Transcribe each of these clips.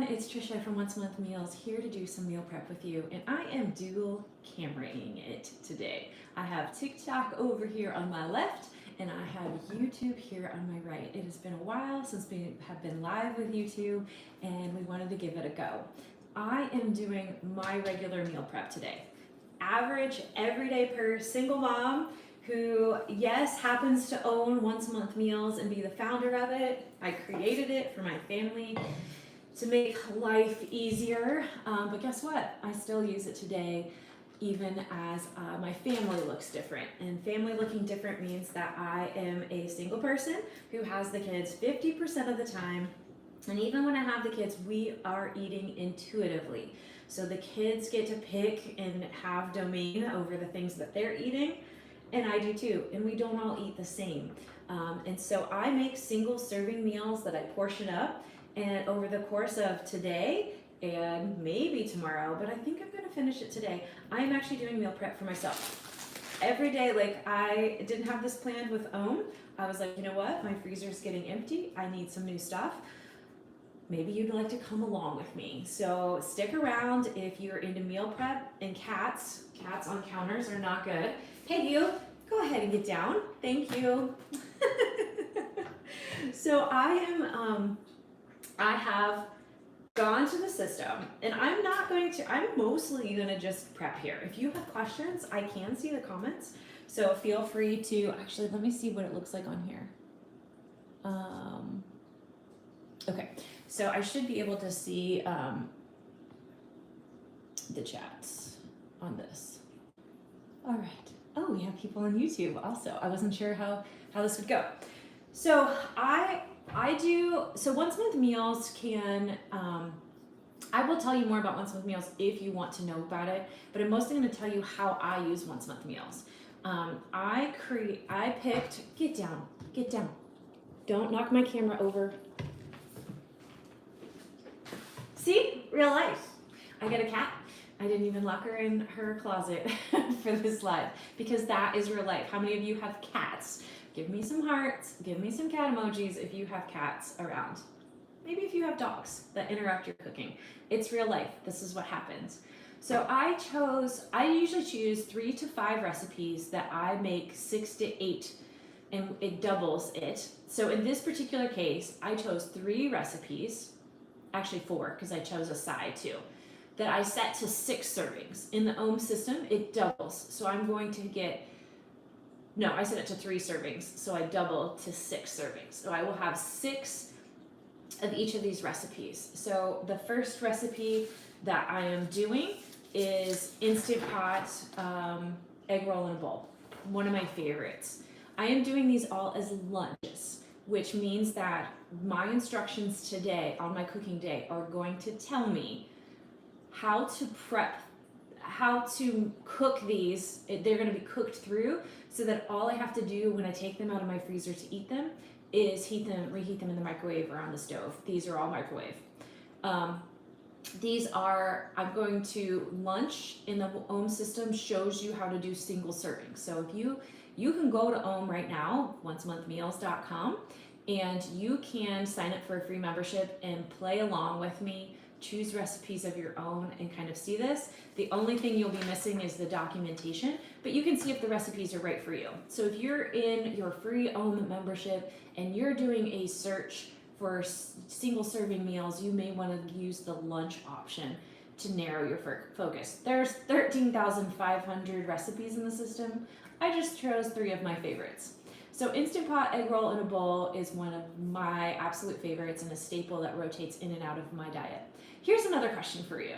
it's Trisha from Once a Month Meals here to do some meal prep with you, and I am dual cameraing it today. I have TikTok over here on my left, and I have YouTube here on my right. It has been a while since we have been live with YouTube, and we wanted to give it a go. I am doing my regular meal prep today. Average, everyday single mom who, yes, happens to own Once a Month Meals and be the founder of it. I created it for my family to make life easier, but guess what? I still use it today, even as my family looks different. And family looking different means that I am a single person who has the kids 50% of the time. And even when I have the kids, we are eating intuitively. So the kids get to pick and have domain over the things that they're eating, and I do too, and we don't all eat the same. And so I make single serving meals that I portion up, and over the course of today and maybe tomorrow, but I think I'm gonna finish it today, I am actually doing meal prep for myself. Every day, like I didn't have this planned with Ohm. I was like, you know what, my freezer's getting empty, I need some new stuff. Maybe you'd like to come along with me. So stick around if you're into meal prep and cats. Cats on counters are not good. Hey you, go ahead and get down. Thank you. So I have gone to the system, and I'm mostly gonna just prep here. If you have questions, I can see the comments. So feel free to, actually, let me see what it looks like on here. Okay. So I should be able to see the chats on this. All right. Oh, we have people on YouTube also. I wasn't sure how this would go. So so Once a Month Meals can, I will tell you more about Once a Month Meals if you want to know about it, but I'm mostly going to tell you how I use Once a Month Meals. Get down. Don't knock my camera over. See, real life. I got a cat. I didn't even lock her in her closet for this live because that is real life. How many of you have cats? Give me some hearts, give me some cat emojis if you have cats around. Maybe if you have dogs that interrupt your cooking. It's real life. This is what happens. So I usually choose 3 to 5 recipes that I make 6 to 8, and it doubles it. So in this particular case, I chose 3 recipes. Actually 4, because I chose a side too, that I set to 6 servings. In the Ohm system, it doubles. So I'm going to I set it to 3 servings, so I double to 6 servings. So I will have 6 of each of these recipes. So the first recipe that I am doing is Instant Pot egg roll in a bowl. One of my favorites. I am doing these all as lunches, which means that my instructions today on my cooking day are going to tell me how to cook these. They're going to be cooked through so that all I have to do when I take them out of my freezer to eat them is reheat them in the microwave or on the stove. These are all microwave. I'm going to lunch in the Ohm system shows you how to do single servings. So if you can go to Ohm right now, onceamonthmeals.com, and you can sign up for a free membership and play along with me, choose recipes of your own and kind of see this. The only thing you'll be missing is the documentation, but you can see if the recipes are right for you. So if you're in your free Ohm membership and you're doing a search for single serving meals, you may want to use the lunch option to narrow your focus. There's 13,500 recipes in the system. I just chose 3 of my favorites. So Instant Pot egg roll in a bowl is one of my absolute favorites and a staple that rotates in and out of my diet. Here's another question for you.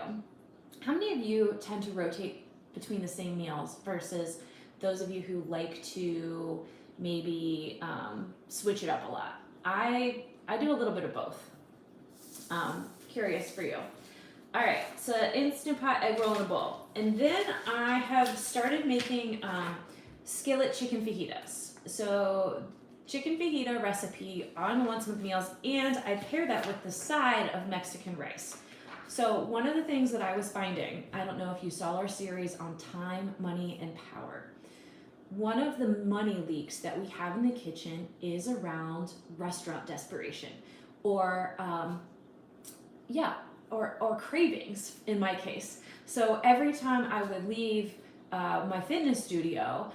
How many of you tend to rotate between the same meals versus those of you who like to maybe switch it up a lot? I do a little bit of both. Curious for you. All right, so Instant Pot egg roll in a bowl. And then I have started making skillet chicken fajitas. So chicken fajita recipe on Once a Month Meals, and I pair that with the side of Mexican rice. So one of the things that I was finding, I don't know if you saw our series on time, money, and power. One of the money leaks that we have in the kitchen is around restaurant desperation, or or cravings in my case. So every time I would leave my fitness studio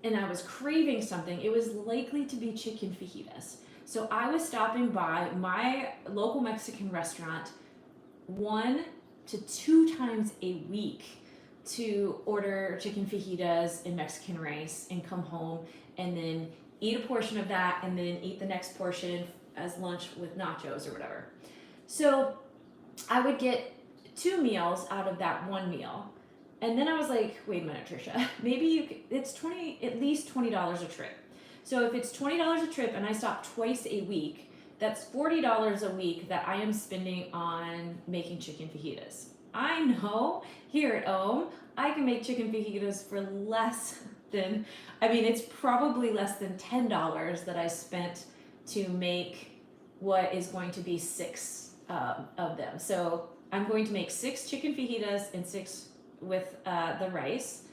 and I was craving something, it was likely to be chicken fajitas. So I was stopping by my local Mexican restaurant 1 to 2 times a week to order chicken fajitas and Mexican rice and come home and then eat a portion of that and then eat the next portion as lunch with nachos or whatever. So I would get 2 meals out of that 1 meal. And then I was like, wait a minute, Trisha, maybe it's at least $20 a trip. So if it's $20 a trip and I stop twice a week, that's $40 a week that I am spending on making chicken fajitas. I know here at home, I can make chicken fajitas for less than, it's probably less than $10 that I spent to make what is going to be 6 of them. So I'm going to make 6 chicken fajitas and 6 with the rice.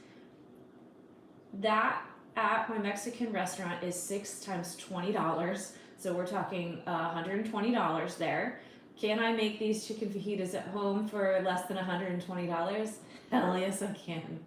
That at my Mexican restaurant is 6 times $20. So we're talking $120 there. Can I make these chicken fajitas at home for less than $120? Hell yes, I can.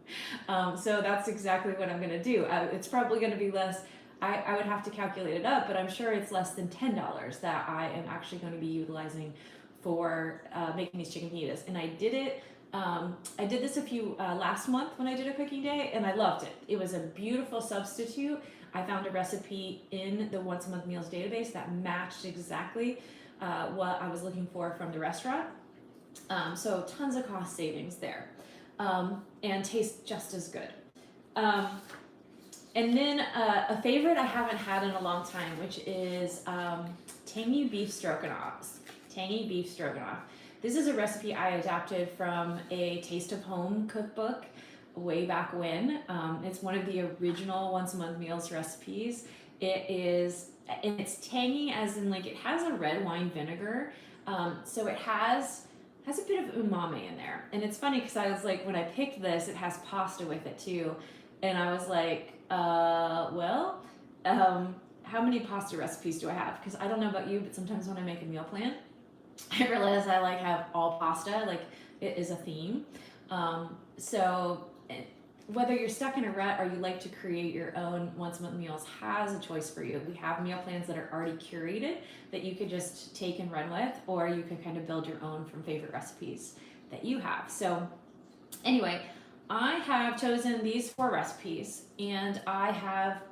So that's exactly what I'm going to do. It's probably going to be less. I would have to calculate it up, but I'm sure it's less than $10 that I am actually going to be utilizing for making these chicken fajitas. And I did it. I did this last month when I did a cooking day, and I loved it. It was a beautiful substitute. I found a recipe in the Once a Month Meals database that matched exactly what I was looking for from the restaurant. So tons of cost savings there, and tastes just as good. And then a favorite I haven't had in a long time, which is tangy beef stroganoff. Tangy beef stroganoff. This is a recipe I adapted from a Taste of Home cookbook way back when. It's one of the original Once a Month Meals recipes. And it's tangy as in like it has a red wine vinegar. So it has a bit of umami in there. And it's funny because I was like, when I picked this, it has pasta with it too. And I was like, how many pasta recipes do I have? Because I don't know about you, but sometimes when I make a meal plan, I realize I have all pasta, it is a theme. So whether you're stuck in a rut or you like to create your own Once a Month Meals has a choice for you. We have meal plans that are already curated that you could just take and run with, or you can kind of build your own from favorite recipes that you have. So anyway, I have chosen these 4 recipes and I have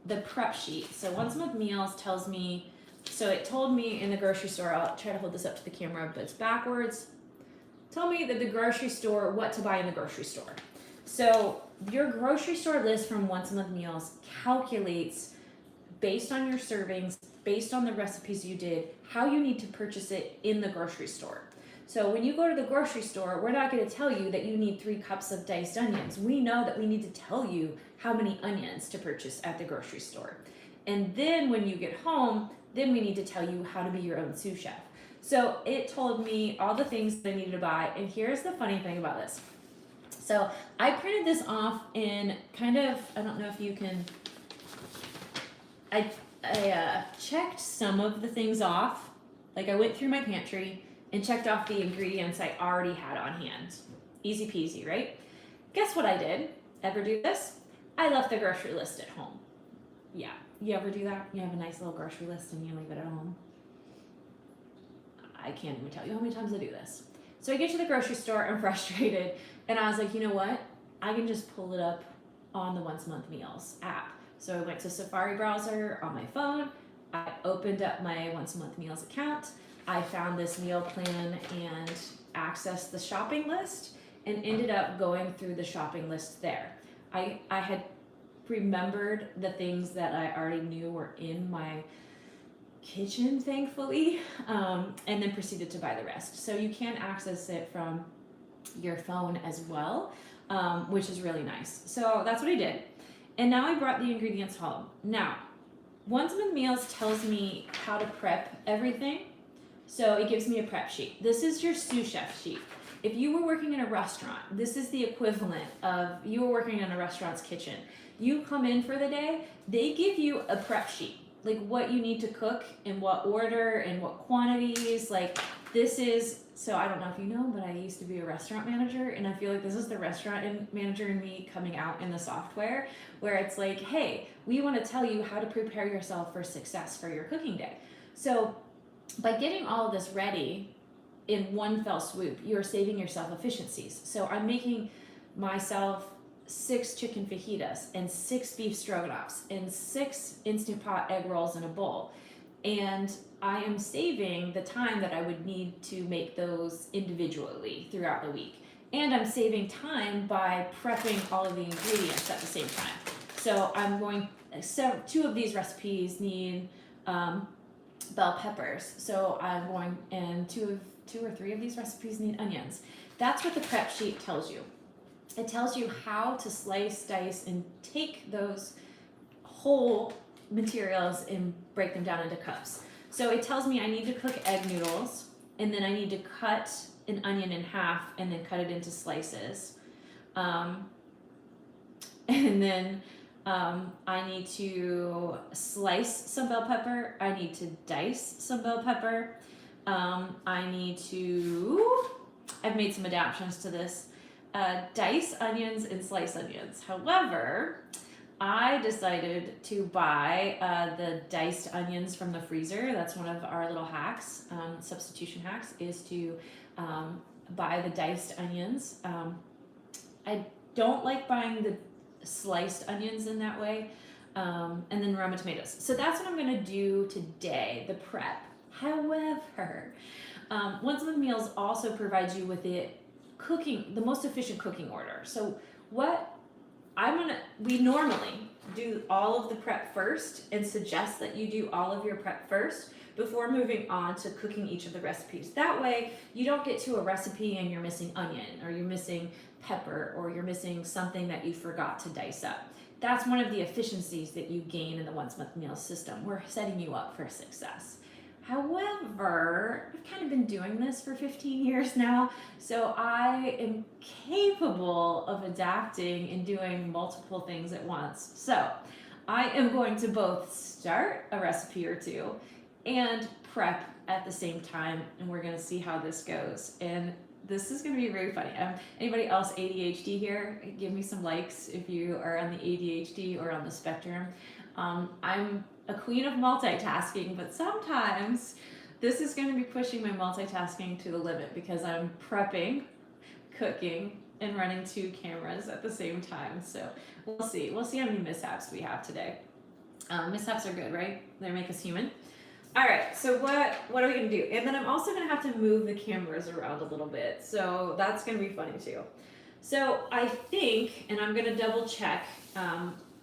the prep sheet. So Once a Month Meals tells me, so it told me in the grocery store, I'll try to hold this up to the camera, but it's backwards. Tell me that the grocery store, what to buy in the grocery store. So your grocery store list from Once a Month Meals calculates based on your servings, based on the recipes you did, how you need to purchase it in the grocery store. So when you go to the grocery store, we're not going to tell you that you need 3 cups of diced onions. We know that we need to tell you how many onions to purchase at the grocery store. And then when you get home, then we need to tell you how to be your own sous chef. So it told me all the things that I needed to buy. And here's the funny thing about this. So I printed this off in kind of, I don't know if you can, I checked some of the things off. Like I went through my pantry and checked off the ingredients I already had on hand. Easy peasy, right? Guess what I did? Ever do this? I left the grocery list at home. Yeah, you ever do that? You have a nice little grocery list and you leave it at home? I can't even tell you how many times I do this. So I get to the grocery store, I'm frustrated, and I was like, you know what? I can just pull it up on the Once a Month Meals app. So I went to Safari browser on my phone, I opened up my Once a Month Meals account, I found this meal plan and accessed the shopping list and ended up going through the shopping list there. I had remembered the things that I already knew were in my kitchen, thankfully, and then proceeded to buy the rest. So you can access it from your phone as well, which is really nice. So that's what I did. And now I brought the ingredients home. Now, Once a Month Meals tells me how to prep everything. So it gives me a prep sheet. This is your sous chef sheet. If you were working in a restaurant, this is the equivalent of you were working in a restaurant's kitchen. You come in for the day, they give you a prep sheet, like what you need to cook in what order and what quantities, like This is, so I don't know if you know, but I used to be a restaurant manager, and I feel like this is the manager in me coming out in the software, where it's like, hey, we want to tell you how to prepare yourself for success for your cooking day. So by getting all of this ready in one fell swoop, you're saving yourself efficiencies. So I'm making myself 6 chicken fajitas and 6 beef stroganoffs and 6 Instant Pot egg rolls in a bowl. And I am saving the time that I would need to make those individually throughout the week. And I'm saving time by prepping all of the ingredients at the same time. So I'm going, so 2 of these recipes need bell peppers. So I'm going, and 2 or 3 of these recipes need onions. That's what the prep sheet tells you. It tells you how to slice, dice, and take those whole materials and break them down into cups. So it tells me I need to cook egg noodles, and then I need to cut an onion in half and then cut it into slices. And then I need to slice some bell pepper. I need to dice some bell pepper. I've made some adaptations to this. Dice onions and slice onions. However, I decided to buy the diced onions from the freezer. That's one of our little hacks, substitution hacks, is to buy the diced onions. I don't like buying the sliced onions in that way, and then Roma tomatoes. So that's what I'm gonna do today, the prep. However, Once a Month Meals also provides you with the most efficient cooking order. So we normally do all of the prep first and suggest that you do all of your prep first before moving on to cooking each of the recipes. That way you don't get to a recipe and you're missing onion, or you're missing pepper, or you're missing something that you forgot to dice up. That's one of the efficiencies that you gain in the Once a Month Meals system. We're setting you up for success. However, I've kind of been doing this for 15 years now, so I am capable of adapting and doing multiple things at once. So I am going to both start a recipe or 2 and prep at the same time, and we're going to see how this goes. And this is going to be really funny. Anybody else ADHD here? Give me some likes if you are on the ADHD or on the spectrum. I'm a queen of multitasking, but sometimes this is going to be pushing my multitasking to the limit because I'm prepping, cooking, and running 2 cameras at the same time. So we'll see how many mishaps we have today. Mishaps are good, right? They make us human. All right, so what are we gonna do? And then I'm also gonna have to move the cameras around a little bit, so that's gonna be funny too. So I think, and I'm gonna double check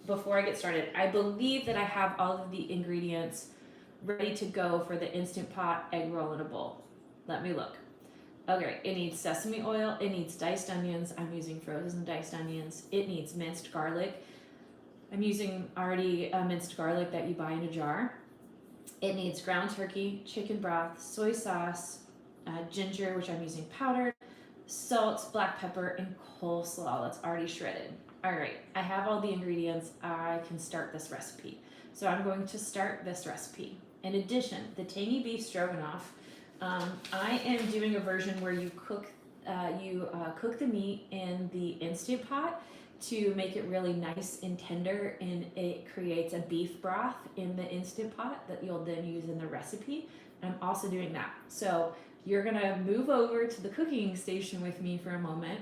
before I get started, I believe that I have all of the ingredients ready to go for the Instant Pot egg roll in a bowl. Let me look. Okay, it needs sesame oil, it needs diced onions, I'm using frozen diced onions, it needs minced garlic. I'm using already minced garlic that you buy in a jar. It needs ground turkey, chicken broth, soy sauce, ginger, which I'm using powdered, salt, black pepper, and coleslaw that's already shredded. All right, I have all the ingredients. I can start this recipe. So I'm going to start this recipe. In addition, the tangy beef stroganoff, I am doing a version where you cook the meat in the Instant Pot to make it really nice and tender, and it creates a beef broth in the Instant Pot that you'll then use in the recipe. And I'm also doing that. So you're gonna move over to the cooking station with me for a moment,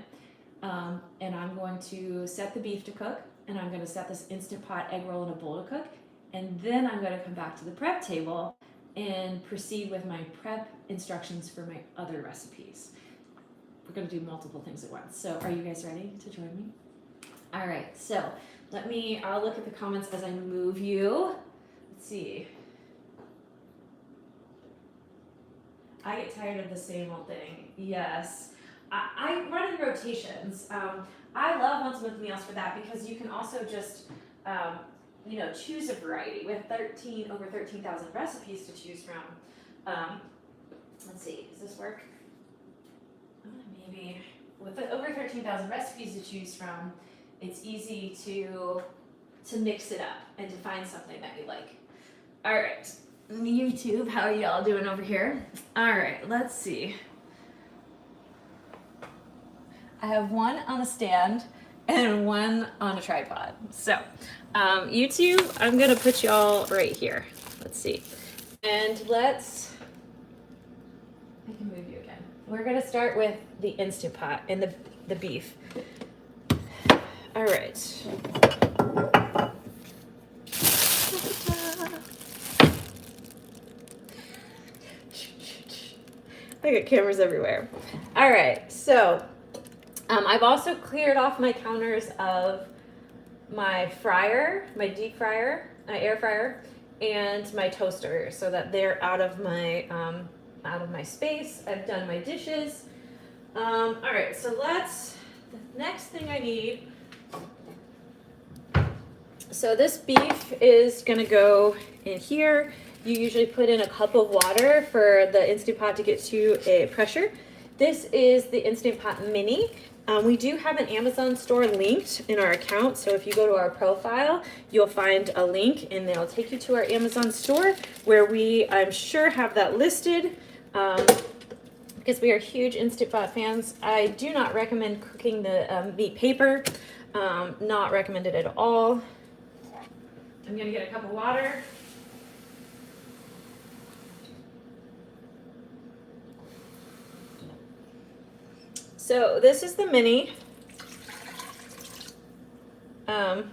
and I'm going to set the beef to cook, and I'm gonna set this Instant Pot egg roll in a bowl to cook, and then I'm gonna come back to the prep table and proceed with my prep instructions for my other recipes. We're gonna do multiple things at once. So are you guys ready to join me? All right, so I'll look at the comments as I move you. Let's see. I get tired of the same old thing. Yes. I run in rotations. I love Once a Month Meals for that because you can also just, choose a variety. With over 13,000 recipes to choose from. Let's see, does this work? Maybe. With over 13,000 recipes to choose from, it's easy to mix it up and to find something that you like. All right, YouTube, how are y'all doing over here? All right, let's see. I have one on a stand and one on a tripod. So, YouTube, I'm gonna put y'all right here. Let's see. And I can move you again. We're gonna start with the Instant Pot and the beef. All right. I got cameras everywhere. All right, so I've also cleared off my counters of my fryer, my deep fryer, my air fryer, and my toaster, so that they're out of my space. I've done my dishes. All right, so the next thing I need. So this beef is gonna go in here. You usually put in a cup of water for the Instant Pot to get to a pressure. This is the Instant Pot Mini. We do have an Amazon store linked in our account, so if you go to our profile, you'll find a link and it'll take you to our Amazon store where I'm sure, have that listed because we are huge Instant Pot fans. I do not recommend cooking the meat paper, not recommended at all. I'm gonna get a cup of water. So this is the mini. And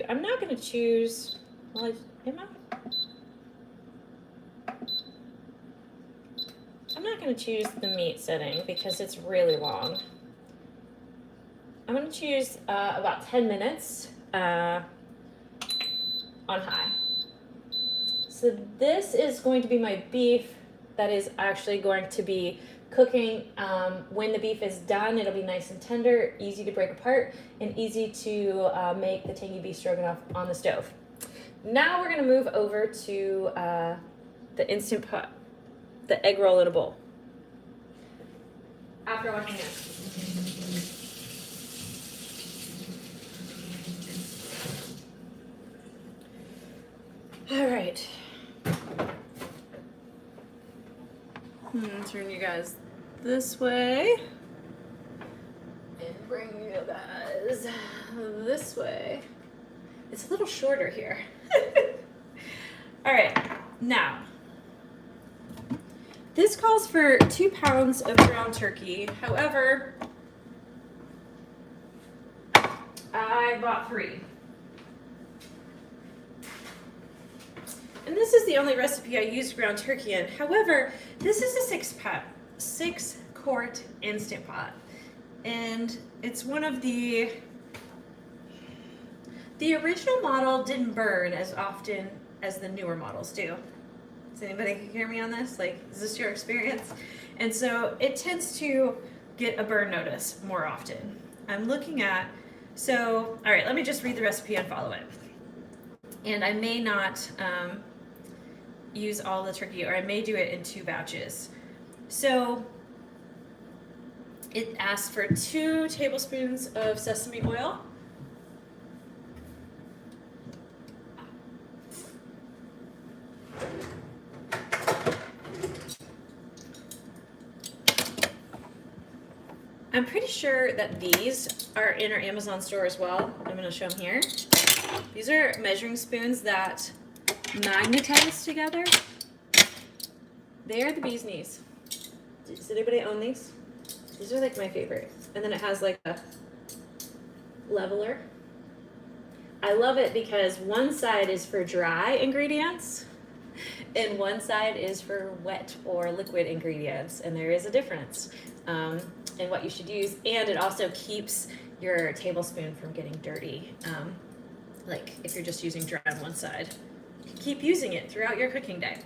I'm not going to choose, well, am I? I'm not going to choose the meat setting because it's really long. I'm going to choose about 10 minutes on high. So this is going to be my beef that is actually going to be cooking. When the beef is done, it'll be nice and tender, easy to break apart, and easy to make the tangy beef stroganoff on the stove. Now we're going to move over to the Instant Pot, the egg roll in a bowl. After washing it. All right. Turn you guys this way and bring you guys this way. It's a little shorter here. All right, now this calls for 2 pounds of ground turkey. However, I bought 3. And this is the only recipe I used ground turkey in. However, this is a 6-quart Instant Pot. And it's one of the original model didn't burn as often as the newer models do. Does anybody hear me on this? Like, is this your experience? And so it tends to get a burn notice more often. I'm looking at, so, all right, let me just read the recipe and follow it. And I may not use all the turkey, or I may do it in 2 batches. So it asks for 2 tablespoons of sesame oil, I'm pretty sure that these are in our Amazon store as well. I'm going to show them here. These are measuring spoons that magnetize together. They are the bee's knees. Does anybody own these? These are like my favorite. And then it has like a leveler. I love it because one side is for dry ingredients and one side is for wet or liquid ingredients, and there is a difference in what you should use, and it also keeps your tablespoon from getting dirty. Like if you're just using dry on one side, keep using it throughout your cooking day.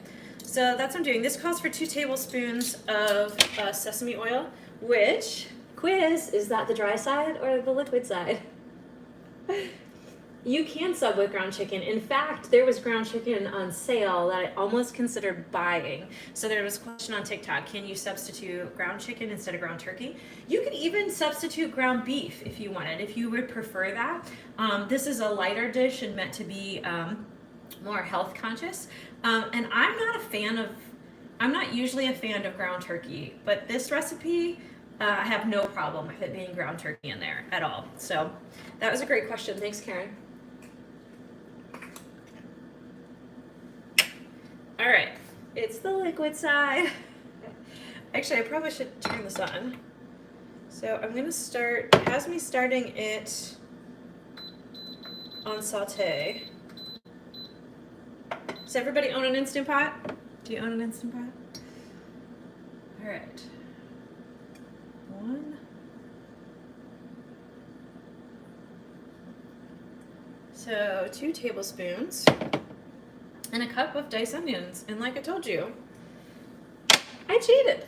So that's what I'm doing. This calls for 2 tablespoons of sesame oil, which, quiz, is that the dry side or the liquid side? You can sub with ground chicken. In fact, there was ground chicken on sale that I almost considered buying. So there was a question on TikTok, can you substitute ground chicken instead of ground turkey? You could even substitute ground beef if you wanted, if you would prefer that. This is a lighter dish and meant to be more health conscious. And I'm not usually a fan of ground turkey, but this recipe, I have no problem with it being ground turkey in there at all. So that was a great question. Thanks, Karen. All right, it's the liquid side. Actually, I probably should turn this on. So I'm gonna start, it has me starting it on saute. Does everybody own an Instant Pot? Do you own an Instant Pot? All right. 1. So 2 tablespoons. And a cup of diced onions. And like I told you, I cheated.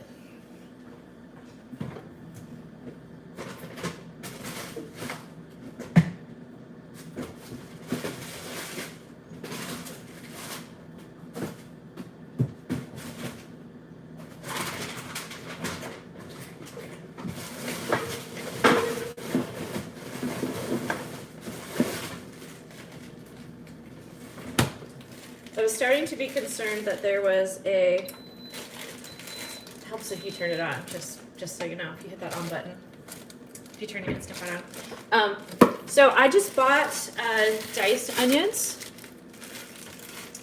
I was starting to be concerned that there was it helps if you turn it on, just so you know, if you hit that on button, if you turn your Instant Pot on. So I just bought diced onions.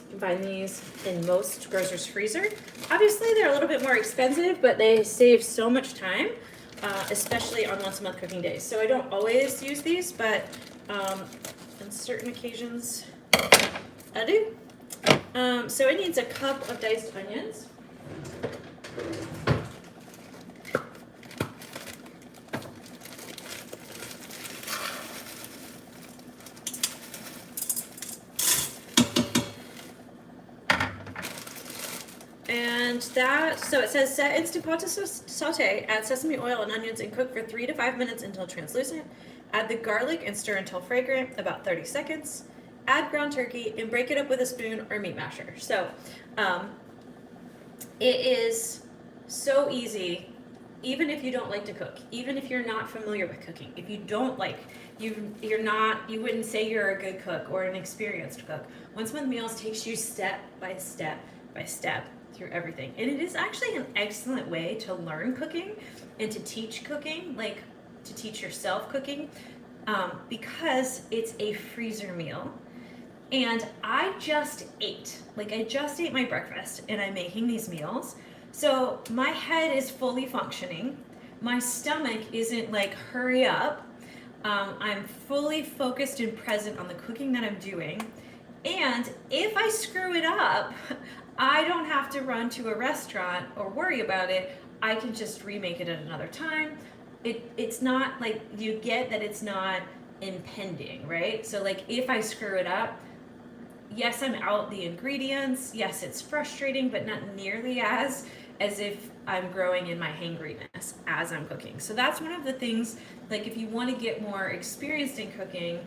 You can find these in most grocers' freezer. Obviously, they're a little bit more expensive, but they save so much time, especially on once-a-month cooking days. So I don't always use these, but on certain occasions, I do. So it needs a cup of diced onions. And so it says set Instant Pot to saute, add sesame oil and onions and cook for 3 to 5 minutes until translucent. Add the garlic and stir until fragrant, about 30 seconds. Add ground turkey and break it up with a spoon or meat masher. So it is so easy, even if you don't like to cook, even if you're not familiar with cooking, if you don't like, you wouldn't say you're a good cook or an experienced cook. Once a Month Meals takes you step by step by step through everything. And it is actually an excellent way to learn cooking and to teach cooking, like to teach yourself cooking, because it's a freezer meal. And I just ate my breakfast and I'm making these meals. So my head is fully functioning. My stomach isn't like, hurry up. I'm fully focused and present on the cooking that I'm doing. And if I screw it up, I don't have to run to a restaurant or worry about it. I can just remake it at another time. It's not like, you get that it's not impending, right? So like if I screw it up, yes, I'm out the ingredients. Yes, it's frustrating, but not nearly as if I'm growing in my hangriness as I'm cooking. So that's one of the things, like if you want to get more experienced in cooking,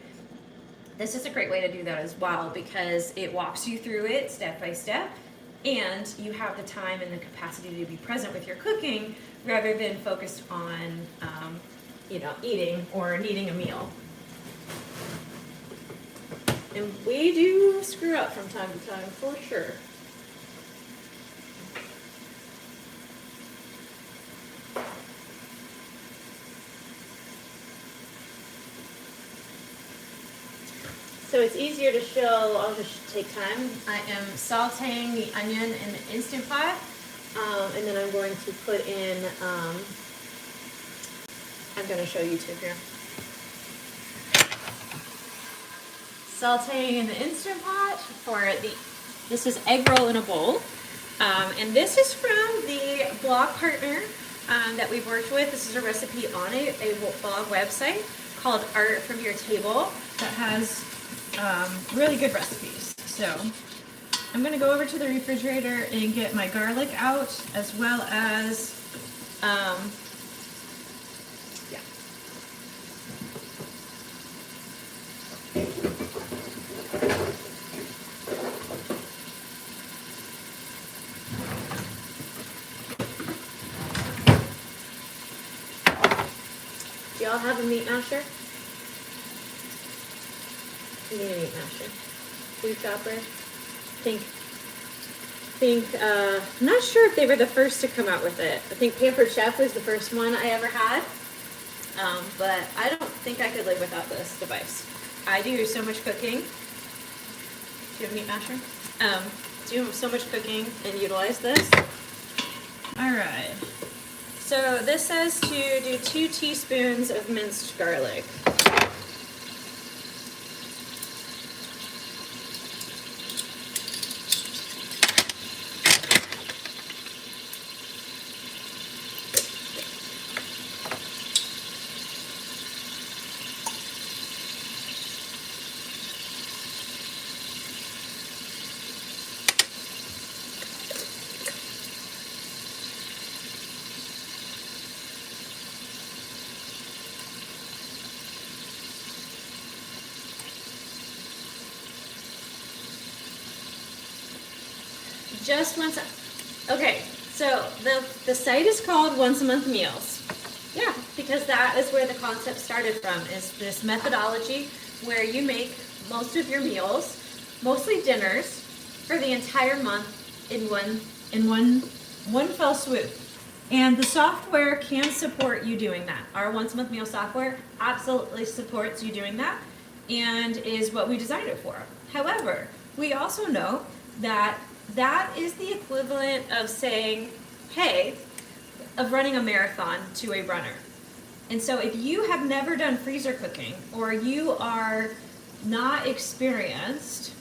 this is a great way to do that as well, because it walks you through it step by step, and you have the time and the capacity to be present with your cooking rather than focused on, eating or needing a meal. And we do screw up from time to time, for sure. So it's easier to show, I'll just take time. I am sauteing the onion in the Instant Pot, and then I'm going to put in, I'm going to show YouTube here. Sauteing in the Instant Pot this is egg roll in a bowl. And this is from the blog partner that we've worked with. This is a recipe on a blog website called Art from Your Table that has really good recipes. So I'm going to go over to the refrigerator and get my garlic out, as well as Do y'all have a meat masher? You need a meat masher. Food chopper. I'm not sure if they were the first to come out with it. I think Pampered Chef was the first one I ever had. But I don't think I could live without this device. I do so much cooking. Do you have a meat masher? Do so much cooking and utilize this. All right. So this says to do 2 teaspoons of minced garlic. Just once. Okay, so the site is called Once a Month Meals. Yeah, because that is where the concept started from, is this methodology where you make most of your meals, mostly dinners, for the entire month in one fell swoop. And the software can support you doing that. Our Once a Month Meal software absolutely supports you doing that and is what we designed it for. However, we also know that that is the equivalent of saying, hey, of running a marathon to a runner. And so if you have never done freezer cooking or you are not experienced,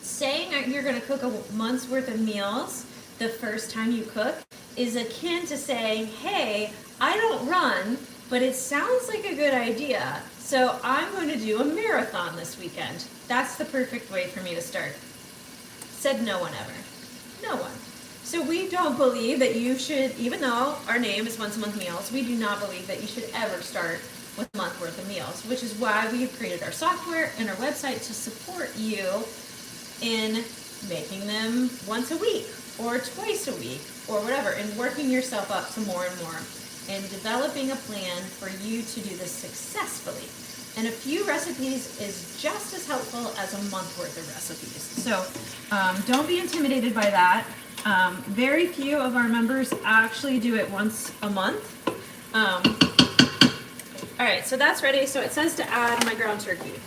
saying that you're going to cook a month's worth of meals the first time you cook is akin to saying, hey, I don't run, but it sounds like a good idea, so I'm going to do a marathon this weekend. That's the perfect way for me to start. Said no one ever. No one. So we don't believe that you should, even though our name is Once a Month Meals, we do not believe that you should ever start with a month worth of meals, which is why we've created our software and our website to support you in making them once a week or twice a week or whatever, and working yourself up to more and more and developing a plan for you to do this successfully. And a few recipes is just as helpful as a month worth of recipes. So don't be intimidated by that. Very few of our members actually do it once a month. All right, so that's ready. So it says to add my ground turkey.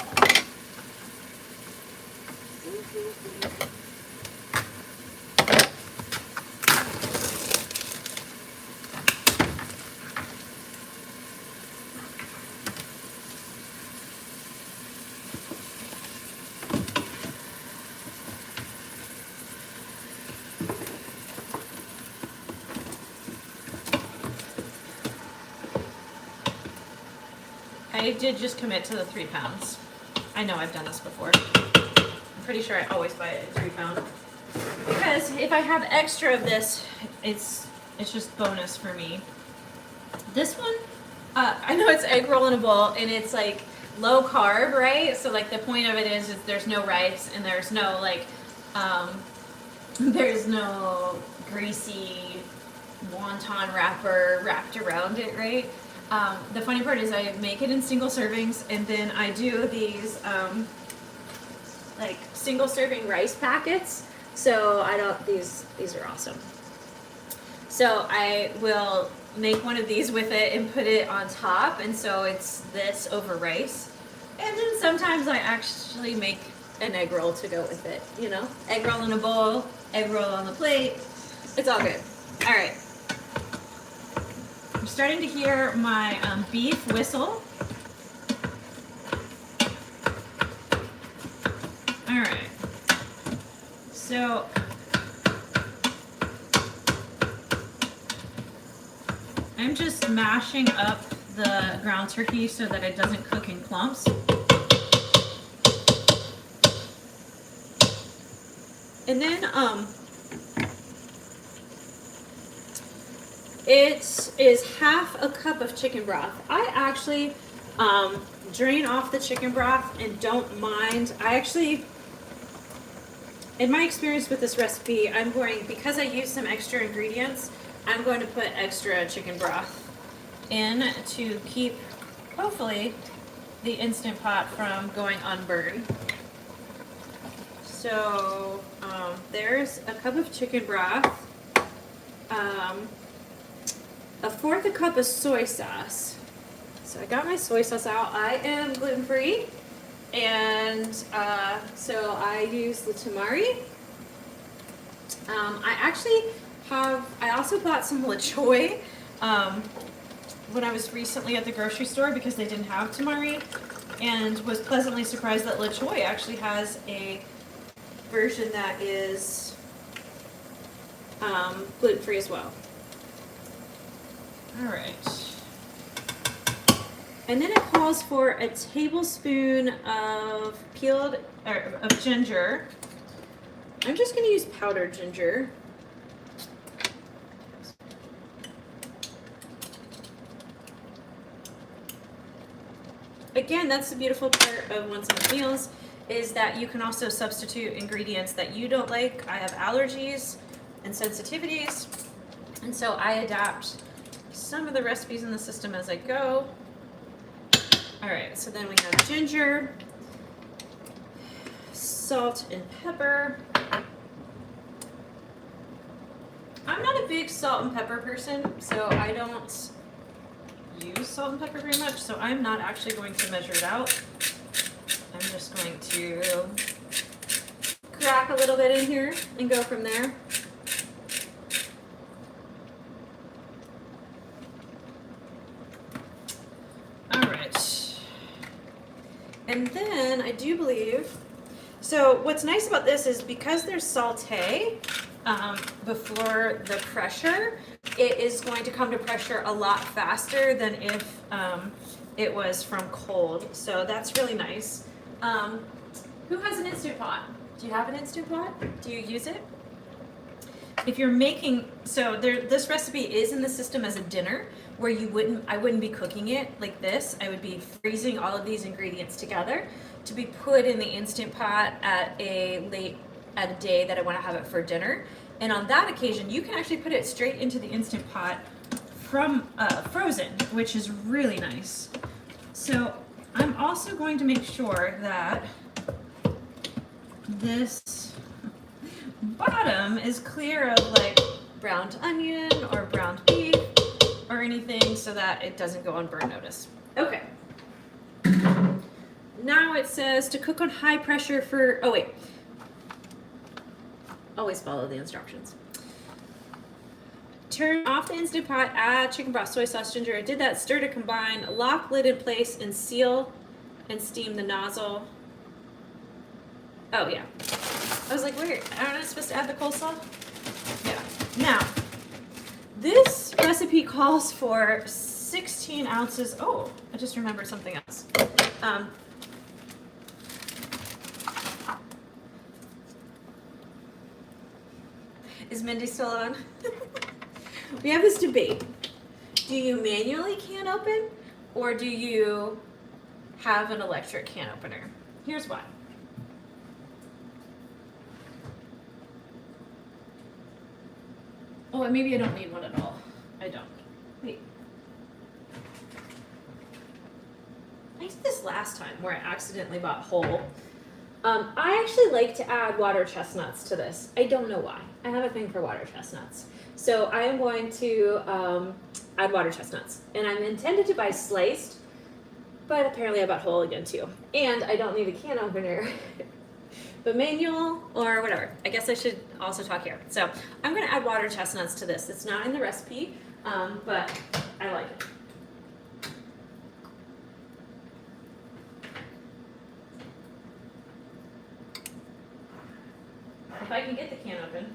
I did just commit to the 3 pounds. I know I've done this before. I'm pretty sure I always buy it at 3 pounds. Because if I have extra of this, it's just bonus for me. This one, I know it's egg roll in a bowl, and it's like low carb, right? So like the point of it is there's no rice and there's no like, there's no greasy wonton wrapper wrapped around it, right? The funny part is I make it in single servings, and then I do these like single serving rice packets. So I don't, these are awesome. So I will make one of these with it and put it on top, and so it's this over rice. And then sometimes I actually make an egg roll to go with it, you know? Egg roll in a bowl, egg roll on the plate. It's all good. All right. I'm starting to hear my beef whistle. All right. So I'm just mashing up the ground turkey so that it doesn't cook in clumps. And then it is half a cup of chicken broth. I actually drain off the chicken broth and don't mind. I actually, in my experience with this recipe, I'm going, because I use some extra ingredients, I'm going to put extra chicken broth in to keep, hopefully, the Instant Pot from going unburned. So there's a cup of chicken broth, a fourth a cup of soy sauce. So I got my soy sauce out. I am gluten-free, and so I use the tamari. I also bought some La Choy when I was recently at the grocery store because they didn't have tamari, and was pleasantly surprised that La Choy actually has a version that is gluten-free as well. All right. And then it calls for a tablespoon of of ginger. I'm just going to use powdered ginger. Again, that's the beautiful part of Once on Meals, is that you can also substitute ingredients that you don't like. I have allergies and sensitivities, and so I adapt some of the recipes in the system as I go. All right, so then we have ginger, salt and pepper. I'm not a big salt and pepper person, so I don't use salt and pepper very much, so I'm not actually going to measure it out. I'm just going to crack a little bit in here and go from there. All right. And then I do believe, so what's nice about this is because there's sauté before the pressure, it is going to come to pressure a lot faster than if it was from cold. So that's really nice. Who has an Instant Pot? Do you have an Instant Pot? Do you use it? If you're making, so this recipe is in the system as a dinner where I wouldn't be cooking it like this. I would be freezing all of these ingredients together to be put in the Instant Pot at a day that I want to have it for dinner. And on that occasion, you can actually put it straight into the Instant Pot from frozen, which is really nice. So I'm also going to make sure that this bottom is clear of like browned onion or browned beef or anything so that it doesn't go on burn notice. Okay. Now it says to cook on high pressure for, oh wait. Always follow the instructions. Turn off the Instant Pot, add chicken broth, soy sauce, ginger. I did that, stir to combine, lock lid in place and seal and steam the nozzle. Oh yeah. I was like, wait, aren't I supposed to add the coleslaw? Yeah. Now, this recipe calls for 16 ounces. Oh, I just remembered something else. Is Mindy still on? We have this debate. Do you manually can open or do you have an electric can opener? Here's why. Oh, and maybe I don't need one at all. I don't. Wait. I did this last time where I accidentally bought whole. I actually like to add water chestnuts to this. I don't know why. I have a thing for water chestnuts. So I am going to add water chestnuts. And I'm intended to buy sliced, but apparently I bought whole again too. And I don't need a can opener, but manual or whatever. I guess I should also talk here. So I'm gonna add water chestnuts to this. It's not in the recipe, but I like it. If I can get the can open.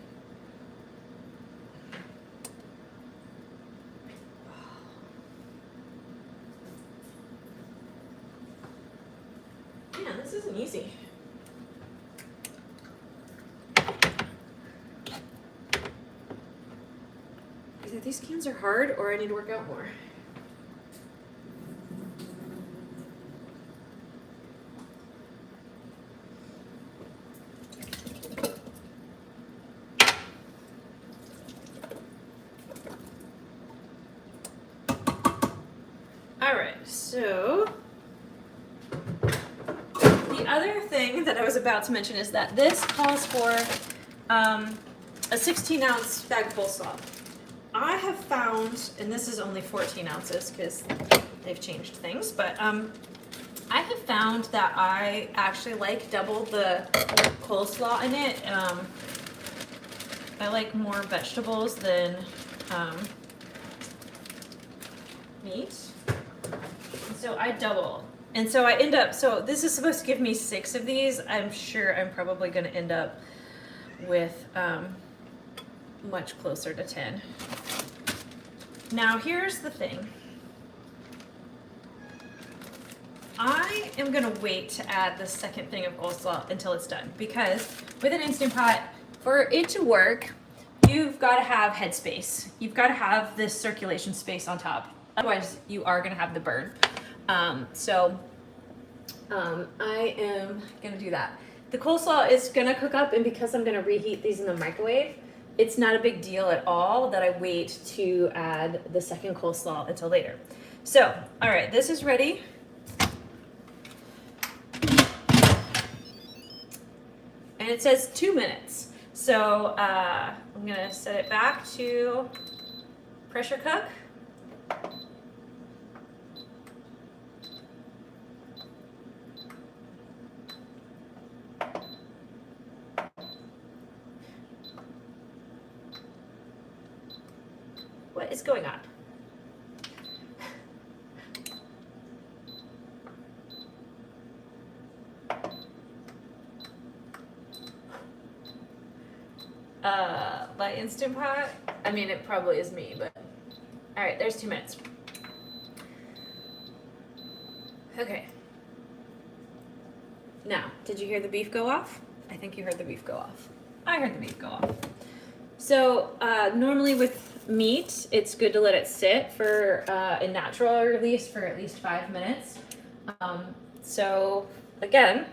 Man, this isn't easy. Either these cans are hard or I need to work out more. All right, so the other thing that I was about to mention is that this calls for a 16-ounce bag of coleslaw. I have found, and this is only 14 ounces because they've changed things, but I have found that I actually like double the coleslaw in it. I like more vegetables than meat. So I double. And so I end up, so this is supposed to give me 6 of these. I'm sure I'm probably going to end up with much closer to 10. Now here's the thing. I am going to wait to add the second thing of coleslaw until it's done, because with an Instant Pot, for it to work, you've got to have headspace. You've got to have this circulation space on top. Otherwise, you are going to have the burn. I am going to do that. The coleslaw is going to cook up, and because I'm going to reheat these in the microwave, it's not a big deal at all that I wait to add the second coleslaw until later. So, all right, this is ready. And it says 2 minutes. So I'm gonna set it back to pressure cook. What is going on? My Instant Pot, I mean, it probably is me, but all right, there's 2 minutes. Okay. Now, did you hear the beef go off? I think you heard the beef go off. I heard the beef go off. So normally with meat, it's good to let it sit for a natural release for at least 5 minutes. So again,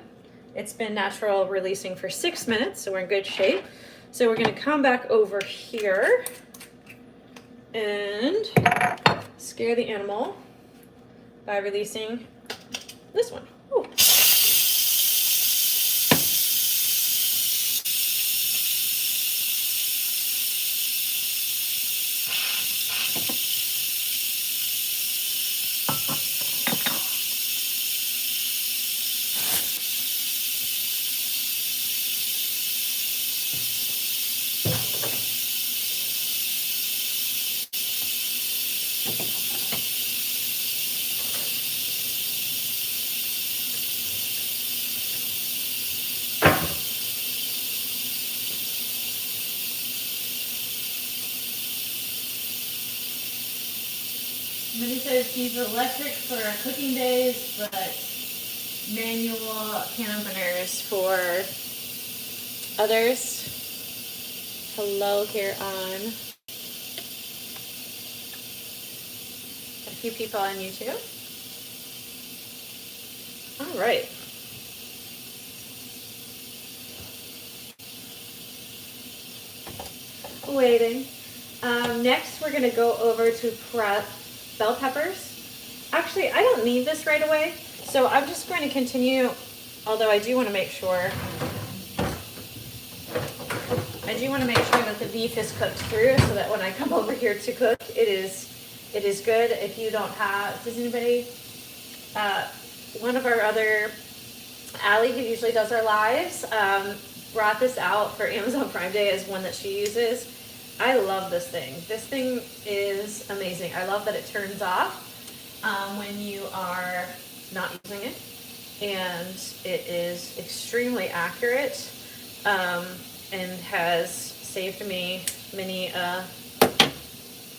it's been natural releasing for 6 minutes, so we're in good shape. So we're going to come back over here and scare the animal by releasing this one. Ooh. Somebody says he's electric for cooking days, but manual can openers for others. Hello, Karen. A few people on YouTube. All right. Waiting. Next, we're going to go over to prep bell peppers. Actually, I don't need this right away, so I'm just going to continue, although I do want to make sure that the beef is cooked through, so that when I come over here to cook, it is good. If you don't have, does anybody, one of our other, Allie, who usually does our lives, brought this out for Amazon Prime Day as one that she uses. I love this thing. This thing is amazing. I love that it turns off when you are not using it, and it is extremely accurate and has saved me many a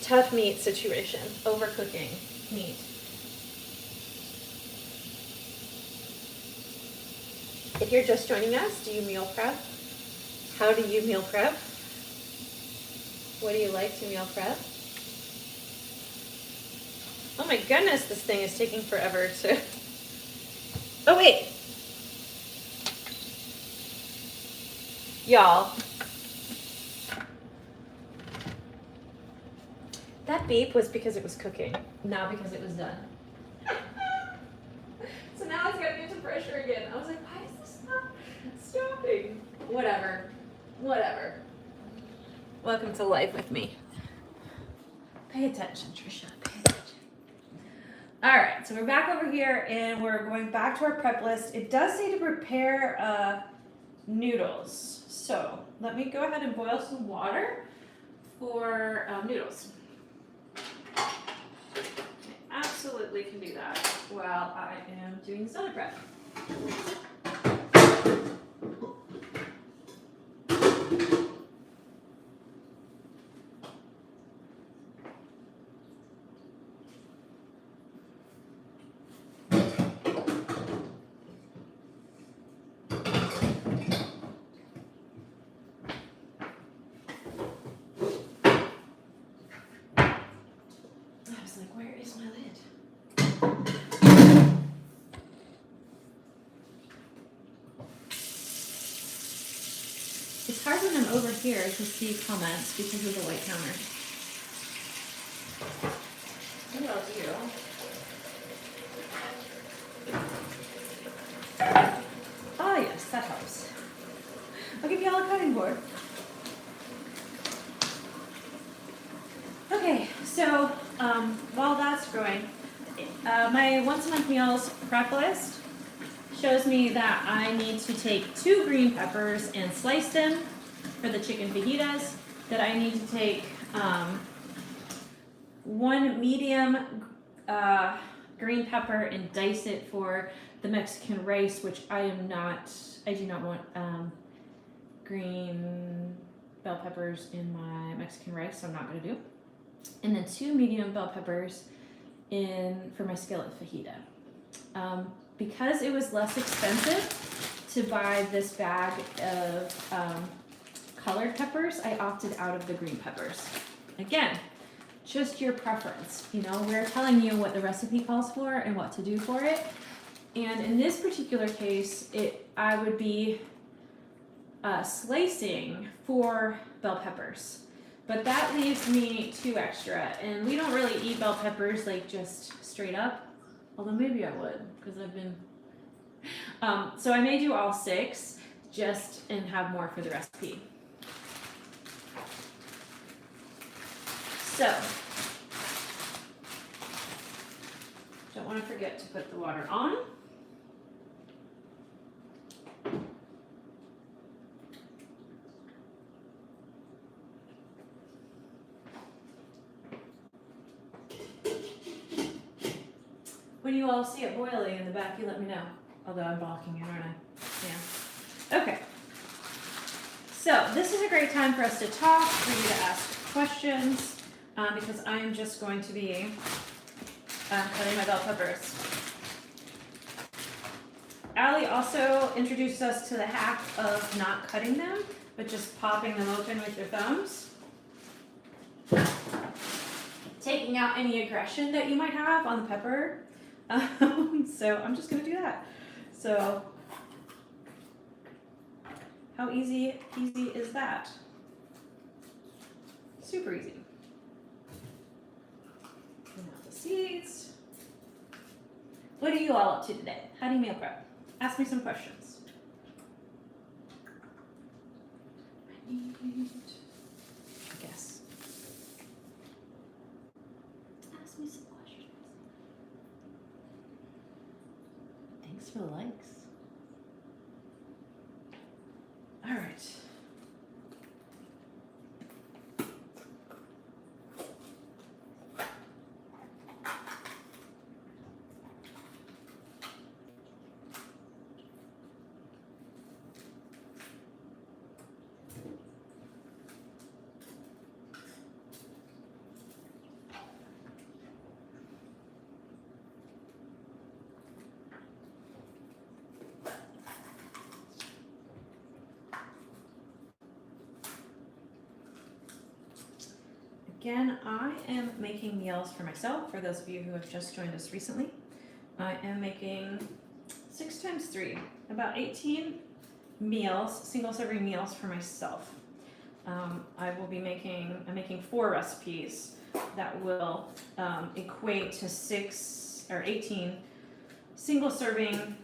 tough meat situation, overcooking meat. If you're just joining us, do you meal prep? How do you meal prep? What do you like to meal prep? Oh my goodness, this thing is taking forever to... Oh wait! Y'all. That beep was because it was cooking, not because it was done. So now it's gotta get to pressure again. I was like, why is this not stopping? Whatever. Welcome to life with me. Pay attention, Trisha. Pay attention. All right, so we're back over here and we're going back to our prep list. It does say to prepare noodles. So let me go ahead and boil some water for noodles. I absolutely can do that while I am doing soda prep. I was like, where is my lid? It's hard when I'm over here to see comments because of the white counter. What else do? Oh yes, that helps. I'll give you all a cutting board. Okay, so while that's growing, my once a month meals prep list shows me that I need to take 2 green peppers and slice them for the chicken fajitas, that I need to take 1 medium green pepper and dice it for the Mexican rice, which I do not want green bell peppers in my Mexican rice, so I'm not going to do. And then 2 medium bell peppers for my skillet fajita. Because it was less expensive to buy this bag of colored peppers, I opted out of the green peppers. Again, just your preference. You know, we're telling you what the recipe calls for and what to do for it. And in this particular case, I would be slicing 4 bell peppers. But that leaves me 2 extra. And we don't really eat bell peppers like just straight up. Although maybe I would, because I've been... so I may do all 6, and have more for the recipe. So, don't want to forget to put the water on. When you all see it boiling in the back, you let me know. Although I'm blocking it, aren't I? Yeah. Okay. So this is a great time for us to talk, for you to ask questions, because I am just going to be cutting my bell peppers. Allie also introduced us to the hack of not cutting them, but just popping them open with your thumbs. Taking out any aggression that you might have on the pepper. So I'm just going to do that. So how easy is that? Super easy. Clean out the seeds. What are you all up to today? How do you meal prep? Ask me some questions. I guess. Ask me some questions. Thanks for the likes. All right. Again, I am making meals for myself. For those of you who have just joined us recently, I am making 6 times 3, about 18 meals, single serving meals for myself. I'm making 4 recipes that will equate to 6 or 18 single serving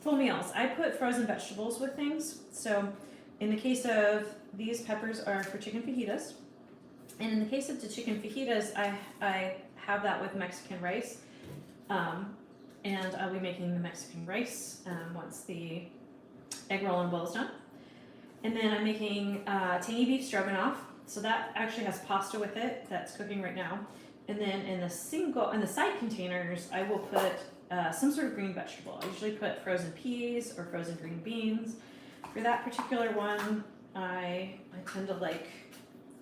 full meals. I put frozen vegetables with things. So in the case of these peppers are for chicken fajitas. And in the case of the chicken fajitas, I have that with Mexican rice. And I'll be making the Mexican rice once the egg roll and bowl is done. And then I'm making tangy beef stroganoff. So that actually has pasta with it that's cooking right now. And then in the side containers, I will put some sort of green vegetable. I usually put frozen peas or frozen green beans. For that particular one, I tend to like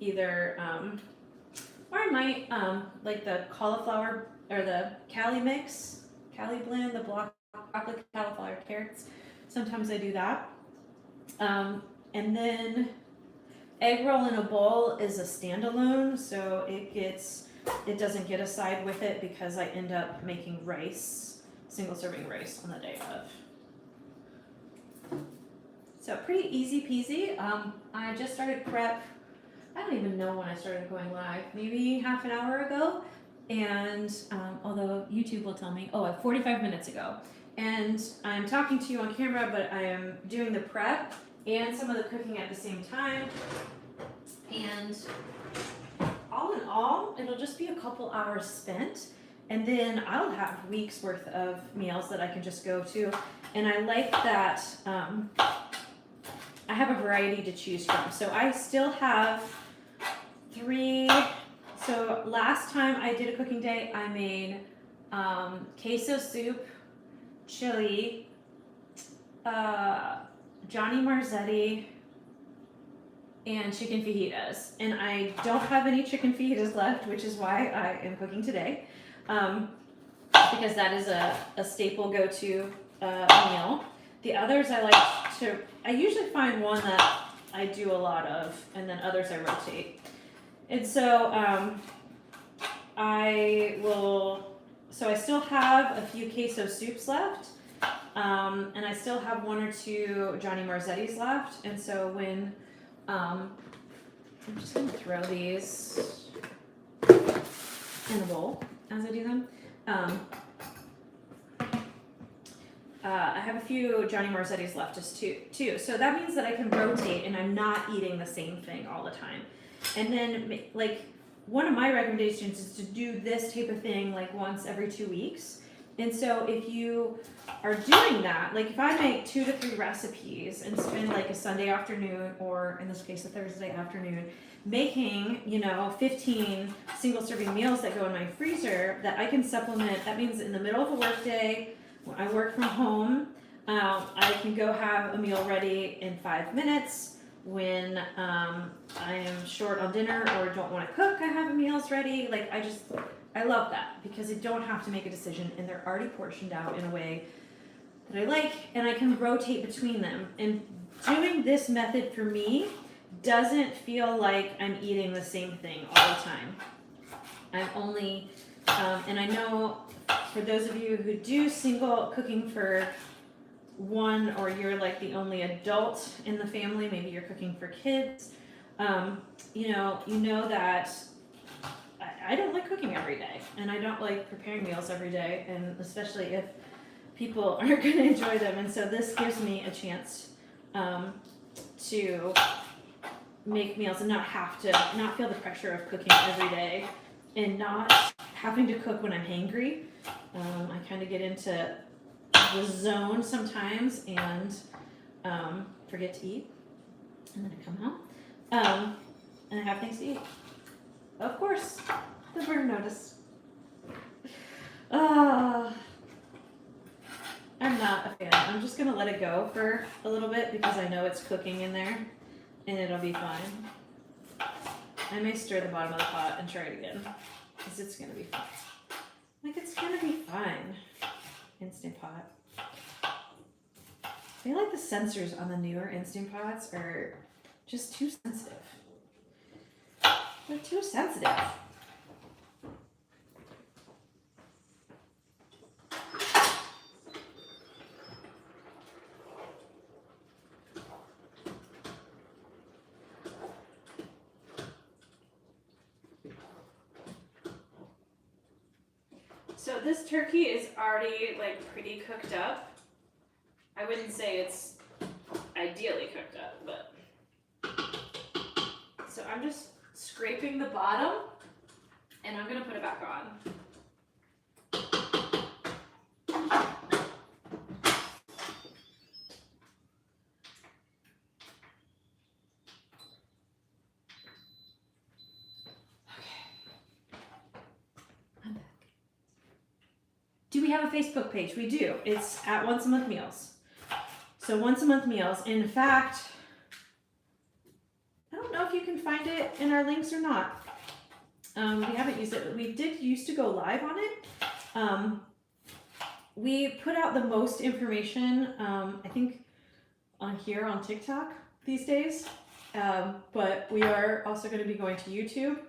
either, or I might like the cauliflower or the Cali mix, Cali blend, the broccoli, cauliflower, carrots. Sometimes I do that. And then egg roll in a bowl is a standalone, so it doesn't get a side with it because I end up making rice, single serving rice on the day of. So pretty easy peasy. I just started prep. I don't even know when I started going live, maybe half an hour ago. And although YouTube will tell me, 45 minutes ago. And I'm talking to you on camera, but I am doing the prep and some of the cooking at the same time. And all in all, it'll just be a couple hours spent. And then I'll have weeks worth of meals that I can just go to. And I like that I have a variety to choose from. So I still have 3. So last time I did a cooking day, I made queso soup, chili, Johnny Marzetti, and chicken fajitas. And I don't have any chicken fajitas left, which is why I am cooking today. Because that is a staple go-to meal. The others I usually find one that I do a lot of, and then others I rotate. And so I still have a few queso soups left, and I still have 1 or 2 Johnny Marzettis left. And so when, I'm just gonna throw these in a bowl as I do them. I have a few Johnny Marzettis left too. So that means that I can rotate and I'm not eating the same thing all the time. And then like one of my recommendations is to do this type of thing like once every 2 weeks. And so if you are doing that, like if I make 2 to 3 recipes and spend like a Sunday afternoon, or in this case a Thursday afternoon, making 15 single serving meals that go in my freezer that I can supplement. That means in the middle of a work day, when I work from home, I can go have a meal ready in 5 minutes. When I am short on dinner or don't want to cook, I have meals ready. Like I love that because I don't have to make a decision and they're already portioned out in a way that I like, and I can rotate between them. And doing this method for me doesn't feel like I'm eating the same thing all the time. I'm only, and I know for those of you who do single cooking for one, or you're like the only adult in the family, maybe you're cooking for kids, you know that I don't like cooking every day, and I don't like preparing meals every day, and especially if people aren't going to enjoy them. And so this gives me a chance to make meals and not feel the pressure of cooking every day, and not having to cook when I'm hangry. I kind of get into the zone sometimes and forget to eat, and then I come home and I have things to eat. Of course, the burn notice. I'm not a fan. I'm just gonna let it go for a little bit because I know it's cooking in there and it'll be fine. I may stir the bottom of the pot and try it again because it's gonna be fine. Like, it's gonna be fine. Instant Pot. I feel like the sensors on the newer Instant Pots are just too sensitive. They're too sensitive. So this turkey is already like pretty cooked up. I wouldn't say it's ideally cooked up, but. So I'm just scraping the bottom and I'm gonna put it back on. Do we have a Facebook page? We do. It's at Once a Month Meals. So Once a Month Meals. In fact, I don't know if you can find it in our links or not. We haven't used it, but we did used to go live on it. We put out the most information, I think, on here on TikTok these days. But we are also going to be going to YouTube.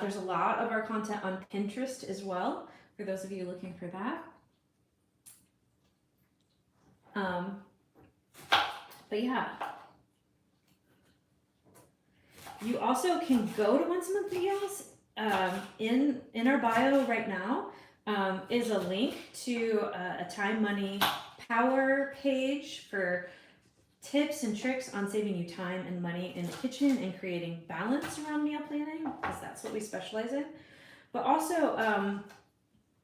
There's a lot of our content on Pinterest as well, for those of you looking for that. But yeah. You also can go to Once a Month Meals. In our bio right now is a link to a Time Money Power page for tips and tricks on saving you time and money in the kitchen and creating balance around meal planning, because that's what we specialize in. But also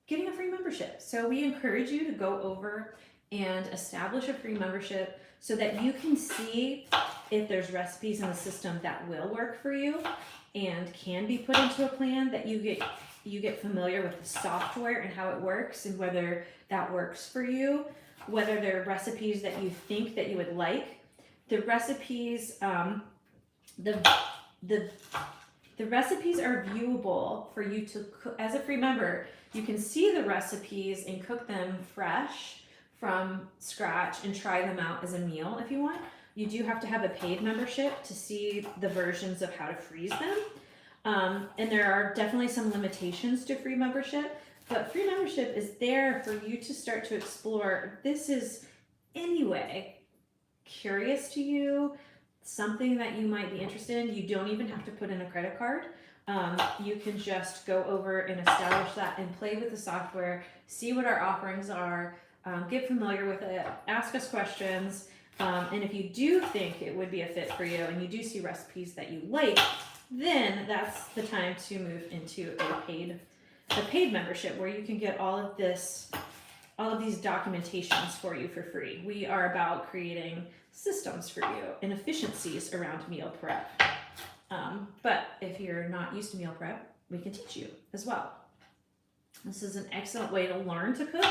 getting a free membership. So we encourage you to go over and establish a free membership so that you can see if there's recipes in the system that will work for you and can be put into a plan, that you get familiar with the software and how it works and whether that works for you, whether there are recipes that you think that you would like. The recipes, the recipes are viewable for you to cook. As a free member, you can see the recipes and cook them fresh from scratch and try them out as a meal if you want. You do have to have a paid membership to see the versions of how to freeze them. And there are definitely some limitations to free membership, but free membership is there for you to start to explore. This is anyway curious to you, something that you might be interested in. You don't even have to put in a credit card. You can just go over and establish that and play with the software, see what our offerings are, get familiar with it, ask us questions. And if you do think it would be a fit for you and you do see recipes that you like, then that's the time to move into a paid membership where you can get all of these documentations for you for free. We are about creating systems for you and efficiencies around meal prep. But if you're not used to meal prep, we can teach you as well. This is an excellent way to learn to cook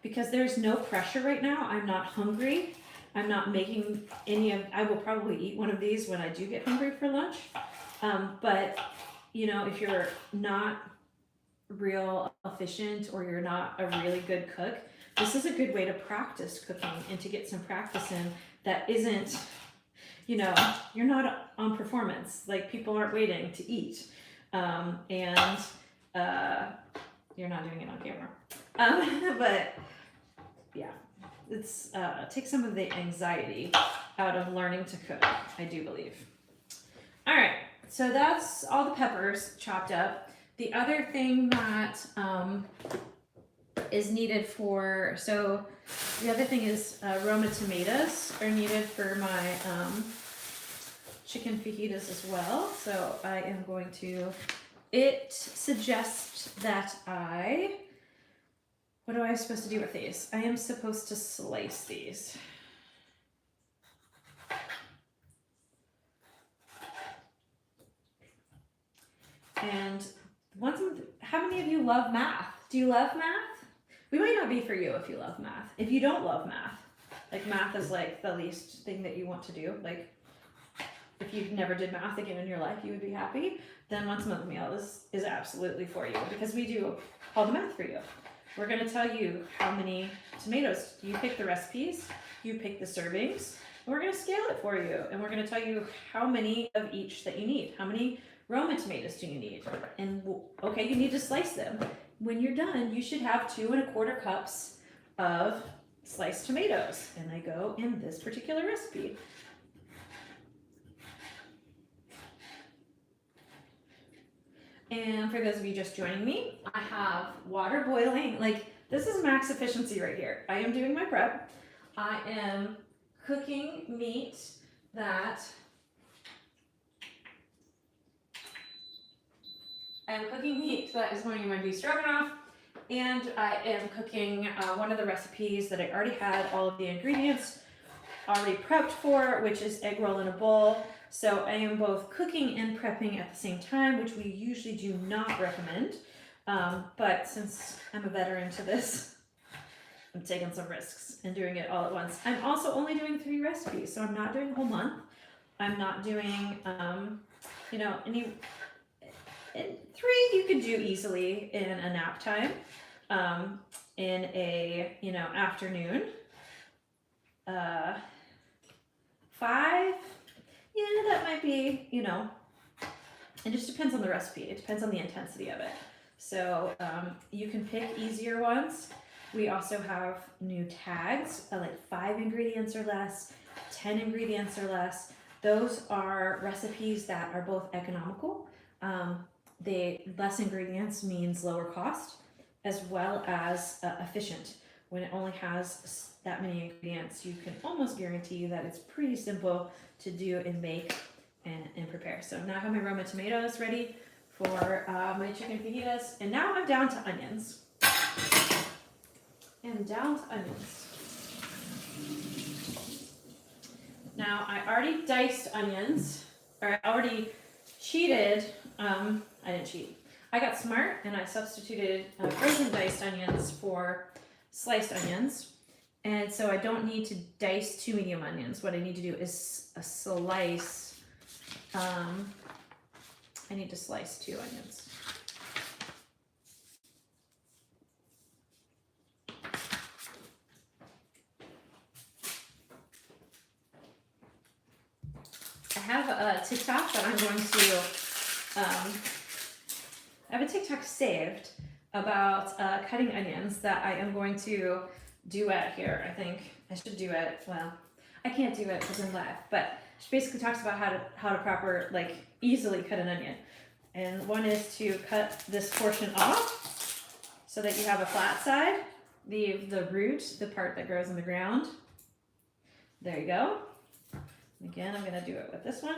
because there's no pressure right now. I'm not hungry. I'm not making I will probably eat one of these when I do get hungry for lunch. But if you're not real efficient or you're not a really good cook, this is a good way to practice cooking and to get some practice in that isn't, you're not on performance. Like, people aren't waiting to eat. And you're not doing it on camera. But yeah. It's take some of the anxiety out of learning to cook, I do believe. All right, so that's all the peppers chopped up. The other thing that is needed the other thing is Roma tomatoes are needed for my chicken fajitas as well. So I am going to, it suggests that what am I supposed to do with these? I am supposed to slice these. And how many of you love math? Do you love math? We might not be for you if you love math. If you don't love math, like math is like the least thing that you want to do. Like, if you never did math again in your life, you would be happy. Then Once a Month Meal is absolutely for you because we do all the math for you. We're going to tell you how many tomatoes. You pick the recipes, you pick the servings, and we're going to scale it for you. And we're going to tell you how many of each that you need. How many Roma tomatoes do you need? And okay, you need to slice them. When you're done, you should have 2 1/4 cups of sliced tomatoes. And they go in this particular recipe. And for those of you just joining me, I have water boiling. Like, this is max efficiency right here. I am doing my prep. I am cooking meat that is going in my beef stroganoff, and I am cooking one of the recipes that I already had all of the ingredients already prepped for, which is egg roll in a bowl. So I am both cooking and prepping at the same time, which we usually do not recommend. But since I'm a veteran to this, I'm taking some risks and doing it all at once. I'm also only doing 3 recipes, so I'm not doing a whole month. I'm not doing, any. 3 you could do easily in a nap time, in a afternoon. 5, yeah, that might be, it just depends on the recipe. It depends on the intensity of it. So you can pick easier ones. We also have new tags, like 5 ingredients or less, 10 ingredients or less. Those are recipes that are both economical. Less ingredients means lower cost, as well as efficient. When it only has that many ingredients, you can almost guarantee that it's pretty simple to do and make and prepare. So now I have my Roma tomatoes ready for my chicken fajitas, and now I'm down to onions. Now I already diced onions, or I already cheated. I didn't cheat. I got smart and I substituted frozen diced onions for sliced onions. And so I don't need to dice 2 medium onions. What I need to do is slice, I need to slice 2 onions. I have a TikTok that I'm going to, I have a TikTok saved about cutting onions that I am going to duet here. I think I should duet. Well, I can't do it because I'm live, but she basically talks about how to proper, like, easily cut an onion. And one is to cut this portion off so that you have a flat side. The root, the part that grows in the ground. There you go. Again, I'm gonna do it with this one.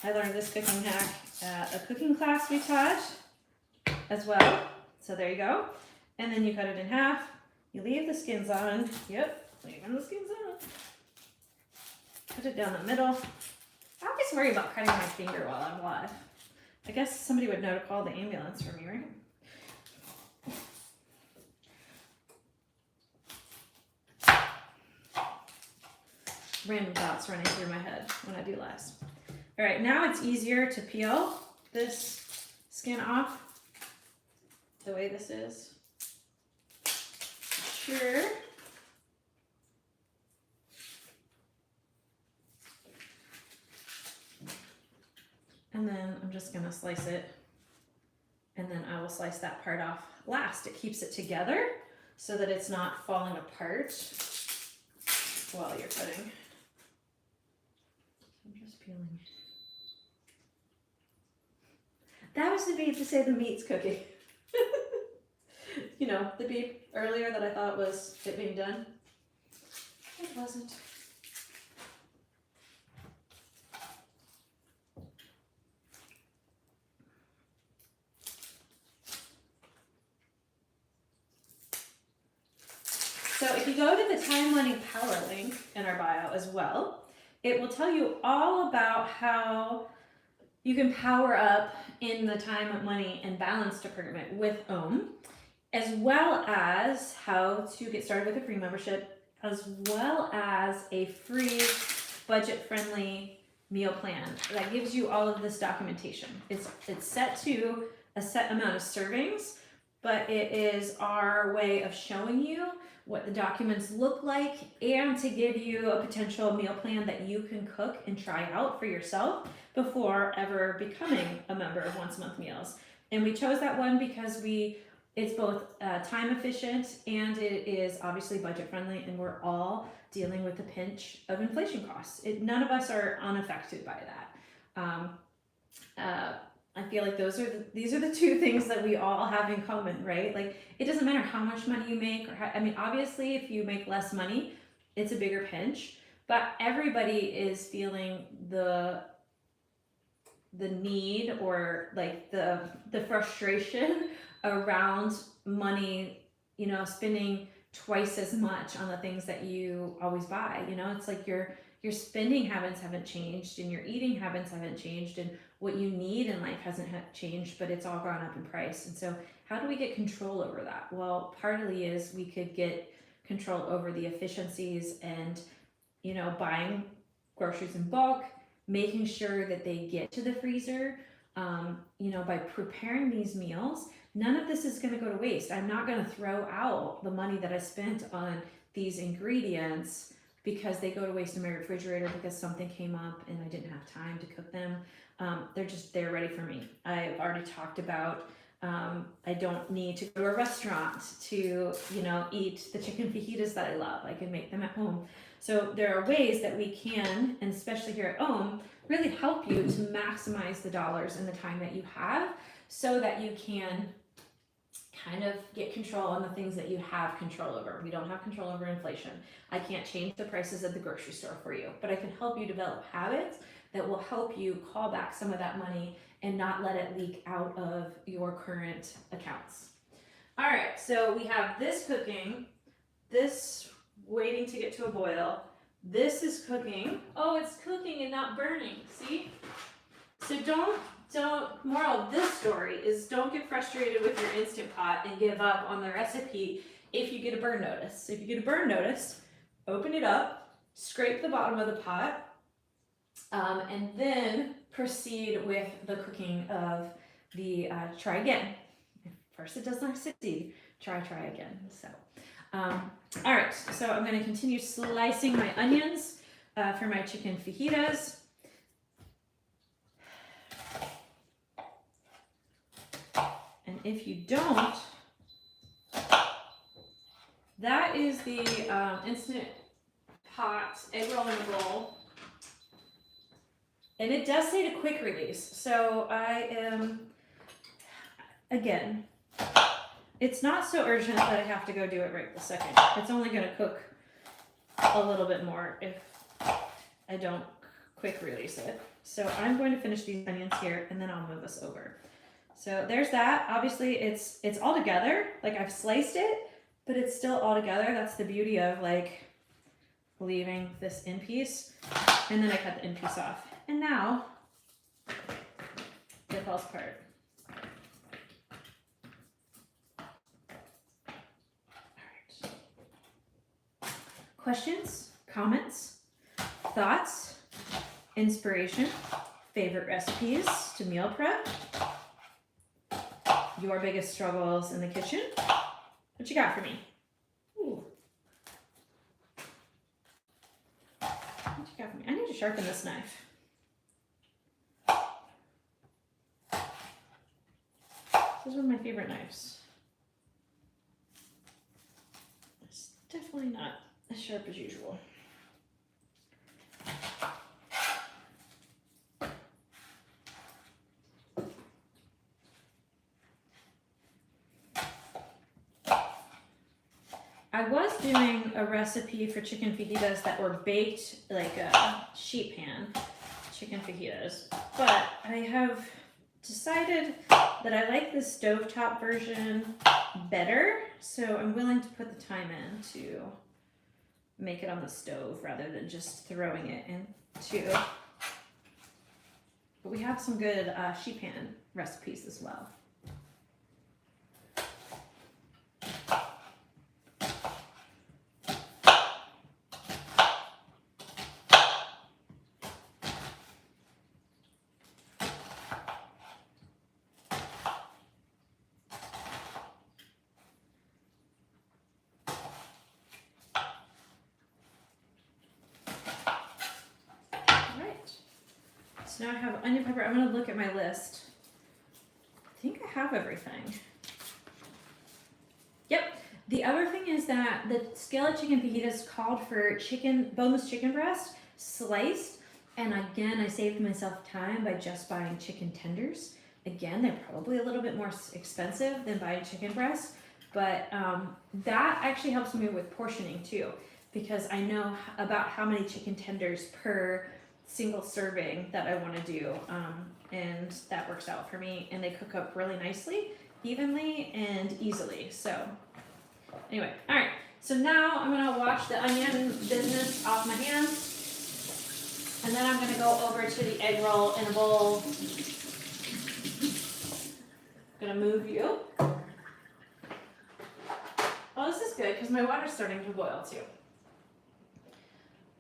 I learned this cooking hack at a cooking class we taught as well. So there you go. And then you cut it in half. You leave the skins on. Yep, leaving the skins on. Put it down the middle. I always worry about cutting my finger while I'm live. I guess somebody would know to call the ambulance for me, right? Random thoughts running through my head when I do lives. All right, now it's easier to peel this skin off the way this is. Sure. And then I'm just gonna slice it, and then I will slice that part off last. It keeps it together so that it's not falling apart while you're cutting. I'm just peeling. That was the beep to say the meat's cooking. You know, the beep earlier that I thought was it being done. It wasn't. So if you go to the time running power link in our bio as well, it will tell you all about how you can power up in the time, money, and balance department with OHM, as well as how to get started with a free membership, as well as a free budget-friendly meal plan that gives you all of this documentation. It's set to a set amount of servings, but it is our way of showing you what the documents look like and to give you a potential meal plan that you can cook and try out for yourself before ever becoming a member of Once a Month Meals. And we chose that one because it's both time efficient and it is obviously budget friendly, and we're all dealing with the pinch of inflation costs. None of us are unaffected by that. I feel like these are the two things that we all have in common, right? Like it doesn't matter how much money you make or how, I mean, obviously if you make less money, it's a bigger pinch, but everybody is feeling the need or like the frustration around money, you know, spending twice as much on the things that you always buy. You know, it's like your spending habits haven't changed and your eating habits haven't changed and what you need in life hasn't changed, but it's all gone up in price. And so how do we get control over that? Well, partly is we could get control over the efficiencies and, you know, buying groceries in bulk, making sure that they get to the freezer. You know, by preparing these meals, none of this is going to go to waste. I'm not going to throw out the money that I spent on these ingredients because they go to waste in my refrigerator because something came up and I didn't have time to cook them. They're ready for me. I've already talked about I don't need to go to a restaurant to, you know, eat the chicken fajitas that I love. I can make them at home. So there are ways that we can, and especially here at home, really help you to maximize the dollars and the time that you have so that you can kind of get control on the things that you have control over. We don't have control over inflation. I can't change the prices at the grocery store for you, but I can help you develop habits that will help you call back some of that money and not let it leak out of your current accounts. All right, so we have this cooking, this waiting to get to a boil. This is cooking. Oh, it's cooking and not burning, see? So don't, moral of this story is don't get frustrated with your Instant Pot and give up on the recipe if you get a burn notice. So if you get a burn notice, open it up, scrape the bottom of the pot, and then proceed with the cooking of the try again. If first it does not succeed, try again. So, all right, so I'm going to continue slicing my onions for my chicken fajitas. And if you don't, that is the Instant Pot egg roll in a bowl. And it does say to quick release. So I am, again, it's not so urgent that I have to go do it right this second. It's only going to cook a little bit more if I don't quick release it. So I'm going to finish these onions here and then I'll move us over. So there's that. Obviously it's all together. Like I've sliced it, but it's still all together. That's the beauty of like leaving this in piece. And then I cut the in piece off. And now it falls apart. All right. Questions, comments, thoughts, inspiration, favorite recipes to meal prep, your biggest struggles in the kitchen. What you got for me? Ooh. What you got for me? I need to sharpen this knife. This is one of my favorite knives. It's definitely not as sharp as usual. I was doing a recipe for chicken fajitas that were baked like a sheet pan chicken fajitas, but I have decided that I like the stovetop version better, so I'm willing to put the time in to make it on the stove rather than just throwing it into. But we have some good sheet pan recipes as well. So now I have onion pepper. I'm going to look at my list. I think I have everything. Yep. The other thing is that the skillet chicken fajitas called for boneless chicken breast sliced. And again, I saved myself time by just buying chicken tenders Again, they're probably a little bit more expensive than buying chicken breast, but that actually helps me with portioning too, because I know about how many chicken tenders per single serving that I want to do, and that works out for me, and they cook up really nicely, evenly, and easily. So anyway, all right, so now I'm gonna wash the onion business off my hands, and then I'm gonna go over to the egg roll in a bowl. Gonna move you. Oh, this is good because my water's starting to boil too.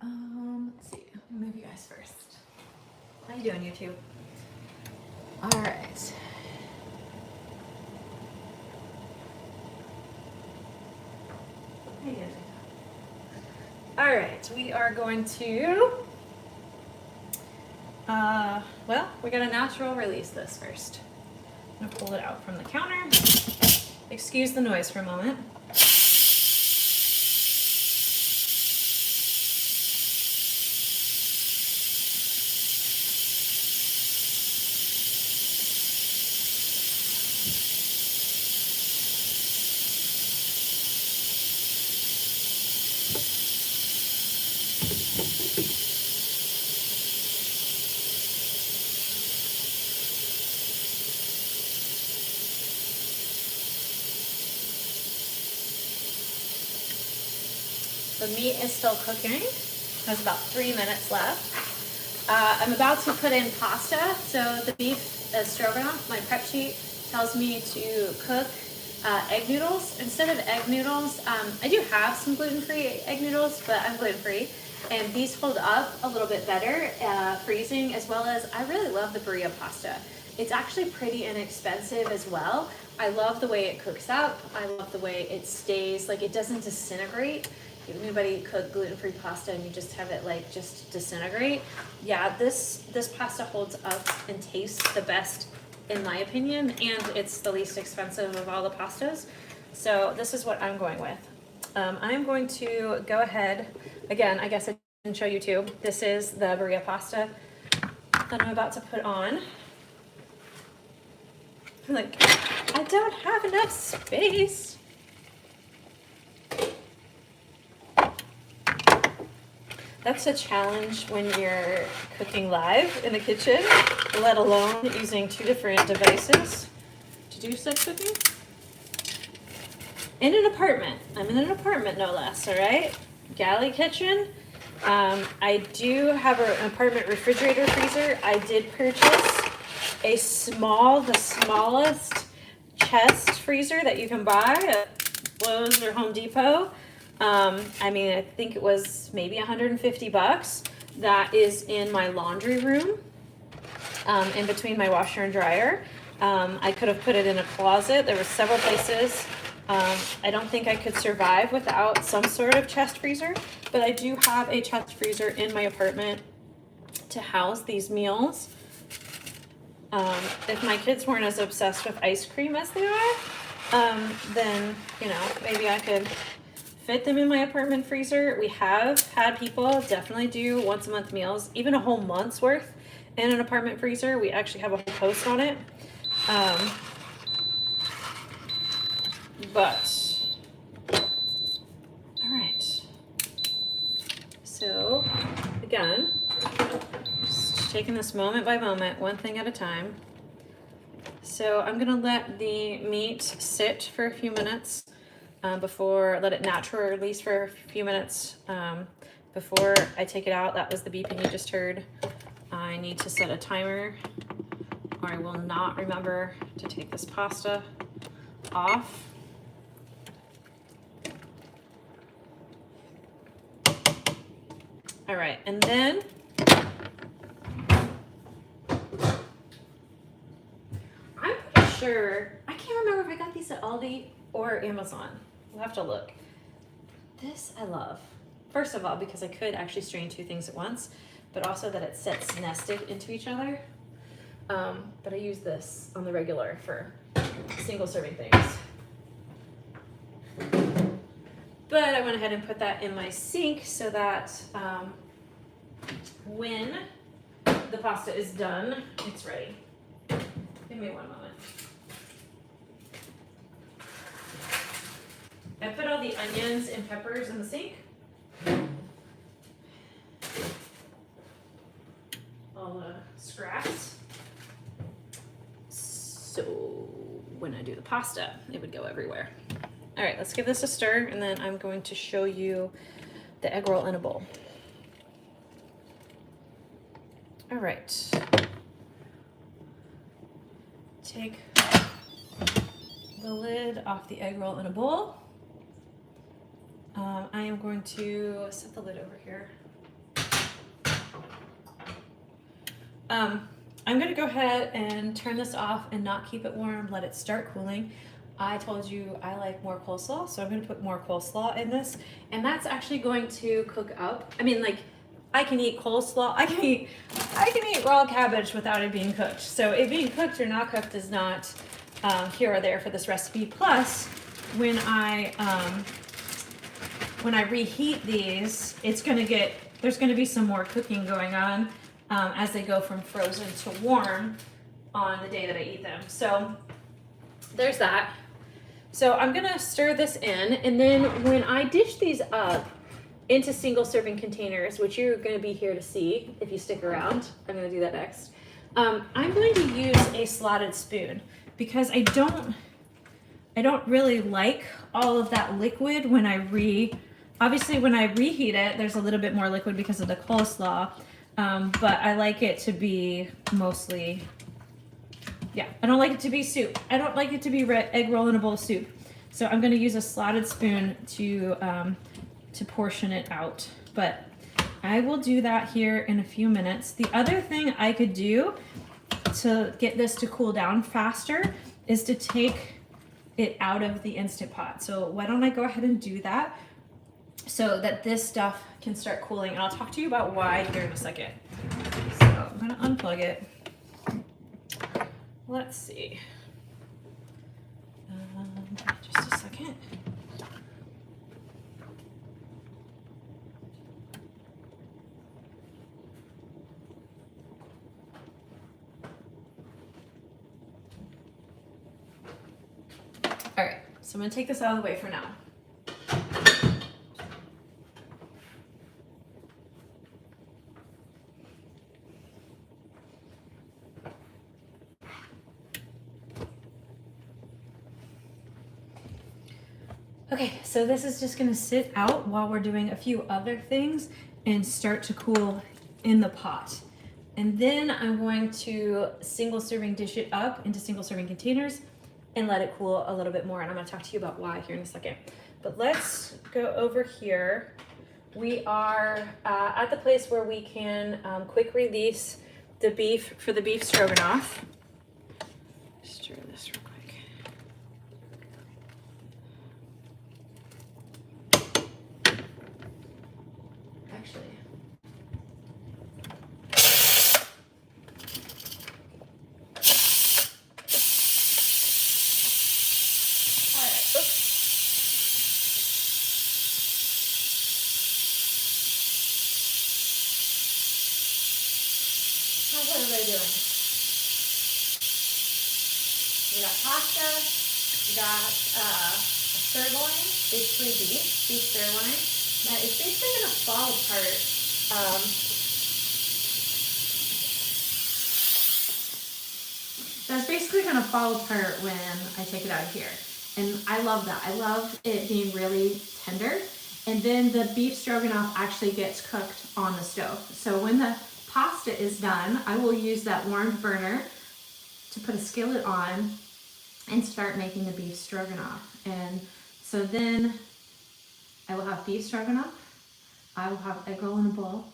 Let's see. I'll move you guys first. How you doing, YouTube? All right. How you doing? All right, we are going to, well, we gotta natural release this first. I'm gonna pull it out from the counter. Excuse the noise for a moment. The meat is still cooking. There's about 3 minutes left. I'm about to put in pasta. So the beef stroganoff, my prep sheet tells me to cook egg noodles. Instead of egg noodles, I do have some gluten-free egg noodles, but I'm gluten-free. And these hold up a little bit better, freezing, as well as I really love the burrito pasta. It's actually pretty inexpensive as well. I love the way it cooks up. I love the way it stays, like it doesn't disintegrate. If anybody cook gluten-free pasta and you just have it like just disintegrate, yeah, this pasta holds up and tastes the best in my opinion, and it's the least expensive of all the pastas. So this is what I'm going with. I'm going to go ahead, again, I guess I didn't show you too. This is the burrito pasta that I'm about to put on. I'm like, I don't have enough space. That's a challenge when you're cooking live in the kitchen, let alone using 2 different devices to do such cooking. In an apartment. I'm in an apartment, no less, all right? Galley kitchen. I do have an apartment refrigerator freezer. I did purchase the smallest chest freezer that you can buy at Lowe's or Home Depot. I mean, I think it was maybe $150. That is in my laundry room, in between my washer and dryer. I could have put it in a closet. There were several places. I don't think I could survive without some sort of chest freezer, but I do have a chest freezer in my apartment to house these meals. If my kids weren't as obsessed with ice cream as they are, then, you know, maybe I could fit them in my apartment freezer. We have had people definitely do once a month meals, even a whole month's worth in an apartment freezer. We actually have a whole post on it. But, all right. So, again, just taking this moment by moment, one thing at a time. So I'm gonna let the meat sit for a few minutes. Let it natural release for a few minutes before I take it out. That was the beeping you just heard. I need to set a timer or I will not remember to take this pasta off. All right, and then I'm pretty sure, I can't remember if I got these at Aldi or Amazon. We'll have to look. This I love. First of all, because I could actually strain 2 things at once, but also that it sits nested into each other. But I use this on the regular for single serving things. But I went ahead and put that in my sink so that when the pasta is done, it's ready. Give me one moment. I put all the onions and peppers in the sink. All the scraps. So when I do the pasta, it would go everywhere. All right, let's give this a stir, and then I'm going to show you the egg roll in a bowl. All right. Take the lid off the egg roll in a bowl. I am going to set the lid over here. I'm going to go ahead and turn this off and not keep it warm, let it start cooling. I told you I like more coleslaw, so I'm going to put more coleslaw in this, and that's actually going to cook up. I mean, like, I can eat coleslaw, I can eat raw cabbage without it being cooked. So it being cooked or not cooked is not here or there for this recipe. Plus, when I reheat these, there's going to be some more cooking going on as they go from frozen to warm on the day that I eat them. So there's that. So I'm gonna stir this in, and then when I dish these up into single serving containers, which you're gonna be here to see if you stick around, I'm gonna do that next. I'm going to use a slotted spoon because I don't really like all of that liquid when obviously when I reheat it, there's a little bit more liquid because of the coleslaw, but I like it to be mostly, yeah, I don't like it to be soup. I don't like it to be egg roll in a bowl soup. So I'm going to use a slotted spoon to portion it out. But I will do that here in a few minutes. The other thing I could do to get this to cool down faster is to take it out of the Instant Pot. So why don't I go ahead and do that so that this stuff can start cooling. And I'll talk to you about why here in a second. So I'm going to unplug it. Let's see. Just a second. All right, so I'm gonna take this out of the way for now. Okay, so this is just gonna sit out while we're doing a few other things and start to cool in the pot. And then I'm going to single serving dish it up into single serving containers and let it cool a little bit more. And I'm gonna talk to you about why here in a second. But let's go over here. We are at the place where we can quick release the beef for the beef stroganoff. Stir this real quick. How's everybody doing? We got pasta, we got sirloin, basically beef sirloin. That is basically gonna fall apart. That's basically gonna fall apart when I take it out of here. And I love that. I love it being really tender. And then the beef stroganoff actually gets cooked on the stove. So when the pasta is done, I will use that warmed burner to put a skillet on and start making the beef stroganoff. And so then I will have beef stroganoff, I will have egg roll in a bowl,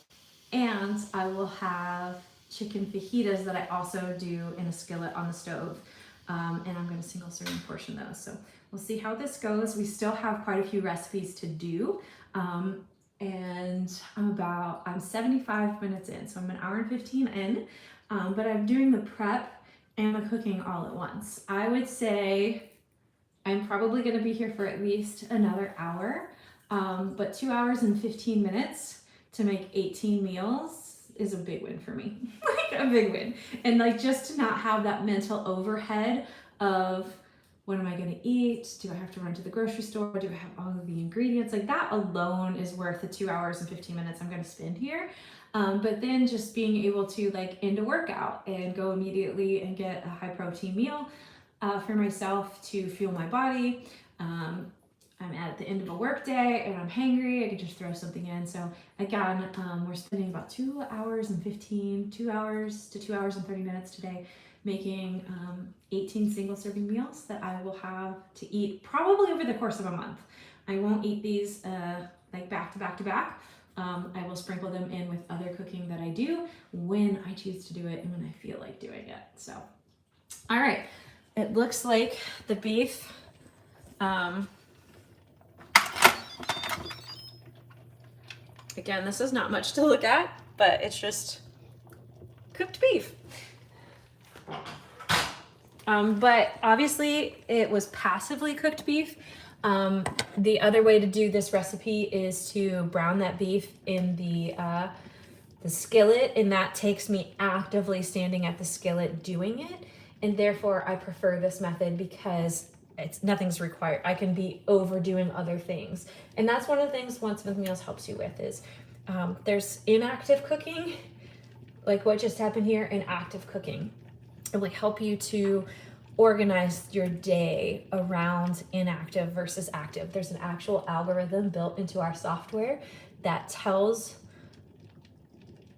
and I will have chicken fajitas that I also do in a skillet on the stove. And I'm going to single serving portion those. So we'll see how this goes. We still have quite a few recipes to do. And I'm 75 minutes in, so I'm an hour and 15 in, but I'm doing the prep and the cooking all at once. I would say I'm probably gonna be here for at least another hour, but 2 hours and 15 minutes to make 18 meals is a big win for me. Like a big win. And like just to not have that mental overhead of what am I going to eat? Do I have to run to the grocery store? Do I have all of the ingredients? Like that alone is worth the 2 hours and 15 minutes I'm going to spend here. But then just being able to like end a workout and go immediately and get a high protein meal for myself to fuel my body. I'm at the end of a work day and I'm hangry, I could just throw something in. So again, we're spending about 2 hours and 2 hours to 2 hours and 30 minutes today making 18 single serving meals that I will have to eat probably over the course of a month. I won't eat these like back to back to back. I will sprinkle them in with other cooking that I do when I choose to do it and when I feel like doing it. So, all right, it looks like the beef again, this is not much to look at, but it's just cooked beef. But obviously it was passively cooked beef. The other way to do this recipe is to brown that beef in the skillet, and that takes me actively standing at the skillet doing it. And therefore I prefer this method because nothing's required. I can be overdoing other things. And that's one of the things One Smith Meals helps you with is there's inactive cooking, like what just happened here, and active cooking. It will help you to organize your day around inactive versus active. There's an actual algorithm built into our software that tells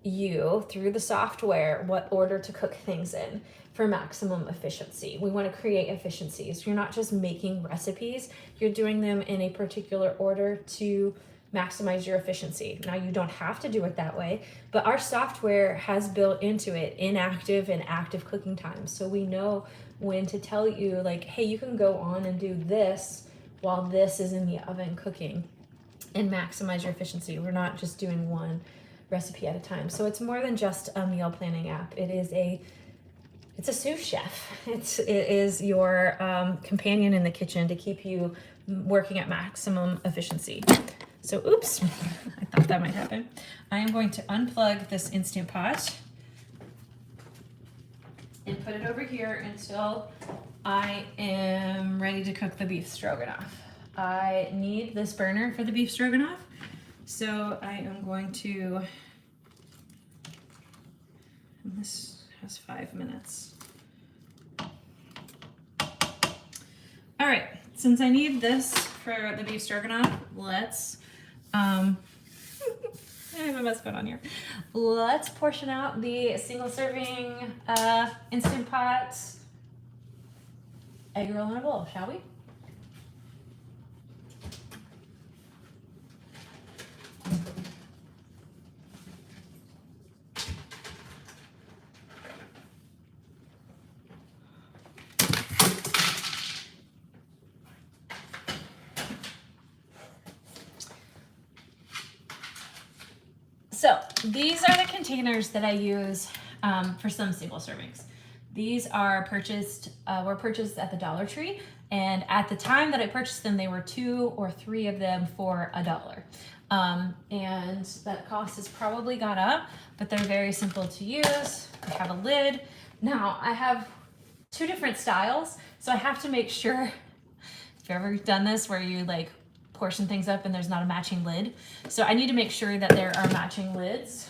you through the software what order to cook things in for maximum efficiency. We want to create efficiencies. You're not just making recipes, you're doing them in a particular order to maximize your efficiency. Now, you don't have to do it that way, but our software has built into it inactive and active cooking times. So we know when to tell you, like, hey, you can go on and do this while this is in the oven cooking and maximize your efficiency. We're not just doing one recipe at a time. So it's more than just a meal planning app. It's a sous chef. It is your companion in the kitchen to keep you working at maximum efficiency. So, oops, I thought that might happen. I am going to unplug this Instant Pot and put it over here until I am ready to cook the beef stroganoff. I need this burner for the beef stroganoff, so I am going to, and this has 5 minutes. All right, since I need this for the beef stroganoff, let's, I have a mess going on here. Let's portion out the single serving Instant Pot egg roll in a bowl, shall we? So these are the containers that I use for some single servings. These are were purchased at the Dollar Tree, and at the time that I purchased them, they were 2 or 3 of them for $1. And that cost has probably gone up, but they're very simple to use. They have a lid. Now I have 2 different styles, so I have to make sure, if you've ever done this where you like portion things up and there's not a matching lid. So I need to make sure that there are matching lids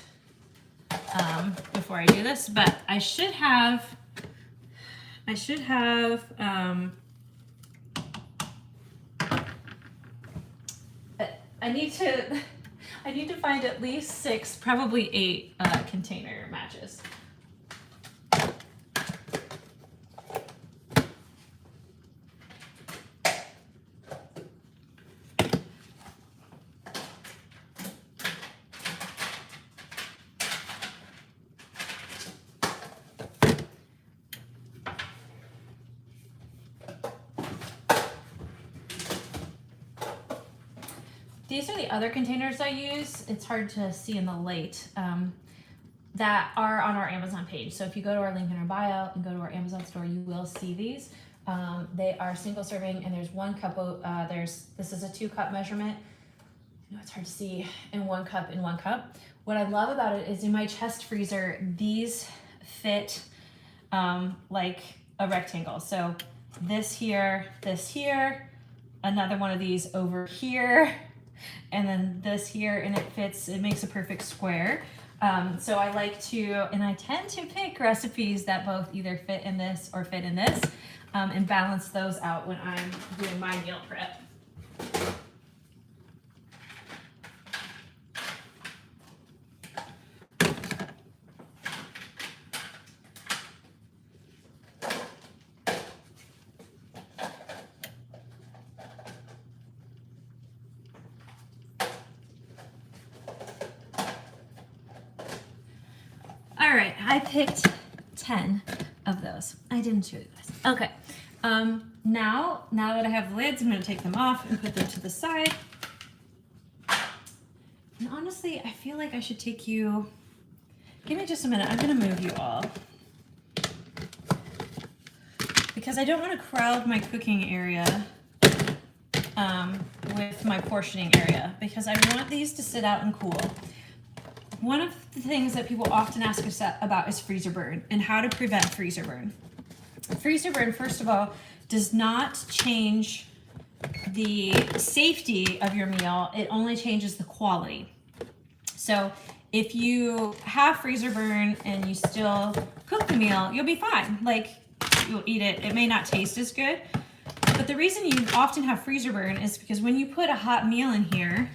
before I do this, but I should have I need to find at least 6, probably 8 container matches. These are the other containers I use. It's hard to see in the light, that are on our Amazon page. So if you go to our link in our bio and go to our Amazon store, you will see these. They are single serving, and there's 1 cup. This is a 2 cup measurement. I know it's hard to see in 1 cup in 1 cup. What I love about it is in my chest freezer, these fit like a rectangle. So this here, another one of these over here, and then this here, and it makes a perfect square. So I like to, and I tend to pick recipes that both either fit in this or fit in this, and balance those out when I'm doing my meal prep. All right, I picked 10 of those. I didn't show you guys. Okay, now that I have the lids, I'm gonna take them off and put them to the side. And honestly, I feel like I should take you, give me just a minute, I'm gonna move you all. Because I don't wanna crowd my cooking area with my portioning area, because I want these to sit out and cool. One of the things that people often ask us about is freezer burn and how to prevent freezer burn. Freezer burn, first of all, does not change the safety of your meal. It only changes the quality. So if you have freezer burn and you still cook the meal, you'll be fine. Like, you'll eat it. It may not taste as good. But the reason you often have freezer burn is because when you put a hot meal in here,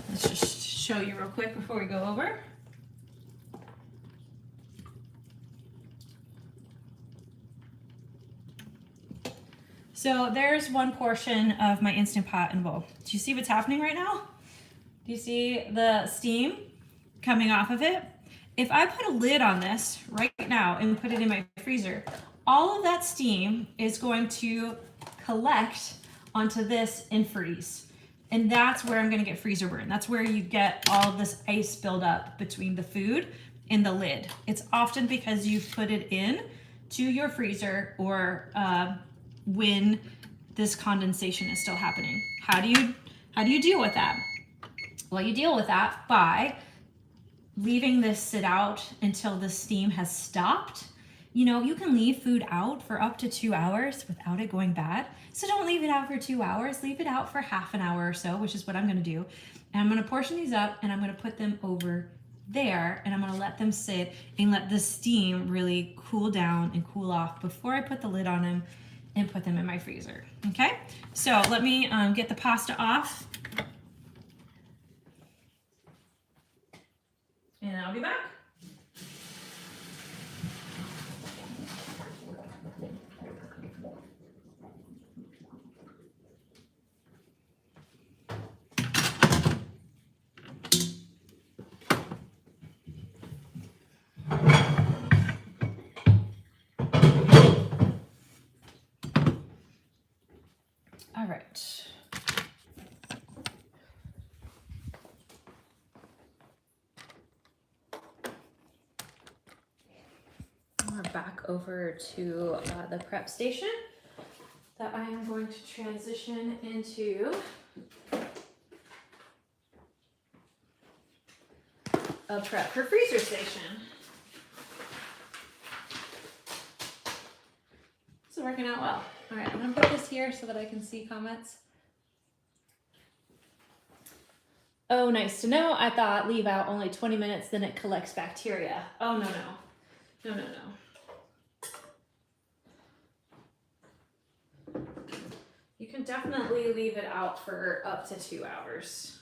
let's just show you real quick before we go over. So there's one portion of my Instant Pot and bowl. Do you see what's happening right now? Do you see the steam coming off of it? If I put a lid on this right now and put it in my freezer, all of that steam is going to collect onto this and freeze. And that's where I'm gonna get freezer burn. That's where you get all of this ice build up between the food and the lid. It's often because you've put it in to your freezer or when this condensation is still happening. How do you deal with that? Well, you deal with that by leaving this sit out until the steam has stopped. You know, you can leave food out for up to 2 hours without it going bad. So don't leave it out for 2 hours. Leave it out for half an hour or so, which is what I'm gonna do. And I'm gonna portion these up and I'm gonna put them over there and I'm gonna let them sit and let the steam really cool down and cool off before I put the lid on them and put them in my freezer, okay? So let me get the pasta off. And I'll be back. All right. We're back over to the prep station that I am going to transition into a prep for freezer station. This is working out well. All right, I'm gonna put this here so that I can see comments. Oh, nice to know. I thought leave out only 20 minutes, then it collects bacteria. Oh, no. You can definitely leave it out for up to 2 hours.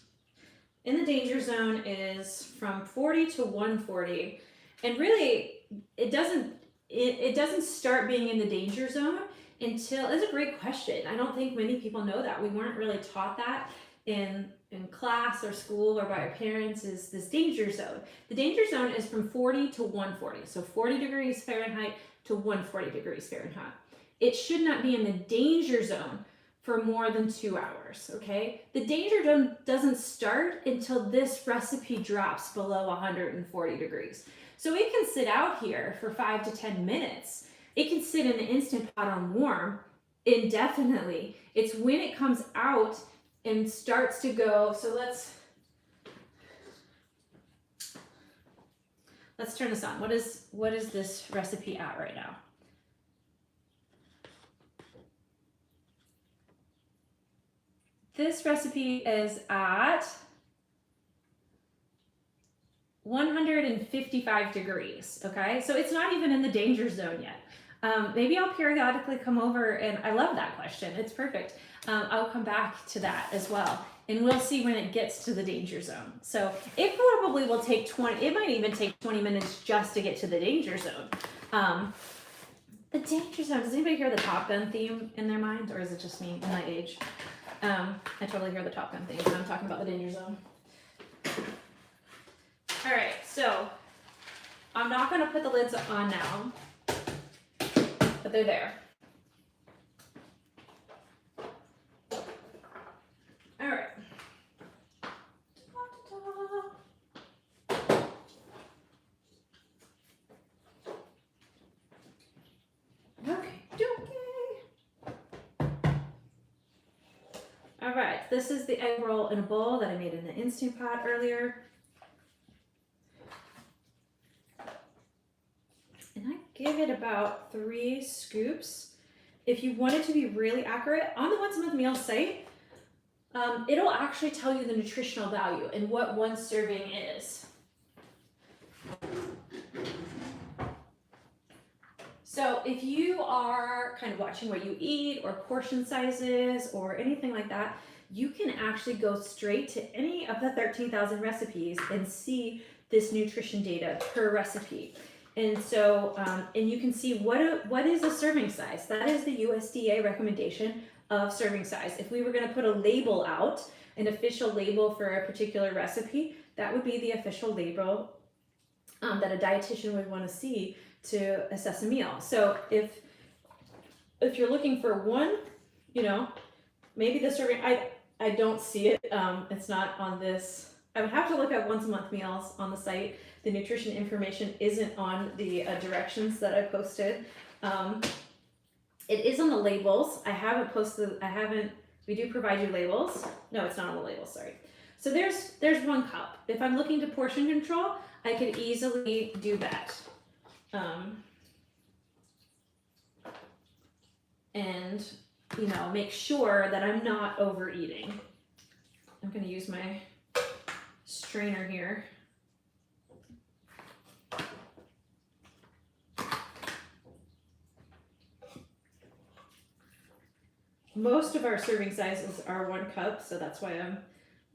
In the danger zone is from 40 to 140. And really, it doesn't start being in the danger zone until, it's a great question. I don't think many people know that. We weren't really taught that in class or school or by our parents, is this danger zone. The danger zone is from 40 to 140. So 40 degrees Fahrenheit to 140 degrees Fahrenheit. It should not be in the danger zone for more than 2 hours, okay? The danger zone doesn't start until this recipe drops below 140 degrees. So it can sit out here for 5 to 10 minutes. It can sit in the Instant Pot on warm indefinitely. It's when it comes out and starts to go, so let's turn this on. What is this recipe at right now? This recipe is at 155 degrees, okay? So it's not even in the danger zone yet. Maybe I'll periodically come over, and I love that question. It's perfect. I'll come back to that as well, and we'll see when it gets to the danger zone. So it probably will take 20, it might even take 20 minutes just to get to the danger zone. The danger zone, does anybody hear the Top Gun theme in their mind, or is it just me in my age? I totally hear the Top Gun theme when I'm talking about the danger zone. All right, so I'm not gonna put the lids on now, but they're there. All right. Okay, all right, this is the egg roll in a bowl that I made in the Instant Pot earlier. And I give it about 3 scoops. If you want it to be really accurate, on the Once a Month Meal site, it'll actually tell you the nutritional value and what 1 serving is. So if you are kind of watching what you eat or portion sizes or anything like that, you can actually go straight to any of the 13,000 recipes and see this nutrition data per recipe. And so, and you can see what is a serving size. That is the USDA recommendation of serving size. If we were going to put a label out, an official label for a particular recipe, that would be the official label that a dietitian would want to see to assess a meal. So if you're looking for 1, you know, maybe the serving, I don't see it. It's not on this. I would have to look at Once a Month Meals on the site. The nutrition information isn't on the directions that I posted. It is on the labels. I haven't posted, we do provide you labels. No, it's not on the labels, sorry. So there's 1 cup. If I'm looking to portion control, I could easily do that. And, you know, make sure that I'm not overeating. I'm gonna use my strainer here. Most of our serving sizes are 1 cup, so that's why I'm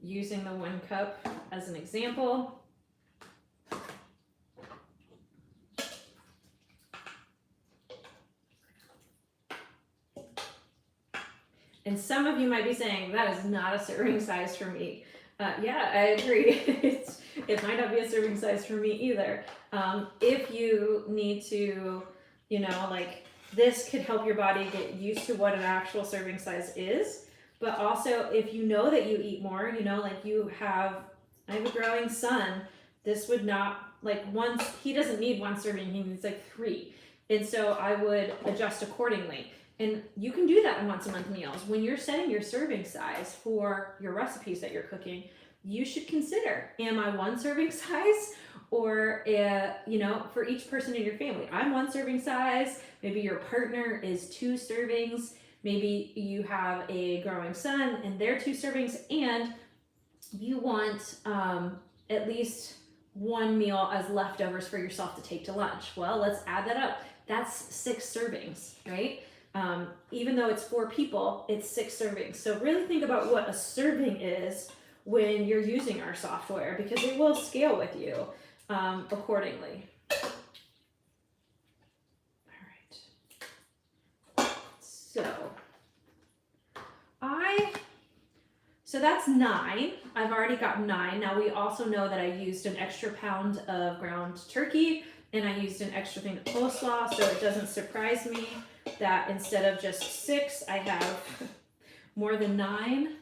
using the 1 cup as an example. And some of you might be saying, that is not a serving size for me. Yeah, I agree. It might not be a serving size for me either. If you need to, you know, like, this could help your body get used to what an actual serving size is. But also, if you know that you eat more, you know, like I have a growing son, this would not, like, he doesn't need 1 serving, he needs like 3. And so I would adjust accordingly. And you can do that in Once a Month Meals. When you're setting your serving size for your recipes that you're cooking, you should consider, am I 1 serving size? Or, you know, for each person in your family, I'm 1 serving size. Maybe your partner is 2 servings. Maybe you have a growing son and they're 2 servings, and you want at least 1 meal as leftovers for yourself to take to lunch. Well, let's add that up. That's 6 servings, right? Even though it's 4 people, it's 6 servings. So really think about what a serving is when you're using our software, because it will scale with you accordingly. All right. So that's 9. I've already got 9. Now we also know that I used an extra pound of ground turkey, and I used an extra thing of coleslaw, so it doesn't surprise me that instead of just 6, I have more than 9.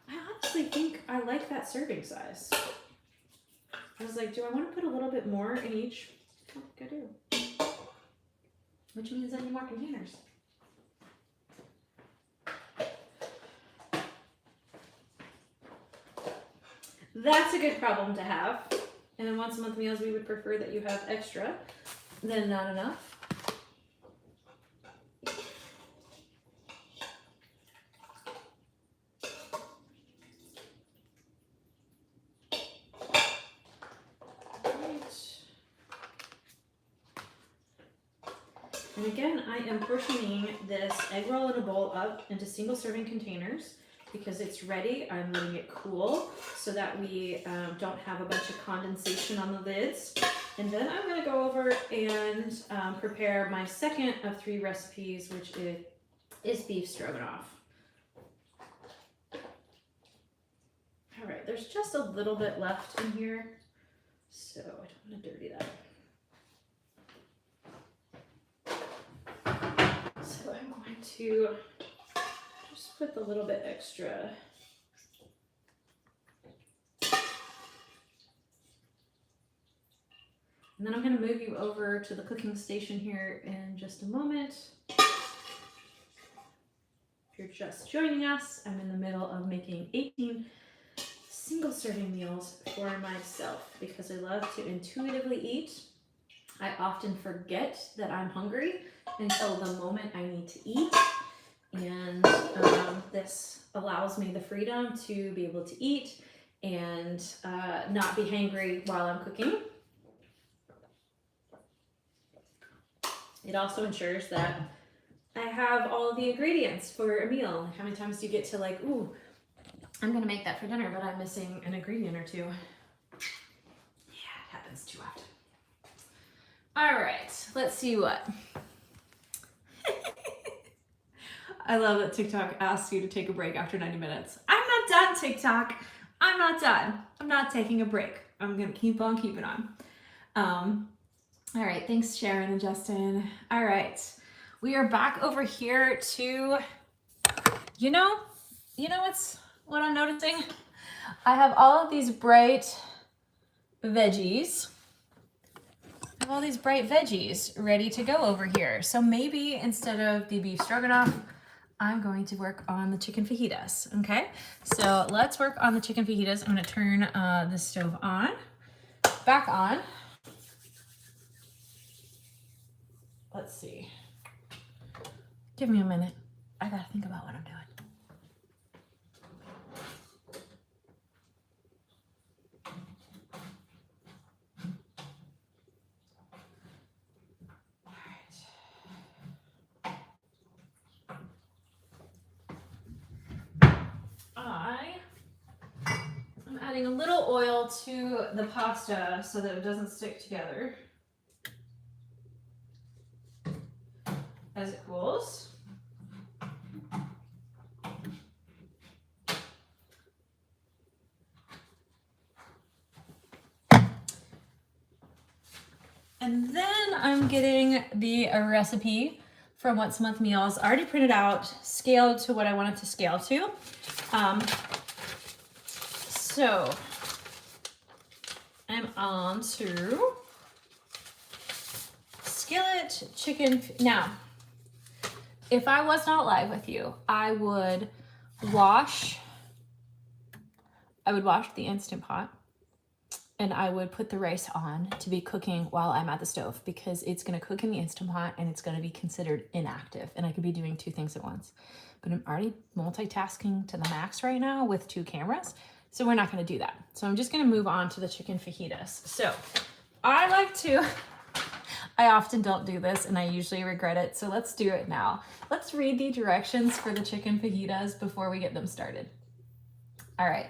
I honestly think I like that serving size. I was like, do I want to put a little bit more in each? I think I do. Which means I need more containers. That's a good problem to have. And in once a month meals, we would prefer that you have extra than not enough. And again, I am portioning this egg roll in a bowl up into single serving containers because it's ready. I'm letting it cool so that we don't have a bunch of condensation on the lids. And then I'm gonna go over and prepare my second of 3 recipes, which is beef stroganoff. All right, there's just a little bit left in here, so I don't wanna dirty that. So I'm going to just put a little bit extra. And then I'm going to move you over to the cooking station here in just a moment. If you're just joining us, I'm in the middle of making 18 single serving meals for myself because I love to intuitively eat. I often forget that I'm hungry until the moment I need to eat. And this allows me the freedom to be able to eat and not be hangry while I'm cooking. It also ensures that I have all of the ingredients for a meal. How many times do you get to like, ooh, I'm gonna make that for dinner, but I'm missing an ingredient or two? Yeah, it happens too often. All right, let's see what. I love that TikTok asks you to take a break after 90 minutes. I'm not done, TikTok. I'm not done. I'm not taking a break. I'm gonna keep on keeping on. All right, thanks Sharon and Justin. All right, we are back over here to, you know what I'm noticing? I have all of these bright veggies. I have all these bright veggies ready to go over here. So maybe instead of the beef stroganoff, I'm going to work on the chicken fajitas, okay? So let's work on the chicken fajitas. I'm gonna turn the stove on, back on. Let's see. Give me a minute. I gotta think about what I'm doing. I'm adding a little oil to the pasta so that it doesn't stick together as it cools. And then I'm getting the recipe from Once a Month Meals already printed out, scaled to what I want it to scale to. So I'm on to skillet chicken. Now, if I was not live with you, I would wash the Instant Pot and I would put the rice on to be cooking while I'm at the stove because it's gonna cook in the Instant Pot and it's gonna be considered inactive and I could be doing 2 things at once. But I'm already multitasking to the max right now with 2 cameras, so we're not gonna do that. So I'm just gonna move on to the chicken fajitas. So I often don't do this and I usually regret it, so let's do it now. Let's read the directions for the chicken fajitas before we get them started. All right.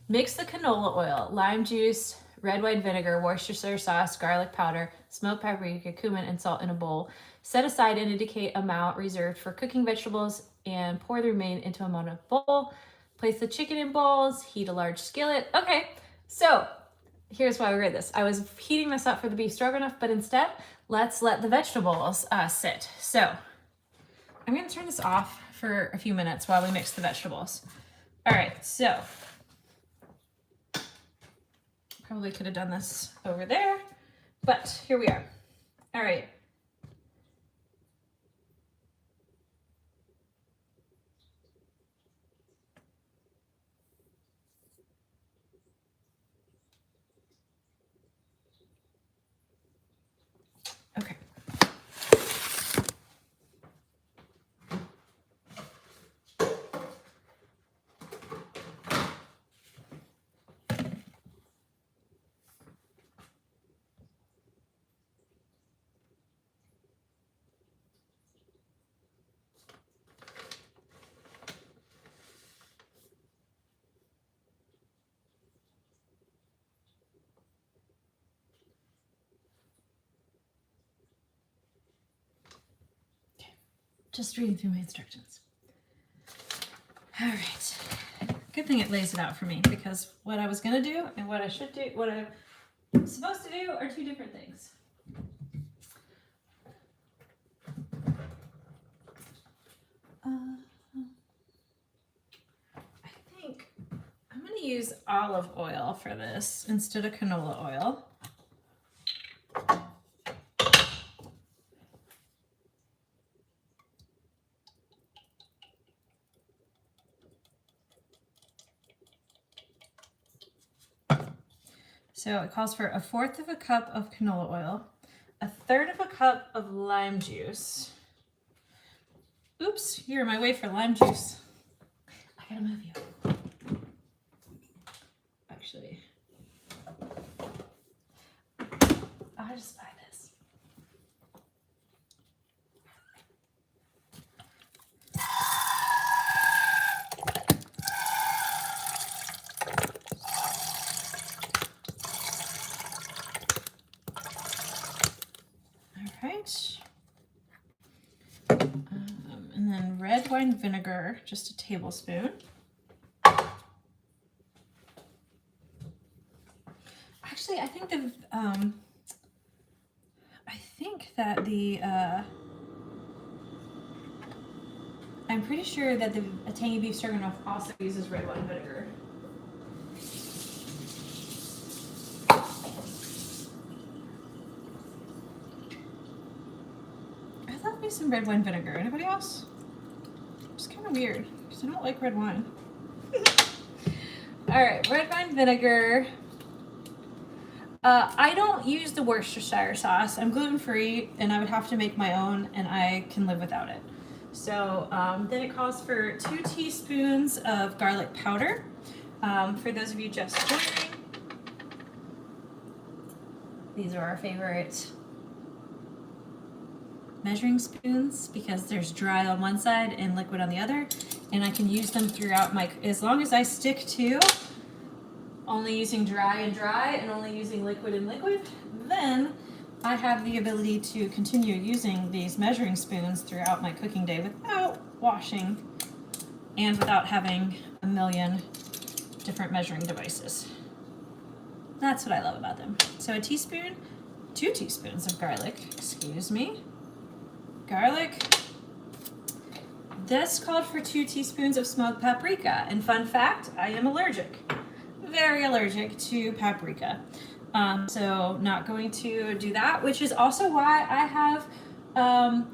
Mix the canola oil, lime juice, red wine vinegar, Worcestershire sauce, garlic powder, smoked paprika, cumin, and salt in a bowl. Set aside and indicate amount reserved for cooking vegetables and pour the remainder into a mono bowl. Place the chicken in bowls, heat a large skillet. Okay, so here's why we read this. I was heating this up for the beef stroganoff, but instead, let's let the vegetables sit. So I'm gonna turn this off for a few minutes while we mix the vegetables. All right, so probably could have done this over there, but here we are. All right. Just reading through my instructions. All right. Good thing it lays it out for me, because what I was gonna do and what I should do, what I'm supposed to do, are two different things. I think I'm gonna use olive oil for this instead of canola oil. So it calls for 1/4 of a cup of canola oil, 1/3 of a cup of lime juice. Oops, you're in my way for lime juice. I gotta move you. Actually, I'll just buy this. All right. And then red wine vinegar, just a tablespoon. Actually, I think I'm pretty sure that the tangy beef stroganoff also uses red wine vinegar. I thought maybe some red wine vinegar. Anybody else? It's kind of weird because I don't like red wine. All right, red wine vinegar. I don't use the Worcestershire sauce. I'm gluten-free, and I would have to make my own, and I can live without it. So then it calls for 2 teaspoons of garlic powder. For those of you just joining, these are our favorite measuring spoons because there's dry on one side and liquid on the other, and I can use them throughout as long as I stick to only using dry and only using liquid and liquid, then I have the ability to continue using these measuring spoons throughout my cooking day without washing and without having a million different measuring devices. That's what I love about them. So 2 teaspoons of garlic, excuse me. Garlic. This called for 2 teaspoons of smoked paprika. And fun fact, I am allergic. Very allergic to paprika. So not going to do that, which is also why I have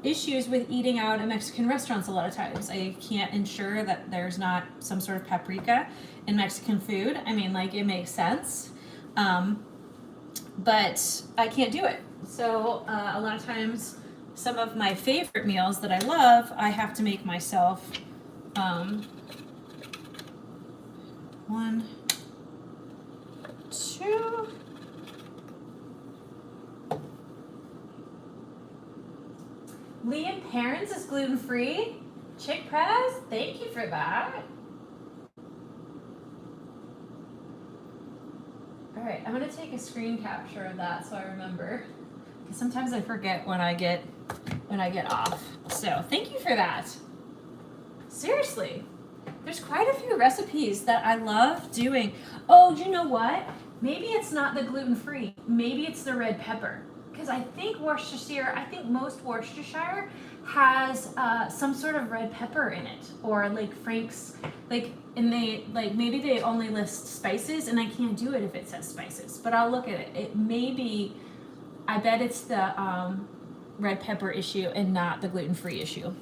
issues with eating out at Mexican restaurants a lot of times. I can't ensure that there's not some sort of paprika in Mexican food. I mean, like, it makes sense, but I can't do it. So a lot of times, some of my favorite meals that I love, I have to make myself. 1, 2. Liam Parents is gluten-free. Chick Press, thank you for that. All right, I'm gonna take a screen capture of that so I remember, because sometimes I forget when I get off. So thank you for that. Seriously, there's quite a few recipes that I love doing. Oh, you know what? Maybe it's not the gluten-free. Maybe it's the red pepper. Because I think most Worcestershire has some sort of red pepper in it, or like Frank's, maybe they only list spices, and I can't do it if it says spices. But I'll look at it. It may be. I bet it's the red pepper issue and not the gluten-free issue.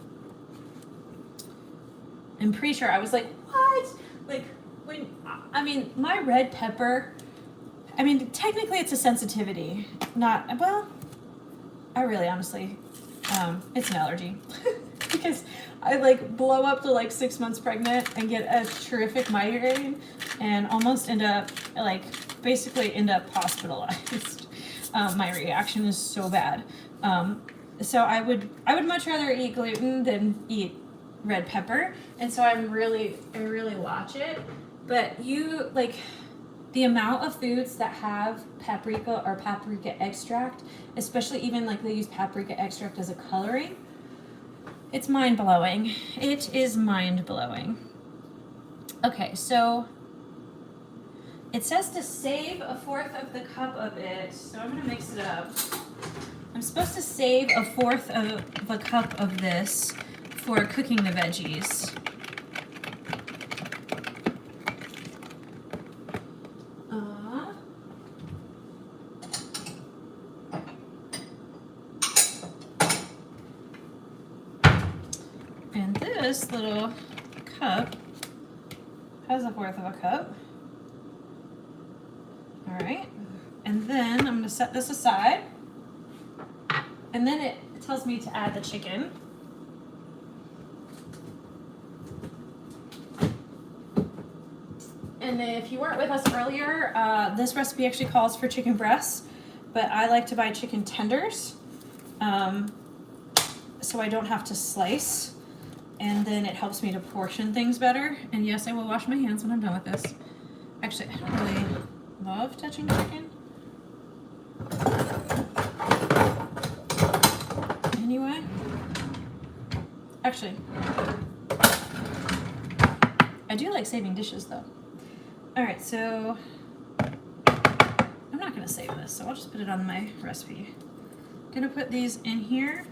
I'm pretty sure. I was like, what? Like, my red pepper, technically it's a sensitivity, I really honestly, it's an allergy. Because I blow up to 6 months pregnant and get a terrific migraine and almost end up hospitalized. My reaction is so bad. So I would much rather eat gluten than eat red pepper, and so I really watch it. But the amount of foods that have paprika or paprika extract, especially even they use paprika extract as a coloring, It's mind-blowing. It is mind-blowing. Okay, so it says to save 1/4 of the cup of it, so I'm gonna mix it up. I'm supposed to save 1/4 of a cup of this for cooking the veggies. And this little cup has 1/4 of a cup. All right, and then I'm gonna set this aside. And then it tells me to add the chicken. And if you weren't with us earlier, this recipe actually calls for chicken breasts, but I like to buy chicken tenders, so I don't have to slice. And then it helps me to portion things better. And yes, I will wash my hands when I'm done with this. Actually, I don't really love touching chicken. Anyway, actually, I do like saving dishes though. All right, so I'm not gonna save this, so I'll just put it on my recipe. I'm gonna put these in here.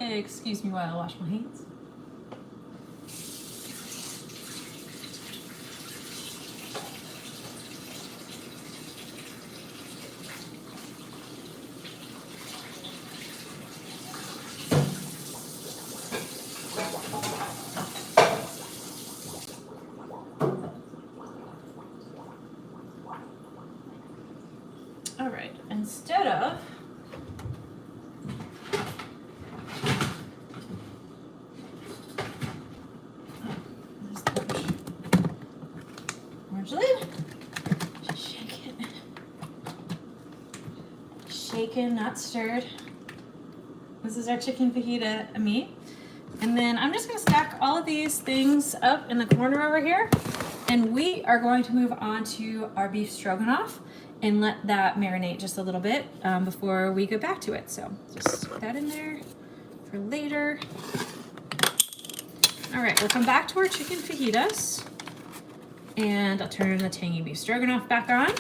Excuse me while I wash my hands. All right, instead of just shake it. Shaken, not stirred. This is our chicken fajita meat. And then I'm just gonna stack all of these things up in the corner over here. And we are going to move on to our beef stroganoff and let that marinate just a little bit before we go back to it. So just put that in there for later. All right, we'll come back to our chicken fajitas. And I'll turn the tangy beef stroganoff back on.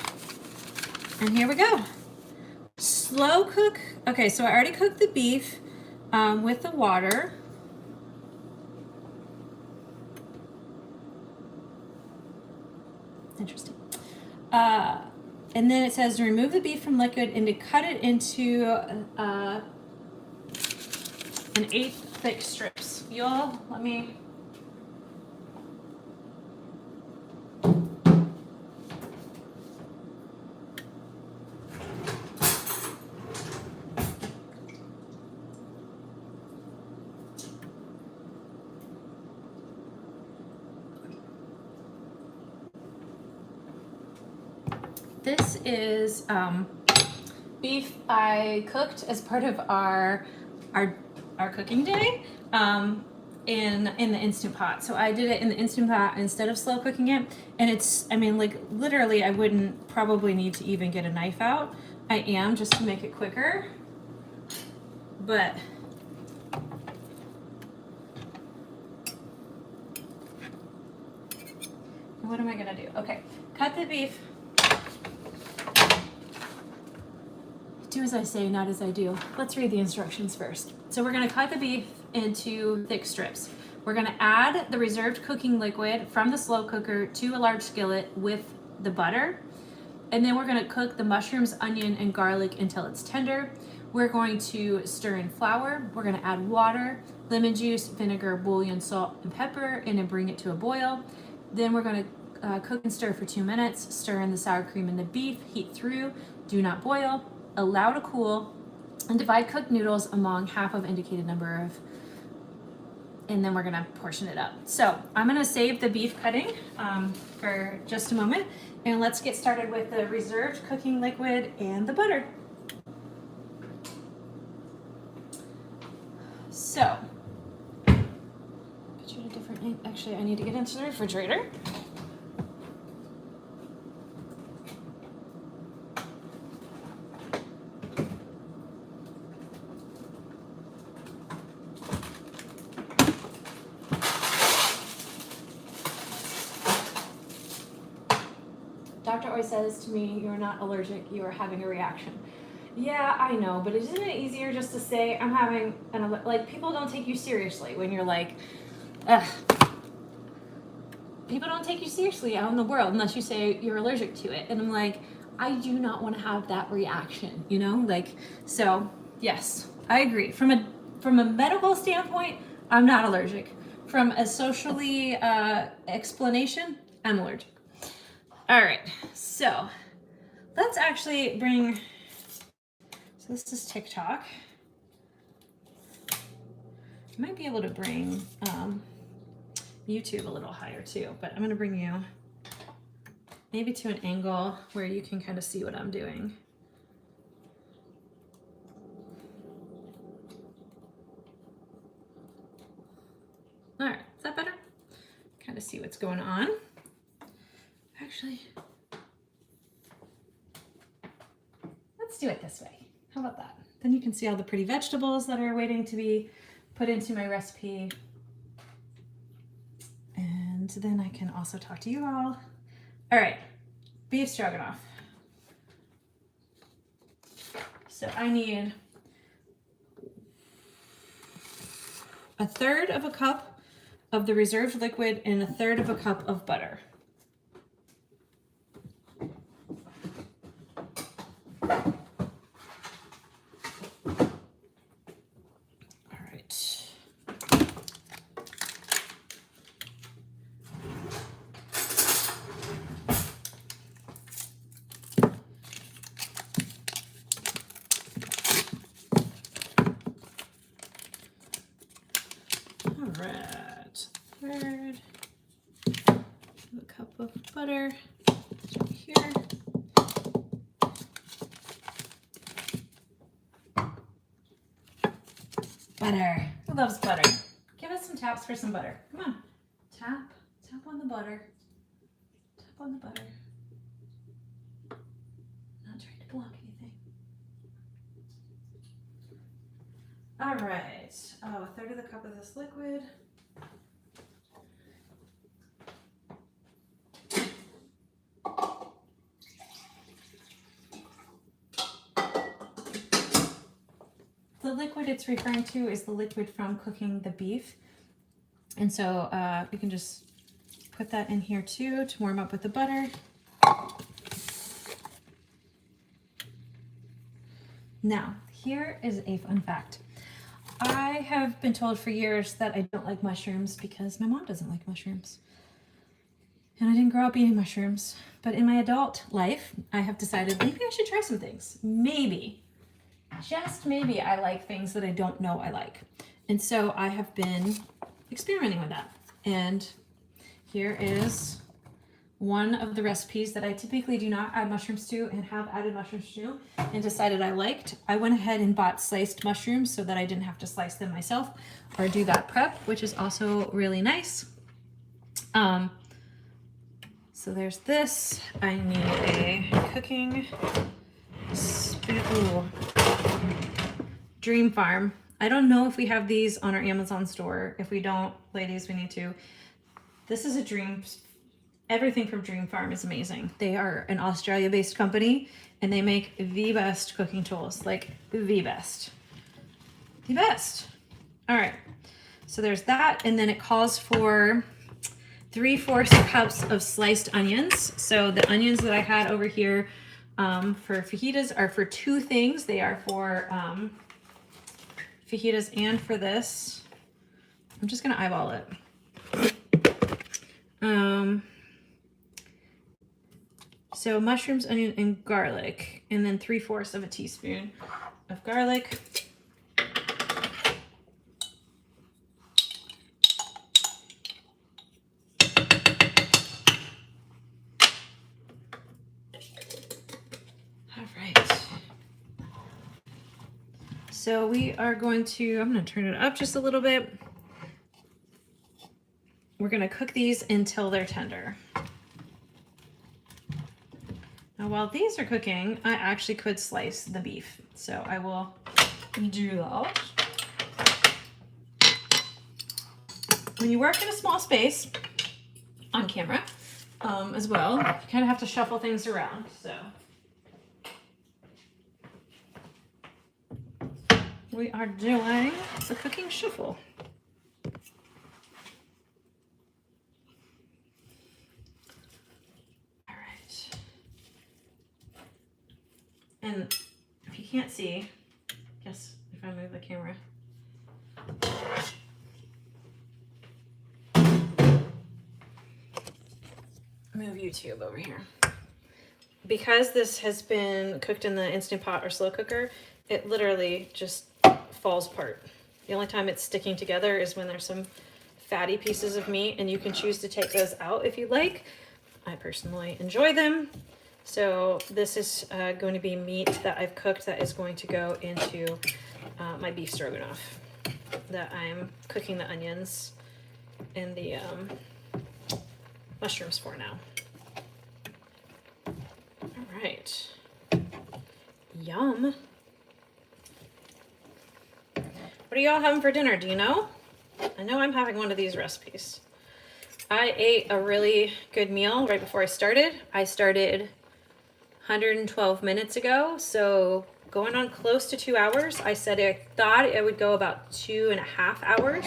And here we go. Slow cook. Okay, so I already cooked the beef with the water. Interesting. And then it says to remove the beef from liquid and to cut it into an 1/8 thick strips. You'll let me. This is beef I cooked as part of our cooking day in the Instant Pot. So I did it in the Instant Pot instead of slow cooking it. And it's, I mean, like literally I wouldn't probably need to even get a knife out. I am just to make it quicker. But what am I gonna do? Okay, cut the beef. Do as I say, not as I do. Let's read the instructions first. So we're gonna cut the beef into thick strips. We're gonna add the reserved cooking liquid from the slow cooker to a large skillet with the butter. And then we're gonna cook the mushrooms, onion, and garlic until it's tender. We're going to stir in flour. We're gonna add water, lemon juice, vinegar, bouillon, salt, and pepper, and then bring it to a boil. Then we're gonna cook and stir for 2 minutes. Stir in the sour cream and the beef, heat through, do not boil. Allow to cool, and divide cooked noodles among half of indicated number of, and then we're gonna portion it up. So I'm gonna save the beef cutting for just a moment, and let's get started with the reserved cooking liquid and the butter. So Actually, I need to get into the refrigerator. Doctor always says to me, you're not allergic, you are having a reaction. Yeah, I know, but isn't it easier just to say I'm having like people don't take you seriously when you're like, ugh. People don't take you seriously out in the world unless you say you're allergic to it. And I'm like, I do not want to have that reaction, you know? Like, so yes, I agree. From a medical standpoint, I'm not allergic. From a socially explanation, I'm allergic. All right, so let's actually bring, so this is TikTok. I might be able to bring YouTube a little higher too, but I'm gonna bring you maybe to an angle where you can kind of see what I'm doing. All right, is that better? Kind of see what's going on. Actually, let's do it this way. How about that? Then you can see all the pretty vegetables that are waiting to be put into my recipe. And then I can also talk to you all. All right, beef stroganoff. So I need 1/3 of a cup of the reserved liquid and 1/3 of a cup of butter. All right, 1/3 of a cup of butter here. Butter. Who loves butter? Give us some taps for some butter. Come on. Tap on the butter. Tap on the butter. Not trying to block anything. All right. Oh, 1/3 of the cup of this liquid. The liquid it's referring to is the liquid from cooking the beef. And so we can just put that in here too to warm up with the butter. Now, here is a fun fact. I have been told for years that I don't like mushrooms because my mom doesn't like mushrooms. And I didn't grow up eating mushrooms. But in my adult life, I have decided maybe I should try some things. Maybe, just maybe I like things that I don't know I like. And so I have been experimenting with that. And here is one of the recipes that I typically do not add mushrooms to and have added mushrooms to and decided I liked. I went ahead and bought sliced mushrooms so that I didn't have to slice them myself or do that prep, which is also really nice. So there's this. I need a cooking spoon. Ooh. Dream Farm. I don't know if we have these on our Amazon store. If we don't, ladies, we need to. This is a Dream. Everything from Dream Farm is amazing. They are an Australia-based company and they make the best cooking tools, like the best. The best. All right, so there's that. And then it calls for 3/4 cups of sliced onions. So the onions that I had over here for fajitas are for two things. They are for fajitas and for this. I'm just gonna eyeball it. So mushrooms, onion, and garlic, and then 3/4 of a teaspoon of garlic. All right. So we are going to, I'm going to turn it up just a little bit. we're gonna cook these until they're tender. Now while these are cooking, I actually could slice the beef. So I will do that. When you work in a small space on camera as well, you kind of have to shuffle things around. So we are doing the cooking shuffle. All right. And if you can't see, guess if I move the camera. Move YouTube over here. Because this has been cooked in the Instant Pot or slow cooker, it literally just falls apart. The only time it's sticking together is when there's some fatty pieces of meat, and you can choose to take those out if you like. I personally enjoy them. So this is going to be meat that I've cooked that is going to go into my beef stroganoff that I'm cooking the onions and the mushrooms for now. All right. Yum. What are y'all having for dinner? Do you know? I know I'm having one of these recipes. I ate a really good meal right before I started. I started 112 minutes ago, so going on close to 2 hours. I said I thought it would go about 2.5 hours,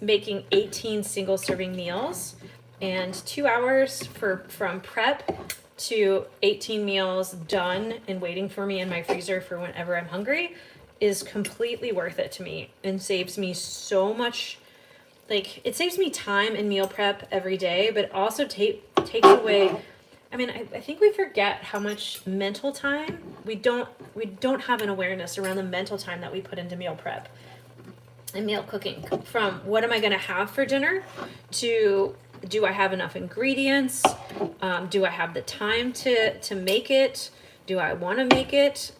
making 18 single serving meals, and 2 hours from prep to 18 meals done and waiting for me in my freezer for whenever I'm hungry is completely worth it to me and saves me so much. Like, it saves me time in meal prep every day, but it also takes away, I mean, I think we forget how much mental time we don't have an awareness around the mental time that we put into meal prep and meal cooking. From what am I going to have for dinner to do I have enough ingredients? Do I have the time to make it? Do I want to make it?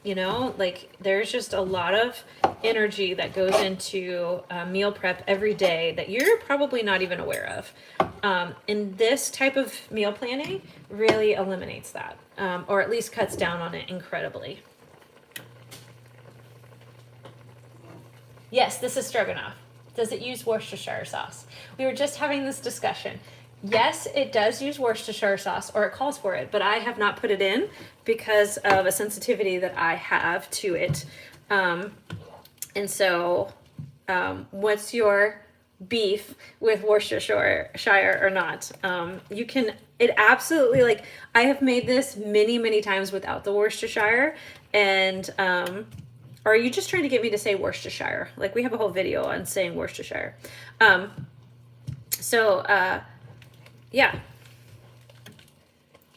You know, like, there's just a lot of energy that goes into meal prep every day that you're probably not even aware of. And this type of meal planning really eliminates that, or at least cuts down on it incredibly. Yes, this is stroganoff. Does it use Worcestershire sauce? We were just having this discussion. Yes, it does use Worcestershire sauce, or it calls for it, but I have not put it in because of a sensitivity that I have to it. And so, what's your beef with Worcestershire or not? You can, it absolutely, like, I have made this many times without the Worcestershire, and, or are you just trying to get me to say Worcestershire? Like, we have a whole video on saying Worcestershire. Yeah.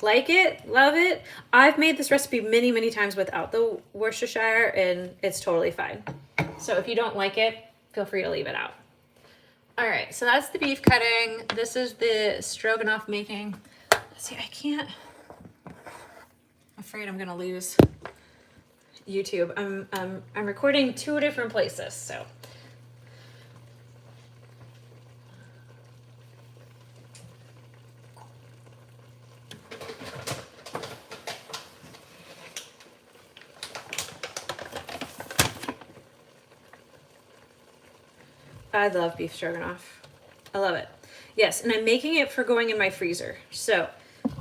Like it, love it. I've made this recipe many times without the Worcestershire, and it's totally fine. So if you don't like it, feel free to leave it out. All right, so that's the beef cutting. This is the stroganoff making. See, I can't. I'm afraid I'm gonna lose YouTube. I'm recording 2 different places, so. I love beef stroganoff. I love it. Yes, and I'm making it for going in my freezer. So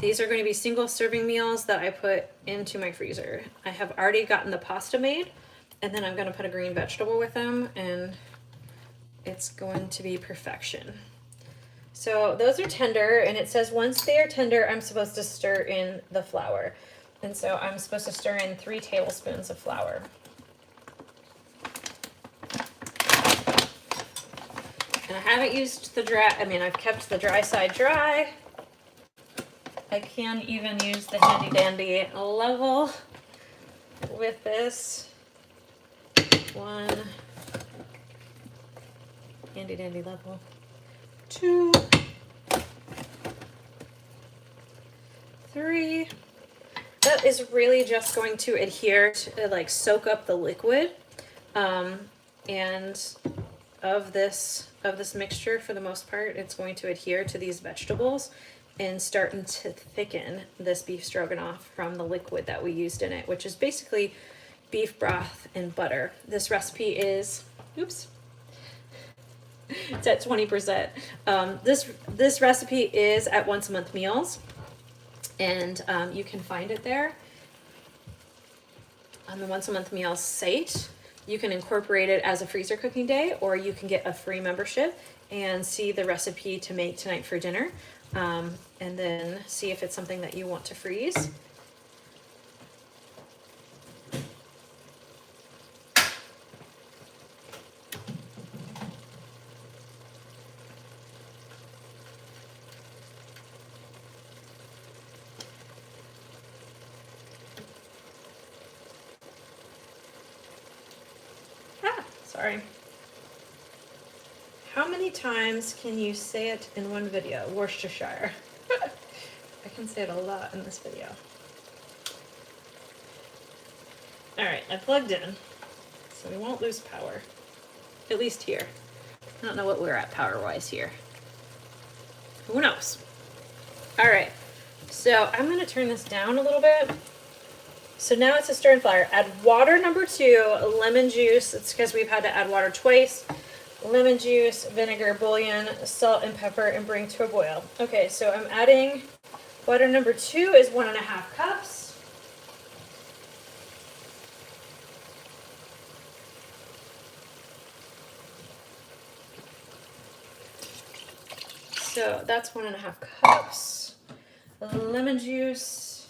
these are going to be single serving meals that I put into my freezer. I have already gotten the pasta made, and then I'm going to put a green vegetable with them, and it's going to be perfection. So those are tender, and it says once they are tender, I'm supposed to stir in the flour. And so I'm supposed to stir in 3 tablespoons of flour. And I haven't used the dry, I've kept the dry side dry. I can even use the handy dandy level with this. 1, handy dandy level. 2, 3. That is really just going to adhere to, like, soak up the liquid and of this of this mixture for the most part. It's going to adhere to these vegetables and starting to thicken this beef stroganoff from the liquid that we used in it, which is basically beef broth and butter. This recipe is, oops, it's at 20%. This recipe is at Once a Month Meals, and you can find it there on the Once a Month Meals site. You can incorporate it as a freezer cooking day, or you can get a free membership and see the recipe to make tonight for dinner, and then see if it's something that you want to freeze. Sorry. How many times can you say it in one video? Worcestershire. I can say it a lot in this video. All right, I plugged in, so we won't lose power. At least here. I don't know what we're at power-wise here. Who knows? All right, so I'm gonna turn this down a little bit. So now it's a stir and flour. Add water number 2, lemon juice. It's because we've had to add water twice. Lemon juice, vinegar, bouillon, salt, and pepper, and bring to a boil. Okay, so I'm adding water number 2 is 1.5 cups. So that's 1.5 cups. Lemon juice.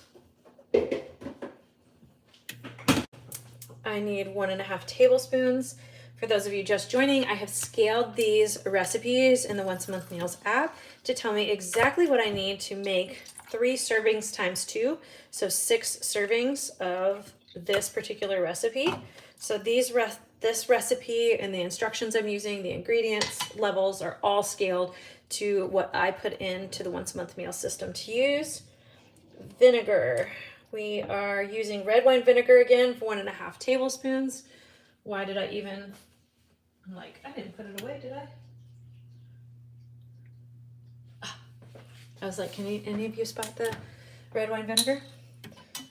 I need 1.5 tablespoons. For those of you just joining, I have scaled these recipes in the Once a Month Meals app to tell me exactly what I need to make 3 servings times 2, so 6 servings of this particular recipe. So this recipe and the instructions I'm using, the ingredients levels are all scaled to what I put into the Once a Month Meal system to use. Vinegar. We are using red wine vinegar again for 1.5 tablespoons. Why did I even, I'm like, I didn't put it away, did I? I was like, can any of you spot the red wine vinegar?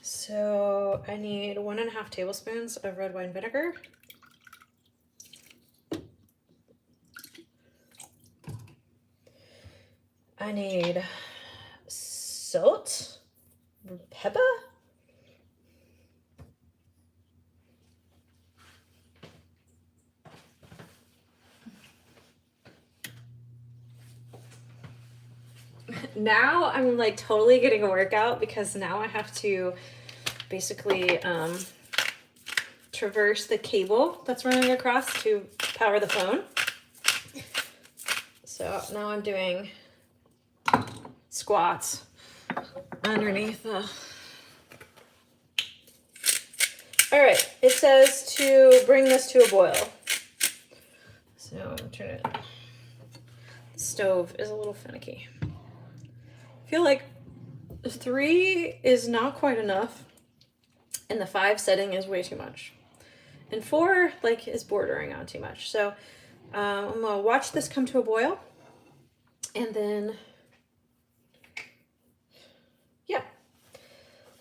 So I need 1.5 tablespoons of red wine vinegar. I need salt, pepper. Now I'm like totally getting a workout because now I have to basically traverse the cable that's running across to power the phone. So now I'm doing squats underneath the... All right, it says to bring this to a boil. So I'm gonna turn it. The stove is a little finicky. I feel like 3 is not quite enough, and the 5 setting is way too much, and 4 like is bordering on too much. So I'm gonna watch this come to a boil, and then yeah,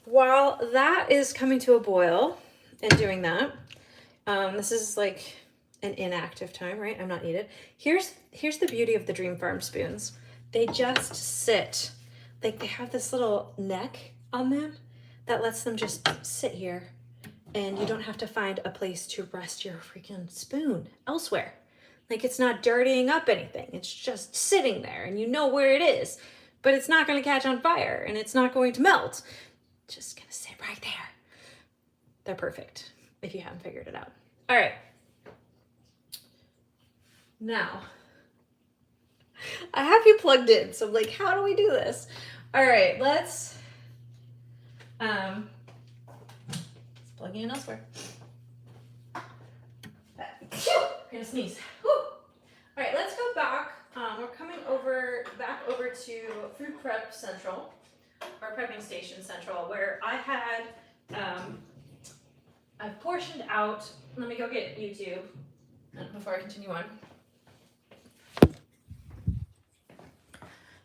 while that is coming to a boil and doing that, this is like an inactive time, right? I'm not needed. Here's the beauty of the Dream Farm spoons. They just sit. Like they have this little neck on them that lets them just sit here, and you don't have to find a place to rest your freaking spoon elsewhere. Like it's not dirtying up anything. It's just sitting there and you know where it is, but it's not going to catch on fire and it's not going to melt. It's just going to sit right there. They're perfect if you haven't figured it out. All right. Now, I have you plugged in, so I'm like, how do we do this? All right, let's plug in elsewhere. I'm gonna sneeze. Whew. All right, let's go back. We're coming back over to Food Prep Central, or Prepping Station Central, where I had I've portioned out. Let me go get YouTube before I continue on.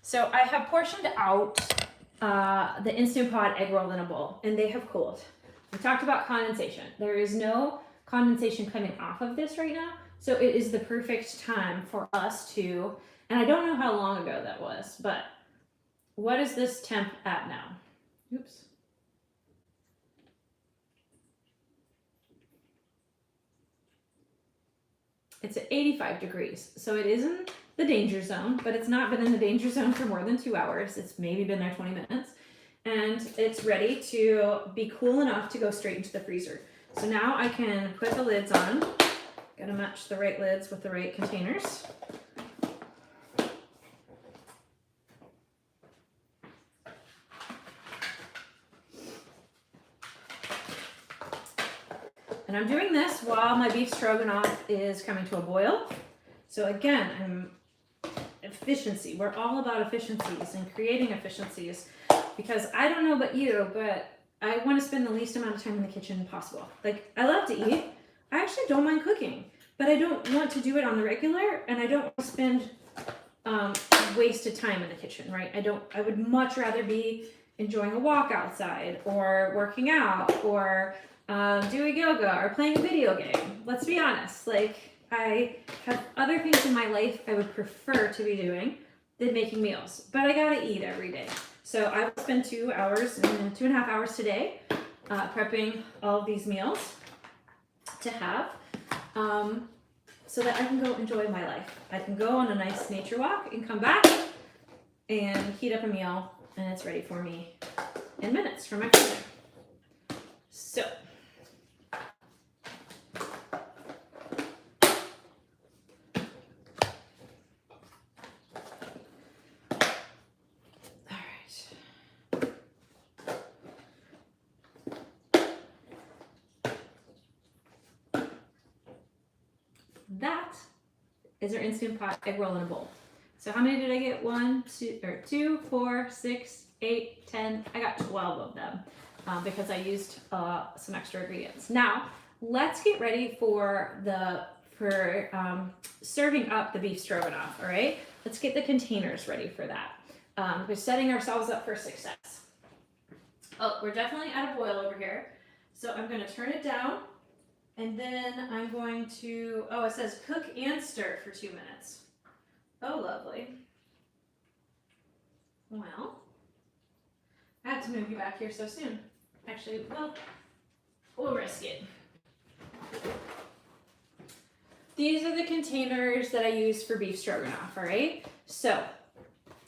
So I have portioned out the Instant Pot egg roll in a bowl, and they have cooled. We talked about condensation. There is no condensation coming off of this right now, so it is the perfect time for us to, and I don't know how long ago that was, but what is this temp at now? Oops. It's at 85 degrees, so it is in the danger zone, but it's not been in the danger zone for more than 2 hours. It's maybe been there 20 minutes, and it's ready to be cool enough to go straight into the freezer. So now I can put the lids on. Gotta match the right lids with the right containers. And I'm doing this while my beef stroganoff is coming to a boil. So again, efficiency. We're all about efficiencies and creating efficiencies, because I don't know about you, but I want to spend the least amount of time in the kitchen possible. Like, I love to eat. I actually don't mind cooking, but I don't want to do it on the regular, and I don't want to spend wasted time in the kitchen, right? I would much rather be enjoying a walk outside, or working out, or doing yoga, or playing a video game. Let's be honest, like, I have other things in my life I would prefer to be doing than making meals, but I gotta eat every day. So I will spend 2 hours and 2.5 hours today prepping all of these meals to have, so that I can go enjoy my life. I can go on a nice nature walk and come back and heat up a meal, and it's ready for me in minutes from my freezer. So that is our Instant Pot egg roll in a bowl. So how many did I get? 1, 2, 4, 6, 8, 10. I got 12 of them because I used some extra ingredients. Now let's get ready for serving up the beef stroganoff. All right, let's get the containers ready for that. We're setting ourselves up for success. Oh, we're definitely at a boil over here. So I'm going to turn it down. And then I'm going to, oh, it says cook and stir for 2 minutes. Oh, lovely. Well, I have to move you back here so soon. Actually, well, we'll risk it. These are the containers that I use for beef stroganoff, all right? So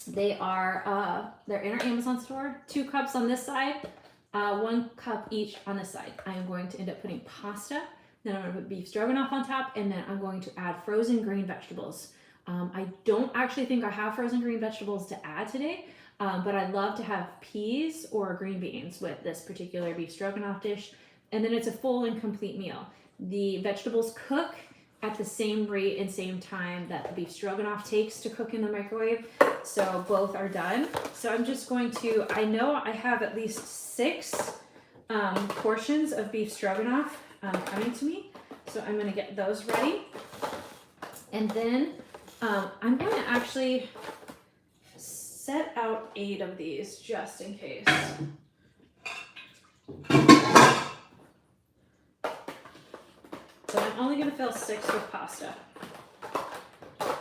they are, they're in our Amazon store. 2 cups on this side, 1 cup each on this side. I am going to end up putting pasta. Then I'm going to put beef stroganoff on top, and then I'm going to add frozen green vegetables. I don't actually think I have frozen green vegetables to add today, but I love to have peas or green beans with this particular beef stroganoff dish, and then it's a full and complete meal. The vegetables cook at the same rate and same time that the beef stroganoff takes to cook in the microwave, so both are done. So I'm just going to, I know I have at least 6 portions of beef stroganoff coming to me, so I'm going to get those ready, and then I'm going to actually set out 8 of these just in case. So I'm only going to fill 6 with pasta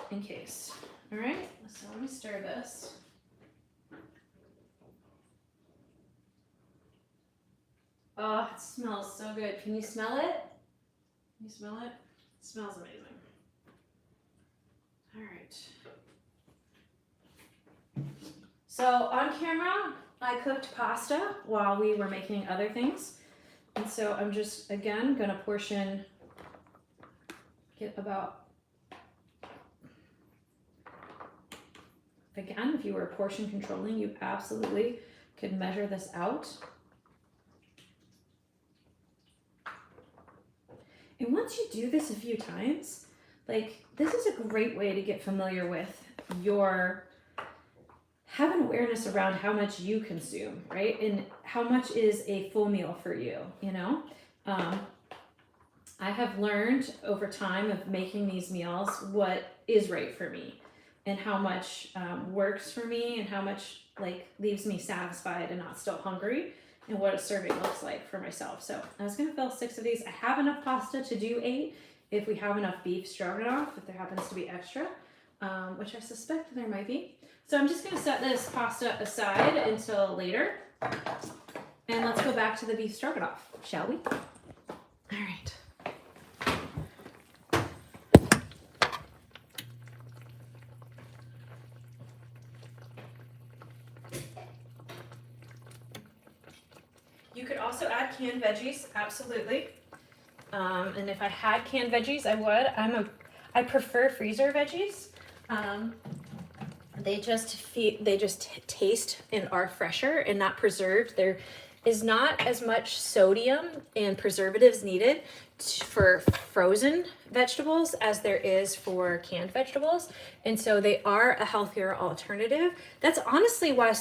in case. All right, so let me stir this. Oh, it smells so good. Can you smell it? Can you smell it? It smells amazing. All right. So on camera, I cooked pasta while we were making other things. And so I'm just, again, gonna get about, again, if you were portion controlling, you absolutely could measure this out. And once you do this a few times, like, this is a great way to get familiar with have an awareness around how much you consume, right? And how much is a full meal for you, you know? I have learned over time of making these meals what is right for me. and how much works for me and how much like leaves me satisfied and not still hungry, and what a serving looks like for myself. So I was gonna fill 6 of these. I have enough pasta to do 8 if we have enough beef stroganoff, if there happens to be extra, which I suspect there might be. So I'm just gonna set this pasta aside until later, and let's go back to the beef stroganoff, shall we? All right. You could also add canned veggies, absolutely. And if I had canned veggies, I would. I prefer freezer veggies. They just taste and are fresher and not preserved. There is not as much sodium and preservatives needed for frozen vegetables as there is for canned vegetables, and so they are a healthier alternative. That's honestly why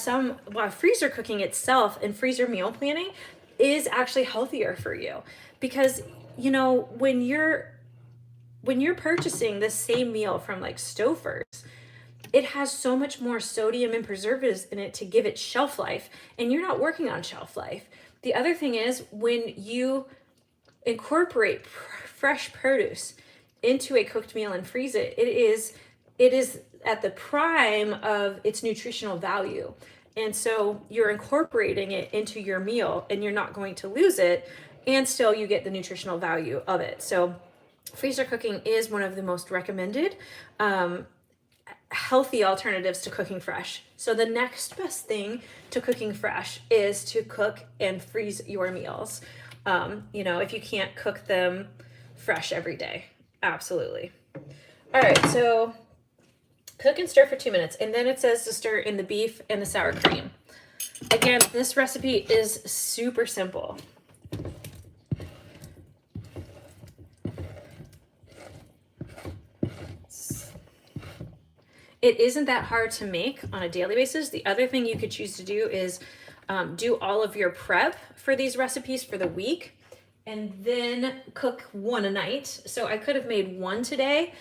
freezer cooking itself and freezer meal planning is actually healthier for you, because you know when you're purchasing the same meal from like Stouffer's, it has so much more sodium and preservatives in it to give it shelf life, and you're not working on shelf life. The other thing is, when you incorporate fresh produce into a cooked meal and freeze it, it is at the prime of its nutritional value. And so you're incorporating it into your meal, and you're not going to lose it, and still you get the nutritional value of it. So freezer cooking is one of the most recommended healthy alternatives to cooking fresh. So the next best thing to cooking fresh is to cook and freeze your meals. If you can't cook them fresh every day, absolutely. All right, so cook and stir for 2 minutes, and then it says to stir in the beef and the sour cream. Again, this recipe is super simple. It isn't that hard to make on a daily basis. The other thing you could choose to do is do all of your prep for these recipes for the week and then cook one a night. So I could have made one today,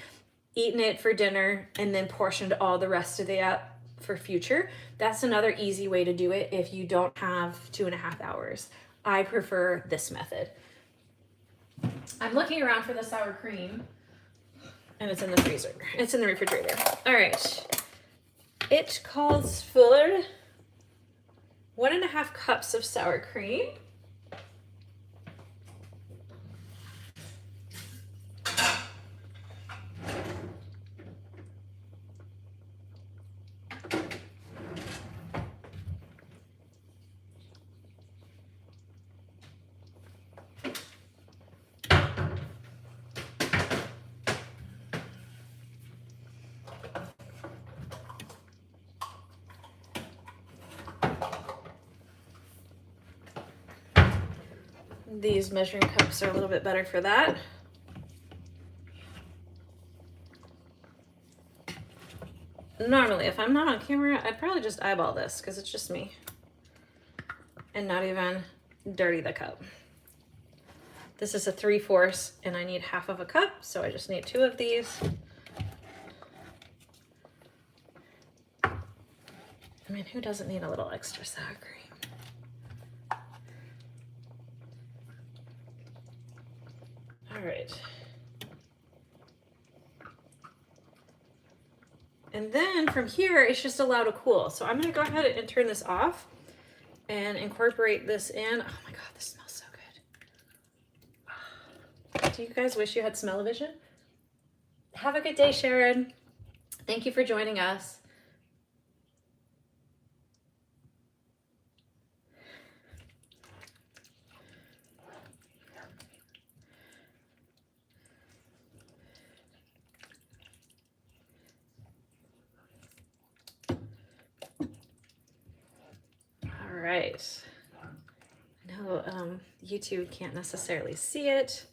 eaten it for dinner, and then portioned all the rest of it up for future. That's another easy way to do it if you don't have 2.5 hours. I prefer this method. I'm looking around for the sour cream, and it's in the freezer. It's in the refrigerator. All right. It calls for 1.5 cups of sour cream. These measuring cups are a little bit better for that. Normally, if I'm not on camera, I'd probably just eyeball this because it's just me and not even dirty the cup. This is a 3/4 and I need 1/2 of a cup, so I just need 2 of these. I mean, who doesn't need a little extra sour cream? All right. And then from here, it's just allowed to cool. So I'm gonna go ahead and turn this off and incorporate this in. Oh my God, this smells so good. Do you guys wish you had smell-o-vision? Have a good day, Sharon. Thank you for joining us. All right. I know YouTube can't necessarily see it.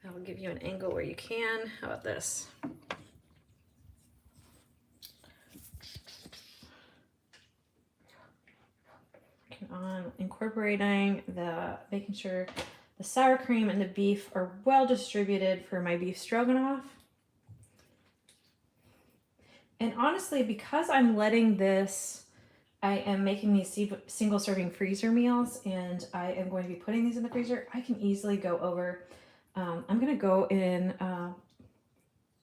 I will give you an angle where you can. How about this? On incorporating making sure the sour cream and the beef are well distributed for my beef stroganoff. And honestly, because I'm letting this, I am making these single serving freezer meals, and I am going to be putting these in the freezer. I can easily go over. I'm going to go in.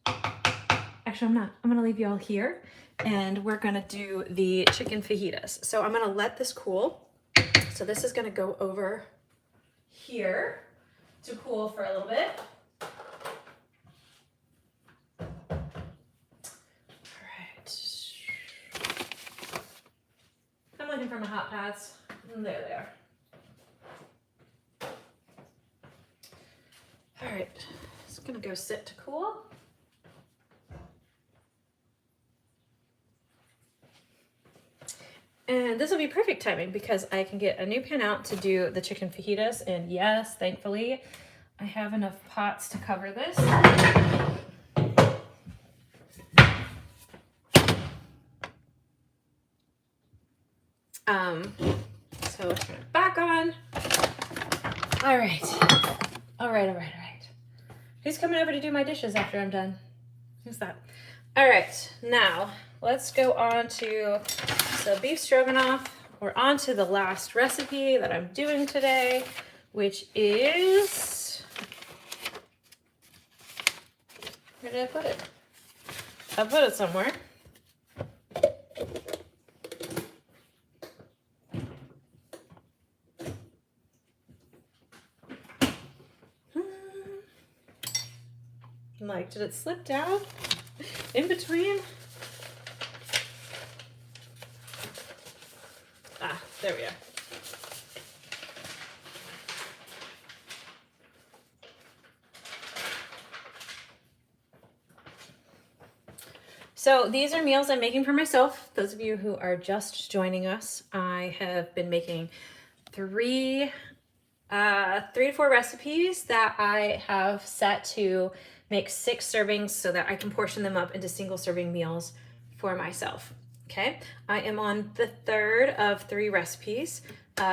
Actually, I'm not. I'm going to leave you all here, and we're going to do the chicken fajitas. So I'm going to let this cool. So this is going to go over here to cool for a little bit. I'm looking for my hot pads. There they are. All right, it's gonna go sit to cool. And this will be perfect timing because I can get a new pan out to do the chicken fajitas. And yes, thankfully, I have enough pots to cover this. So turn it back on. All right. Who's coming over to do my dishes after I'm done? Who's that? All right, now let's go on to the beef stroganoff. We're on to the last recipe that I'm doing today, which is, where did I put it? I put it somewhere. I'm like, did it slip down in between? Ah, there we are. So these are meals I'm making for myself. Those of you who are just joining us, I have been making three to four recipes that I have set to make 6 servings so that I can portion them up into single serving meals for myself. Okay, I am on the third of 3 recipes,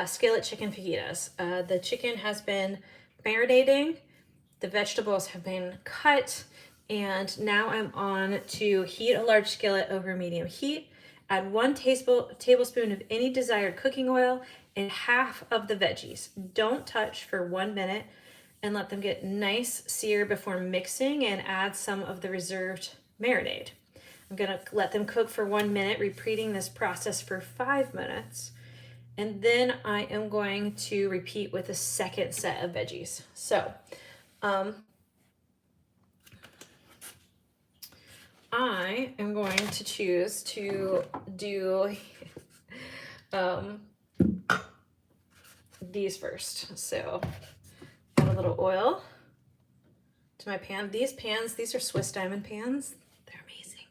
skillet chicken fajitas. The chicken has been marinating, the vegetables have been cut, and now I'm on to heat a large skillet over medium heat. Add 1 tablespoon of any desired cooking oil and half of the veggies. Don't touch for 1 minute and let them get nice sear before mixing, and add some of the reserved marinade. I'm gonna let them cook for 1 minute, repeating this process for 5 minutes. And then I am going to repeat with a second set of veggies. So, I am going to choose to do these first. So add a little oil to my pan. These are Swiss Diamond pans. They're amazing.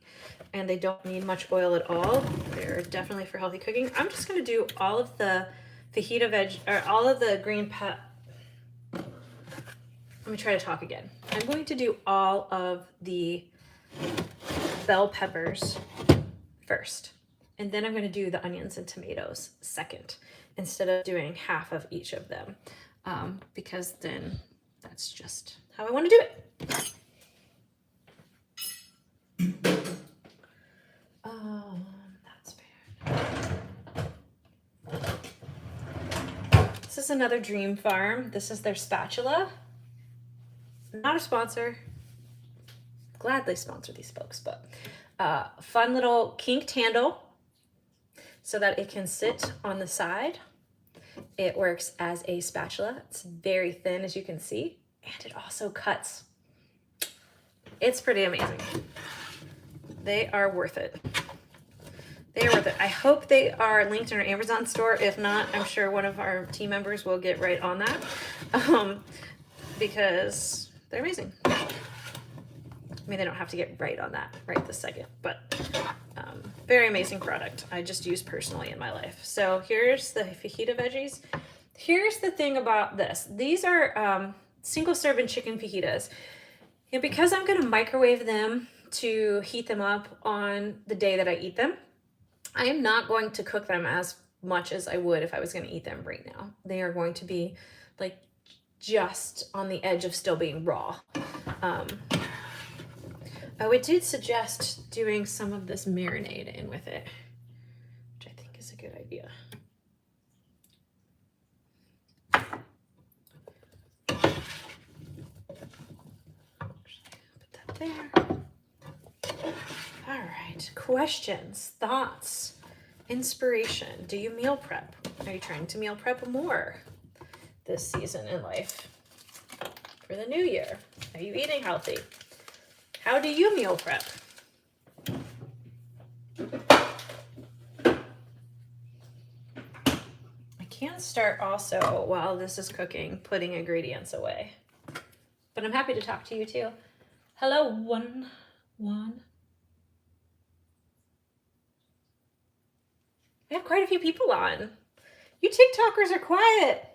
And they don't need much oil at all. They're definitely for healthy cooking. I'm just gonna do all of the fajita veg, or all of the green pep. Let me try to talk again. I'm going to do all of the bell peppers first, and then I'm going to do the onions and tomatoes second, instead of doing half of each of them, because then that's just how I want to do it. That's bad. This is another Dream Farm. This is their spatula. Not a sponsor. Gladly sponsor these folks, but fun little kinked handle so that it can sit on the side. It works as a spatula. It's very thin, as you can see, and it also cuts. It's pretty amazing. They are worth it. They are worth it. I hope they are linked in our Amazon store. If not, I'm sure one of our team members will get right on that, because they're amazing. I mean, they don't have to get right on that right this second, but very amazing product. I just use personally in my life. So here's the fajita veggies. Here's the thing about this. These are single serving chicken fajitas. And because I'm gonna microwave them to heat them up on the day that I eat them, I am not going to cook them as much as I would if I was gonna eat them right now. They are going to be like just on the edge of still being raw. Oh, it did suggest doing some of this marinade in with it, which I think is a good idea. Put that there. All right, questions, thoughts, inspiration. Do you meal prep? Are you trying to meal prep more this season in life? For the new year, are you eating healthy? How do you meal prep? I can start also, while this is cooking, putting ingredients away. But I'm happy to talk to you too. Hello, one. I have quite a few people on. You TikTokers are quiet.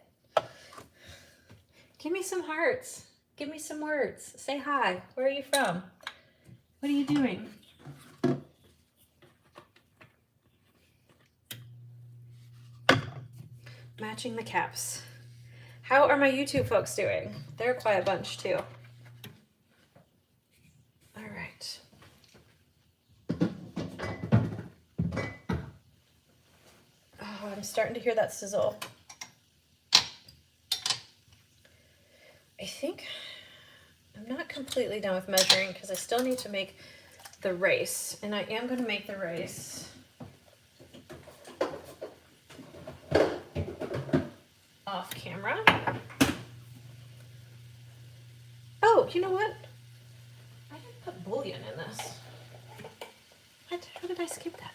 Give me some hearts. Give me some words. Say hi. Where are you from? What are you doing? Matching the caps. How are my YouTube folks doing? They're a quiet bunch too. All right. Oh, I'm starting to hear that sizzle. I think I'm not completely done with measuring because I still need to make the rice, and I am going to make the rice off camera. Oh, you know what? I didn't put bouillon in this. What? How did I skip that?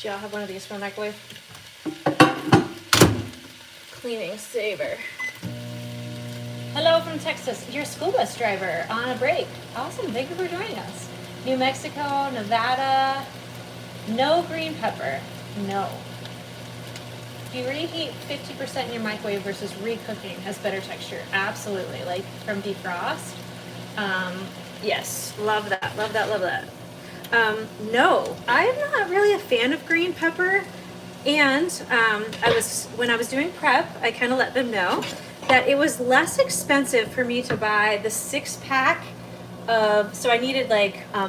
Do y'all have one of these for a microwave? Cleaning saver. Hello from Texas. Your school bus driver on a break. Awesome. Thank you for joining us. New Mexico, Nevada. No green pepper. No. If you reheat 50% in your microwave versus recooking has better texture. Absolutely. Like from defrost. Yes. Love that. Love that. Love that. No, I'm not really a fan of green pepper. And when I was doing prep, I kind of let them know that it was less expensive for me to buy the 6-pack of, so I needed like I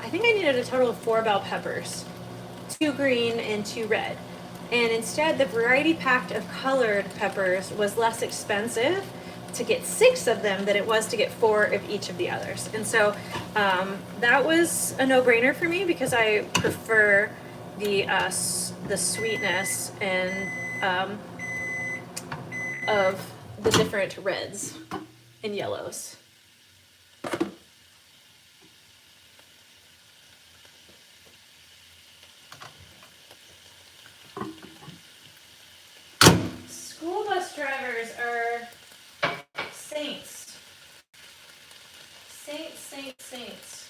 think I needed a total of 4 bell peppers, 2 green and 2 red. And instead, the variety pack of colored peppers was less expensive to get 6 of them than it was to get 4 of each of the others. And so that was a no-brainer for me because I prefer the sweetness and of the different reds and yellows. School bus drivers are saints. Saints.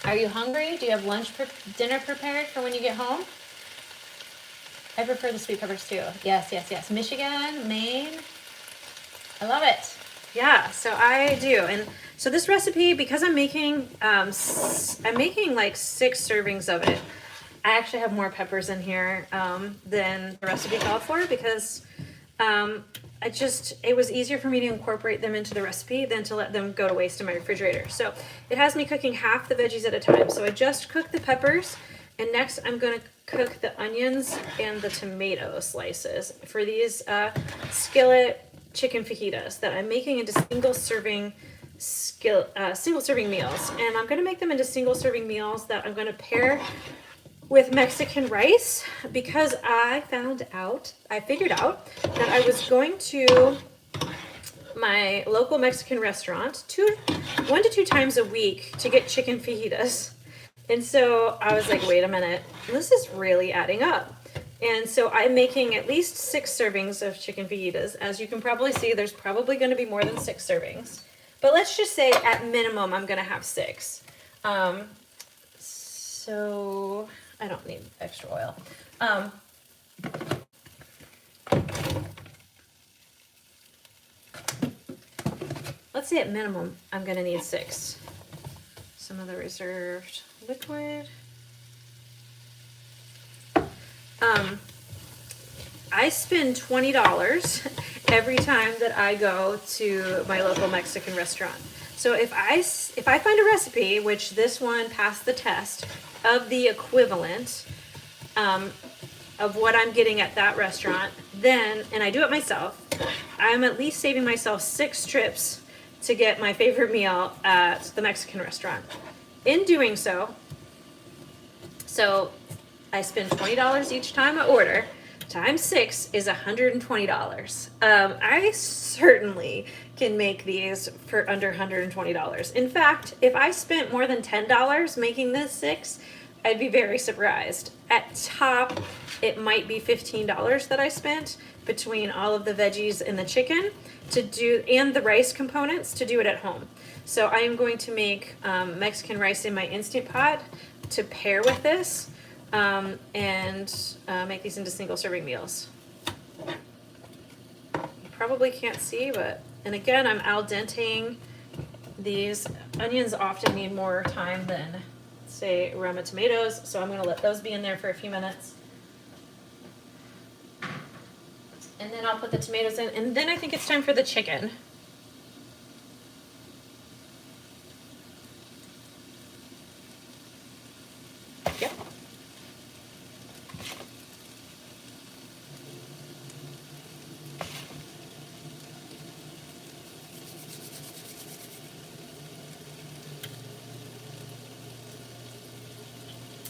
Are you hungry? Do you have dinner prepared for when you get home? I prefer the sweet peppers too. Yes. Michigan, Maine. I love it. Yeah, so I do. And so this recipe, because I'm making like 6 servings of it, I actually have more peppers in here than the recipe called for because It was easier for me to incorporate them into the recipe than to let them go to waste in my refrigerator. So it has me cooking half the veggies at a time. So I just cooked the peppers, and next I'm gonna cook the onions and the tomato slices for these skillet chicken fajitas that I'm making into single serving meals. And I'm gonna make them into single serving meals that I'm gonna pair with Mexican rice because I figured out that I was going to my local Mexican restaurant 1 to 2 times a week to get chicken fajitas. And so I was like, wait a minute, this is really adding up. And so I'm making at least 6 servings of chicken fajitas. As you can probably see, there's probably going to be more than 6 servings. But let's just say at minimum, I'm going to have 6. So I don't need extra oil. Let's say at minimum, I'm going to need 6. Some of the reserved liquid. I spend $20 every time that I go to my local Mexican restaurant. So if I find a recipe, which this one passed the test, of the equivalent of what I'm getting at that restaurant, and I do it myself, I'm at least saving myself 6 trips to get my favorite meal at the Mexican restaurant. In doing so I spend $20 each time I order, times 6 is $120. I certainly can make these for under $120. In fact, if I spent more than $10 making this 6, I'd be very surprised. At top, it might be $15 that I spent between all of the veggies and the chicken and the rice components to do it at home. So I am going to make Mexican rice in my Instant Pot to pair with this and make these into single serving meals. You probably can't see, and again, I'm al denteing these. Onions often need more time than, say, Roma tomatoes, so I'm going to let those be in there for a few minutes. And then I'll put the tomatoes in, and then I think it's time for the chicken. Yep.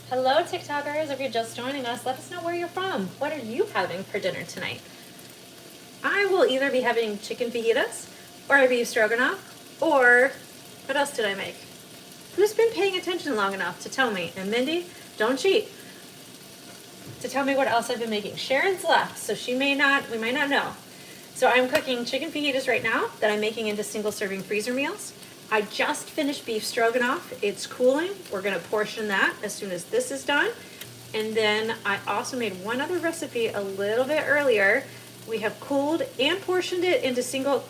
Hello, TikTokers. If you're just joining us, let us know where you're from. What are you having for dinner tonight? I will either be having chicken fajitas or a beef stroganoff, or what else did I make? Who's been paying attention long enough to tell me? And Mindy, don't cheat, to tell me what else I've been making. Sharon's left, so we might not know. So I'm cooking chicken fajitas right now that I'm making into single serving freezer meals. I just finished beef stroganoff. It's cooling. We're gonna portion that as soon as this is done. And then I also made one other recipe a little bit earlier. We have cooled and portioned it into single.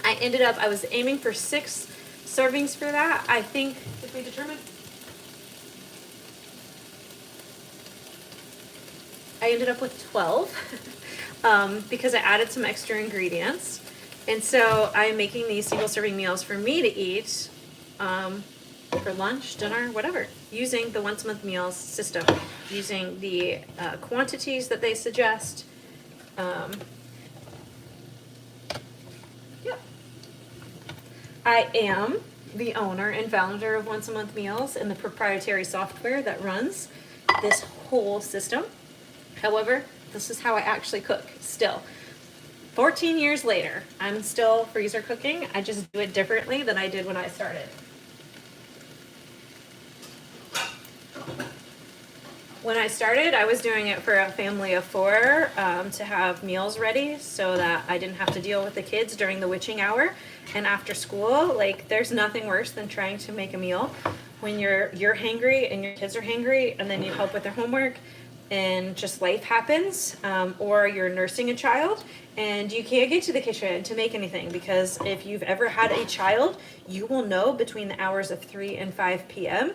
I was aiming for 6 servings for that. I think, if we determine, I ended up with 12 because I added some extra ingredients. And so I'm making these single serving meals for me to eat for lunch, dinner, whatever, using the once a month meals system, using the quantities that they suggest. I am the owner and founder of Once a Month Meals and the proprietary software that runs this whole system. However, this is how I actually cook still. 14 years later, I'm still freezer cooking. I just do it differently than I did when I started. When I started, I was doing it for a family of 4 to have meals ready so that I didn't have to deal with the kids during the witching hour and after school. Like, there's nothing worse than trying to make a meal when you're hangry and your kids are hangry, and then you help with their homework and just life happens, or you're nursing a child and you can't get to the kitchen to make anything, because if you've ever had a child, you will know between the hours of 3 and 5 p.m.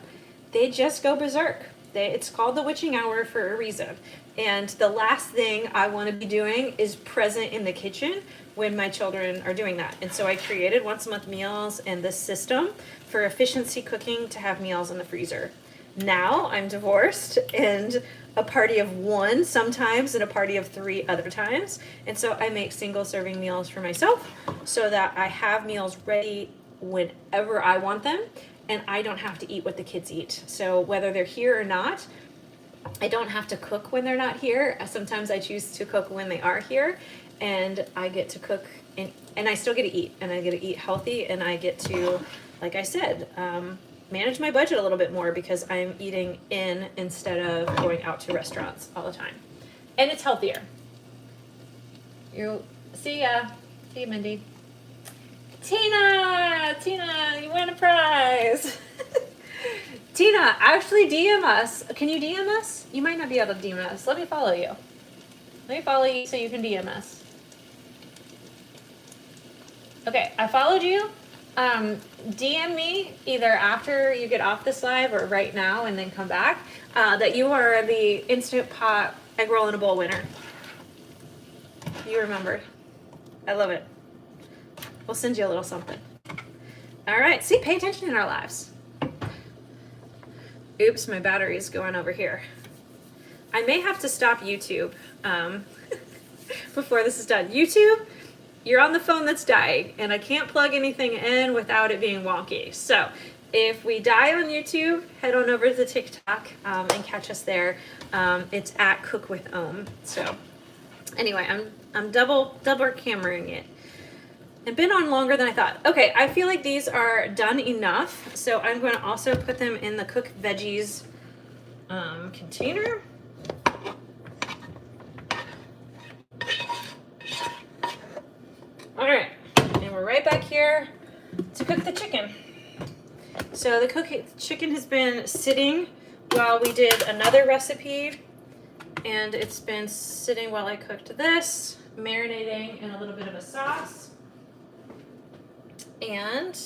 they just go berserk. It's called the witching hour for a reason. And the last thing I want to be doing is present in the kitchen when my children are doing that. And so I created once a month meals and this system for efficiency cooking to have meals in the freezer. Now I'm divorced and a party of one sometimes and a party of three other times. And so I make single serving meals for myself so that I have meals ready whenever I want them and I don't have to eat what the kids eat. So whether they're here or not, I don't have to cook when they're not here. Sometimes I choose to cook when they are here, and I get to cook, and I still get to eat, and I get to eat healthy, and I get to, like I said, manage my budget a little bit more because I'm eating in instead of going out to restaurants all the time. And it's healthier. See ya, Mindy. Tina, you win a prize. Tina, actually DM us. Can you DM us? You might not be able to DM us. Let me follow you. Let me follow you so you can DM us. Okay, I followed you. DM me either after you get off this live or right now and then come back that you are the Instant Pot egg roll in a bowl winner. You remembered. I love it. We'll send you a little something. All right, see, pay attention in our lives. Oops, my battery is going over here. I may have to stop YouTube before this is done. YouTube, you're on the phone that's dying, and I can't plug anything in without it being wonky. So if we die on YouTube, head on over to TikTok and catch us there. It's at Cook with Ohm. So anyway, I'm double cameraing it. I've been on longer than I thought. Okay, I feel like these are done enough. So I'm going to also put them in the cooked veggies container. All right, and we're right back here to cook the chicken. So the chicken has been sitting while we did another recipe, and it's been sitting while I cooked this, marinating in a little bit of a sauce. And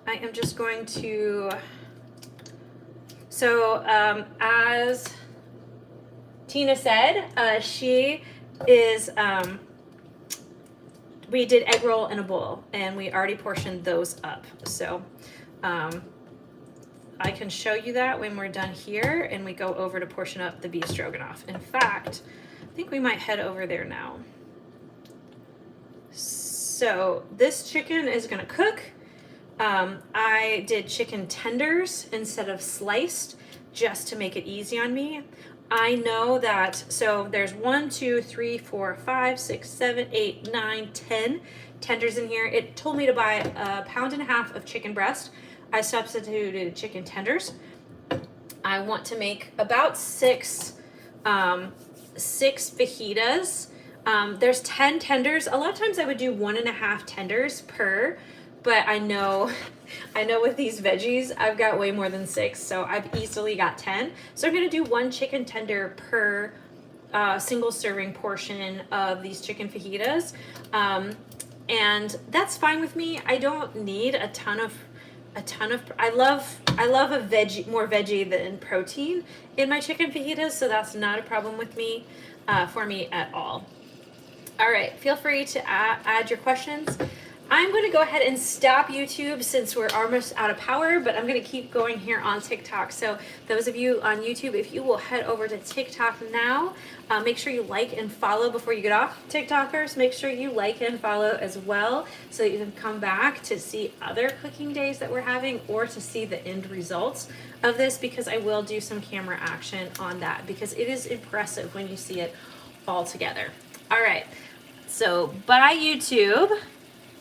I am just going to, as Tina said, she is, we did egg roll in a bowl and we already portioned those up. So I can show you that when we're done here and we go over to portion up the beef stroganoff. In fact, I think we might head over there now. So this chicken is gonna cook. I did chicken tenders instead of sliced just to make it easy on me. I know that, so there's 1, 2, 3, 4, 5, 6, 7, 8, 9, 10 tenders in here. It told me to buy 1.5 pounds of chicken breast. I substituted chicken tenders. I want to make about six fajitas. There's 10 tenders. A lot of times I would do 1.5 tenders per, but I know with these veggies, I've got way more than 6, so I've easily got 10. So I'm gonna do 1 chicken tender per single serving portion of these chicken fajitas. And that's fine with me. I don't need a ton of I love more veggie than protein in my chicken fajitas, so that's not a problem with me for me at all. All right, feel free to add your questions. I'm going to go ahead and stop YouTube since we're almost out of power, but I'm going to keep going here on TikTok. So those of you on YouTube, if you will head over to TikTok now, make sure you like and follow before you get off. TikTokers, make sure you like and follow as well so that you can come back to see other cooking days that we're having or to see the end results of this, because I will do some camera action on that because it is impressive when you see it all together. All right, so bye YouTube.